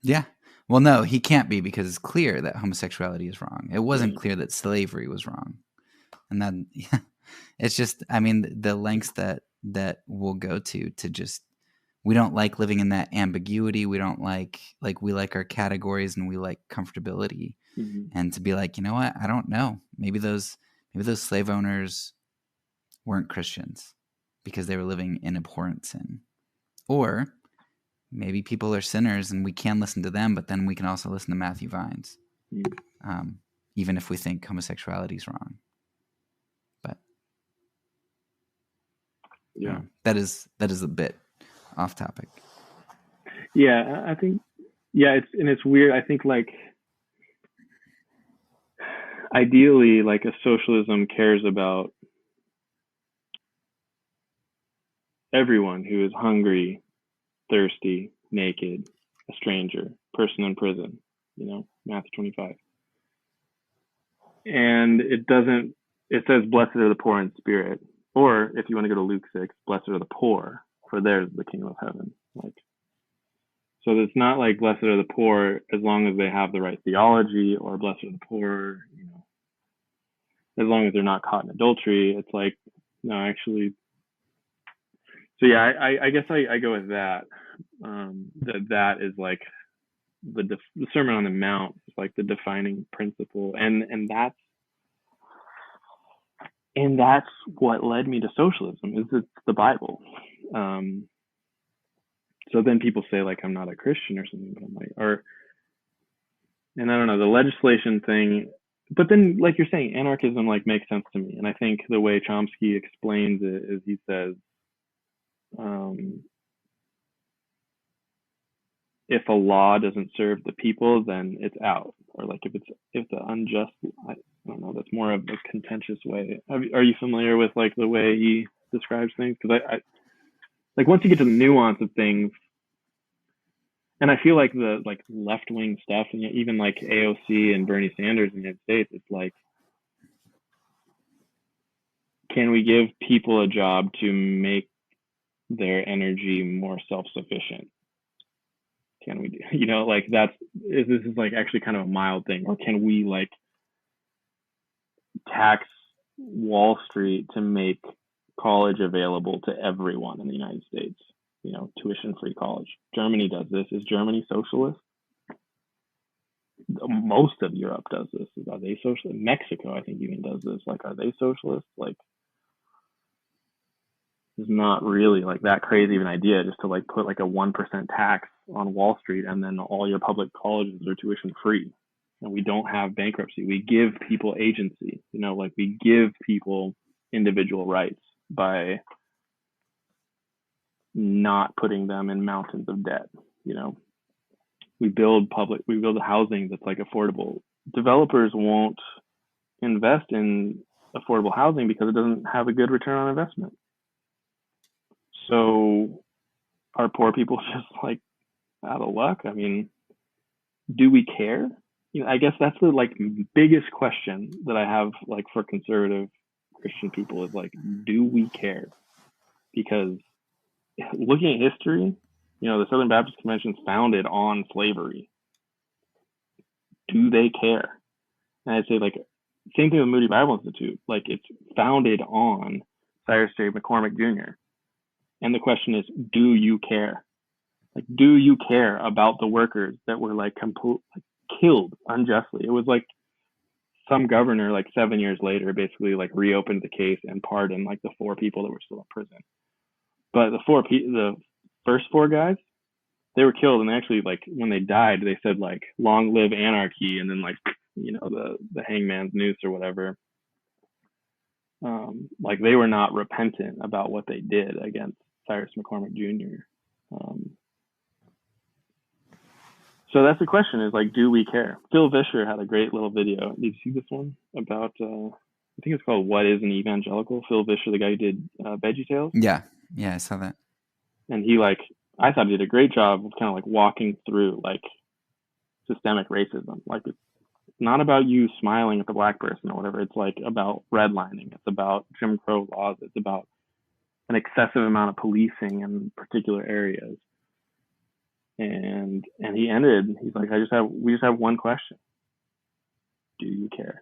Yeah. Well, no, he can't be, because it's clear that homosexuality is wrong. It wasn't clear that slavery was wrong. And then it's just, I mean, the lengths that we'll go to just, we don't like living in that ambiguity. We don't like we like our categories, and we like comfortability. And to be like, you know what? I don't know. Maybe those slave owners weren't Christians because they were living in abhorrent sin. Or maybe people are sinners and we can listen to them, but then we can also listen to Matthew Vines, even if we think homosexuality is wrong. But that is a bit off topic. Yeah, I think it's weird. I think like ideally like a socialism cares about everyone who is hungry, thirsty, naked, a stranger, person in prison, Matthew 25. And it says, blessed are the poor in spirit. Or if you want to go to Luke 6, blessed are the poor, for theirs is the kingdom of heaven. So it's not like blessed are the poor as long as they have the right theology, or blessed are the poor, as long as they're not caught in adultery. It's like, no, actually. So yeah, I guess I go with that. That is like the Sermon on the Mount is like the defining principle, and that's what led me to socialism. It's the Bible. So then people say like I'm not a Christian or something, but I'm like, and I don't know, the legislation thing. But then, like you're saying, anarchism like makes sense to me, and I think the way Chomsky explains it is he says, if a law doesn't serve the people, then it's out. Or like if the unjust, I don't know, that's more of a contentious way. Are you familiar with like the way he describes things? Because I like once you get to the nuance of things, and I feel like the like left wing stuff, and even like AOC and Bernie Sanders in the United States, it's like, can we give people a job to make their energy more self-sufficient? Can we do, like this is like actually kind of a mild thing, or can we like tax Wall Street to make college available to everyone in the United States? Tuition-free college. Germany does this. Is Germany socialist? Most of Europe does this. Are they socialist? Mexico, I think, even does this. Like, are they socialist? Like, it's not really like that crazy of an idea just to like put like a 1% tax on Wall Street and then all your public colleges are tuition free. And we don't have bankruptcy. We give people agency, like we give people individual rights by not putting them in mountains of debt. We build housing that's like affordable. Developers won't invest in affordable housing because it doesn't have a good return on investment. So are poor people just like out of luck? I mean, do we care? I guess that's the like biggest question that I have like for conservative Christian people is like, do we care? Because looking at history, the Southern Baptist Convention is founded on slavery. Do they care? And I'd say like same thing with Moody Bible Institute. Like it's founded on Cyrus J. McCormick Jr. And the question is, do you care? Like, do you care about the workers that were like killed unjustly? It was like some governor like 7 years later basically like reopened the case and pardoned like the 4 people that were still in prison. But the first 4 guys, they were killed, and actually like when they died, they said like "Long live anarchy," and then like the hangman's noose or whatever. Like they were not repentant about what they did against Cyrus McCormick Jr. So that's the question: is like, do we care? Phil Vischer had a great little video. Did you see this one about? I think it's called "What Is an Evangelical?" Phil Vischer, the guy who did VeggieTales. Yeah, I saw that. And he I thought he did a great job of kind of like walking through like systemic racism. Like it's not about you smiling at the black person or whatever. It's like about redlining. It's about Jim Crow laws. It's about an excessive amount of policing in particular areas. And he ended. He's like, we just have one question: do you care?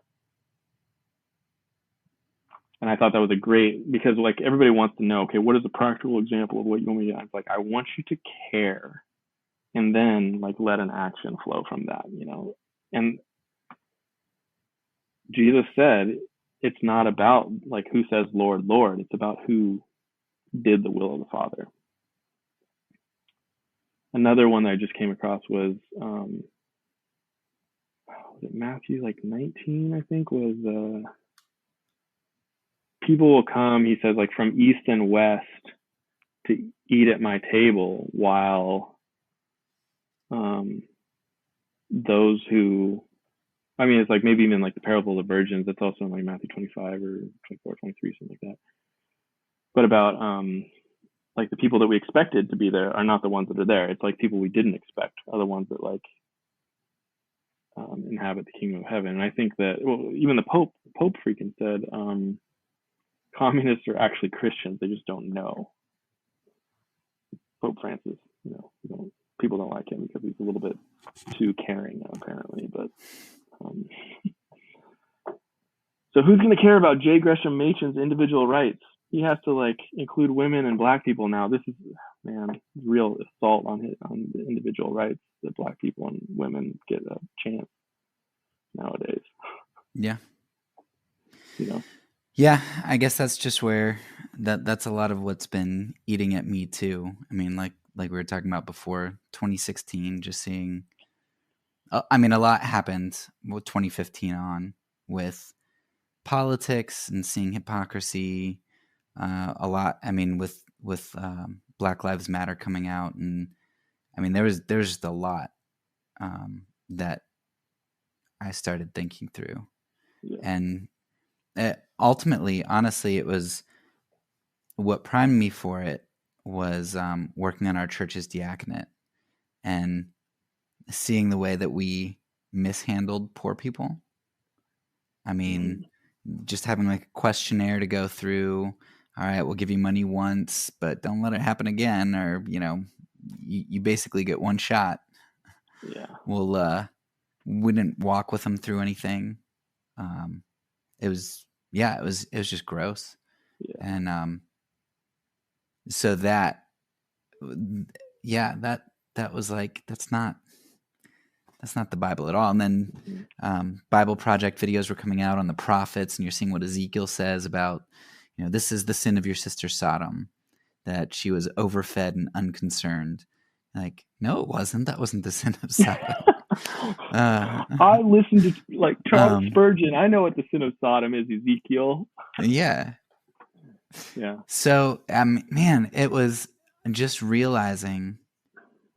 And I thought that was a great, because like everybody wants to know, okay, what is a practical example of what you want me to do? It's like, I want you to care, and then like let an action flow from that, And Jesus said, it's not about like who says Lord, Lord. It's about who did the will of the Father. Another one that I just came across was it Matthew like 19, I think, was people will come, he says, like from east and west to eat at my table, while those who, I mean, it's like maybe even like the parable of the virgins, that's also in like Matthew 25 or 24, 23, something like that. But about like the people that we expected to be there are not the ones that are there. It's like people we didn't expect are the ones that like inhabit the kingdom of heaven. And I think that, well, even the Pope freaking said, communists are actually Christians. They just don't know. Pope Francis, people don't like him because he's a little bit too caring, apparently. But so who's going to care about J. Gresham Machen's individual rights? He has to like include women and black people now. This is, man, real assault on the individual rights that black people and women get a chance nowadays. Yeah. Yeah, I guess that's just where that's a lot of what's been eating at me too. I mean, like we were talking about before, 2016, just seeing, I mean, a lot happened with 2015 on with politics and seeing hypocrisy, a lot. I mean, with with Black Lives Matter coming out, and I mean there's just a lot that I started thinking through, and ultimately, honestly, it was what primed me for it was working on our church's diaconate and seeing the way that we mishandled poor people. I mean, just having like a questionnaire to go through. All right, we'll give you money once, but don't let it happen again, or you basically get one shot. Yeah. We didn't walk with them through anything. It was just gross. Yeah. And so that was like, that's not the Bible at all. And then Bible Project videos were coming out on the prophets, and you're seeing what Ezekiel says about, this is the sin of your sister Sodom, that she was overfed and unconcerned. Like, no, it wasn't. That wasn't the sin of Sodom. I listened to like Charles Spurgeon. I know what the sin of Sodom is, Ezekiel. Yeah. Yeah. So, man, it was just realizing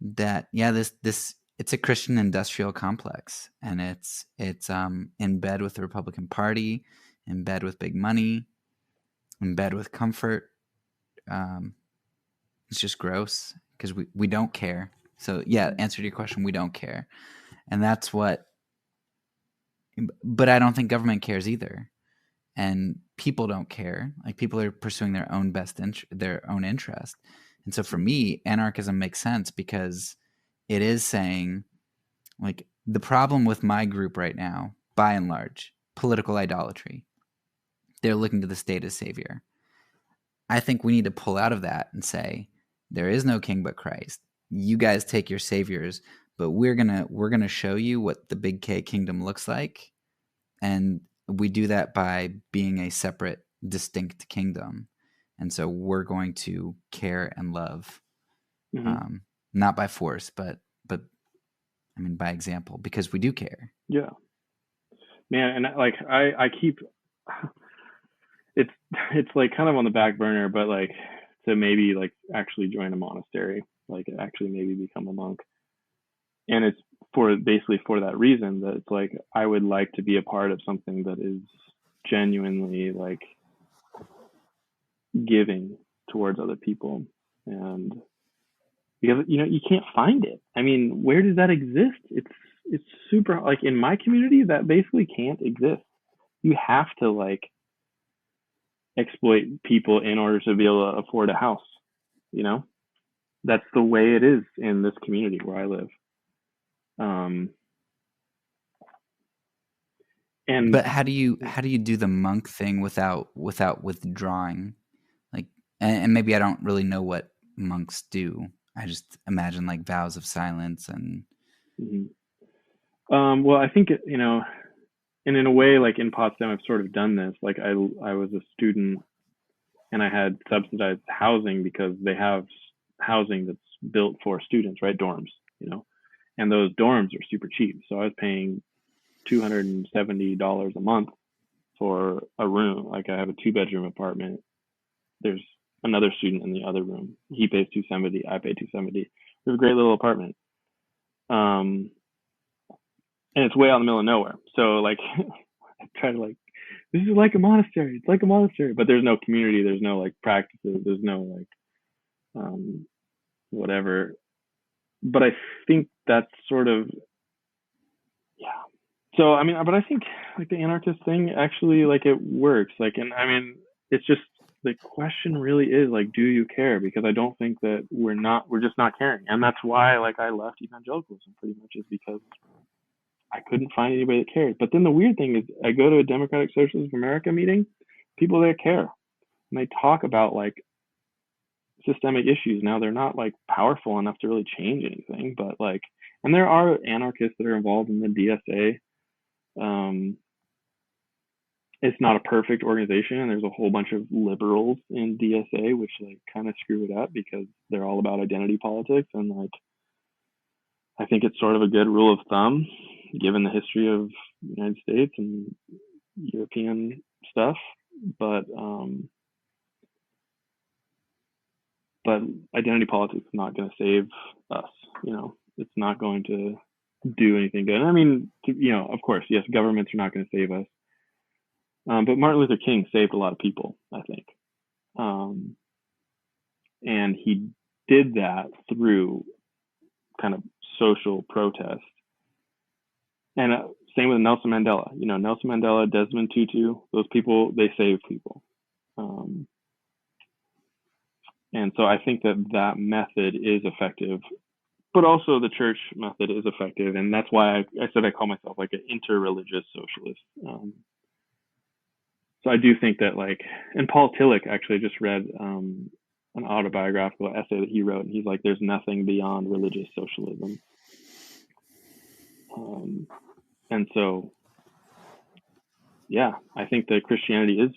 that, this it's a Christian industrial complex, and it's in bed with the Republican Party, in bed with big money, in bed with comfort. It's just gross because we don't care. So answer to your question, we don't care. And that's what, but I don't think government cares either. And people don't care. Like, people are pursuing their own their own interest. And so for me, anarchism makes sense because it is saying, like, the problem with my group right now, by and large, political idolatry. They're looking to the state as savior. I think we need to pull out of that and say, there is no king but Christ. You guys take your saviors, but we're gonna show you what the big K kingdom looks like, and we do that by being a separate, distinct kingdom. And so we're going to care and love, not by force, but I mean by example, because we do care. Yeah, man, and like I keep it's like kind of on the back burner, but like to maybe like actually join a monastery, like actually maybe become a monk. And it's basically for that reason, that it's like I would like to be a part of something that is genuinely like giving towards other people. And because you can't find it. I mean, where does that exist? It's super, like in my community, that basically can't exist. You have to like exploit people in order to be able to afford a house. That's the way it is in this community where I live. But how do you do the monk thing without withdrawing? Like, and maybe I don't really know what monks do. I just imagine like vows of silence and. Well, I think and in a way, like in Potsdam, I've sort of done this. Like I was a student, and I had subsidized housing because they have housing that's built for students, right? Dorms, and those dorms are super cheap. So I was paying $270 a month for a room. Like I have a 2-bedroom apartment. There's another student in the other room. He pays $270. I pay $270. It's a great little apartment. And it's way out in the middle of nowhere. So like I try to like, this is like a monastery. It's like a monastery, but there's no community. There's no like practices. There's no like whatever. But I think that's sort of, yeah. So, I mean, but I think like the anarchist thing actually, like it works. Like, and I mean, it's just, the question really is like, do you care? Because I don't think that we're just not caring. And that's why like I left evangelicalism pretty much, is because I couldn't find anybody that cared. But then the weird thing is I go to a Democratic Socialists of America meeting, people there care. And they talk about like systemic issues. Now they're not like powerful enough to really change anything, but like, and there are anarchists that are involved in the DSA. It's not a perfect organization, and there's a whole bunch of liberals in DSA, which like kind of screw it up because they're all about identity politics. And like, I think it's sort of a good rule of thumb, given the history of the United States and European stuff. But but identity politics is not going to save us. It's not going to do anything good. I mean, of course, yes, governments are not going to save us. But Martin Luther King saved a lot of people, I think. And he did that through kind of social protest. And same with Nelson Mandela. Nelson Mandela, Desmond Tutu, those people, they saved people. And so I think that method is effective, but also the church method is effective. And that's why I said I call myself like an interreligious socialist. So I do think that and Paul Tillich actually just read an autobiographical essay that he wrote, and he's like, there's nothing beyond religious socialism. And so, yeah, I think that Christianity is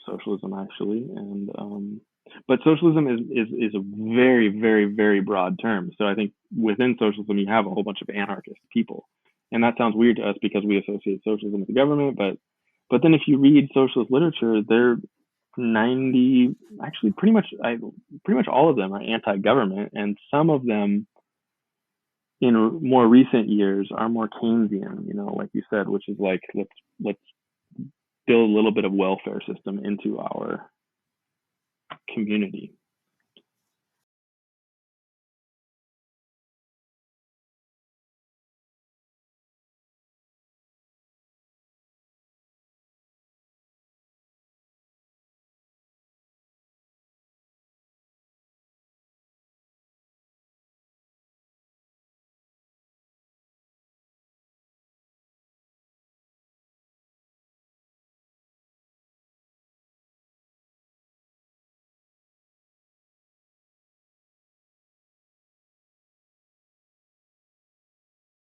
socialism actually. And, but socialism is a very, very, very broad term. So I think within socialism, you have a whole bunch of anarchist people. And that sounds weird to us because we associate socialism with the government. But then if you read socialist literature, they're pretty much all of them are anti-government. And some of them in more recent years are more Keynesian, like you said, which is like, let's build a little bit of welfare system into our community.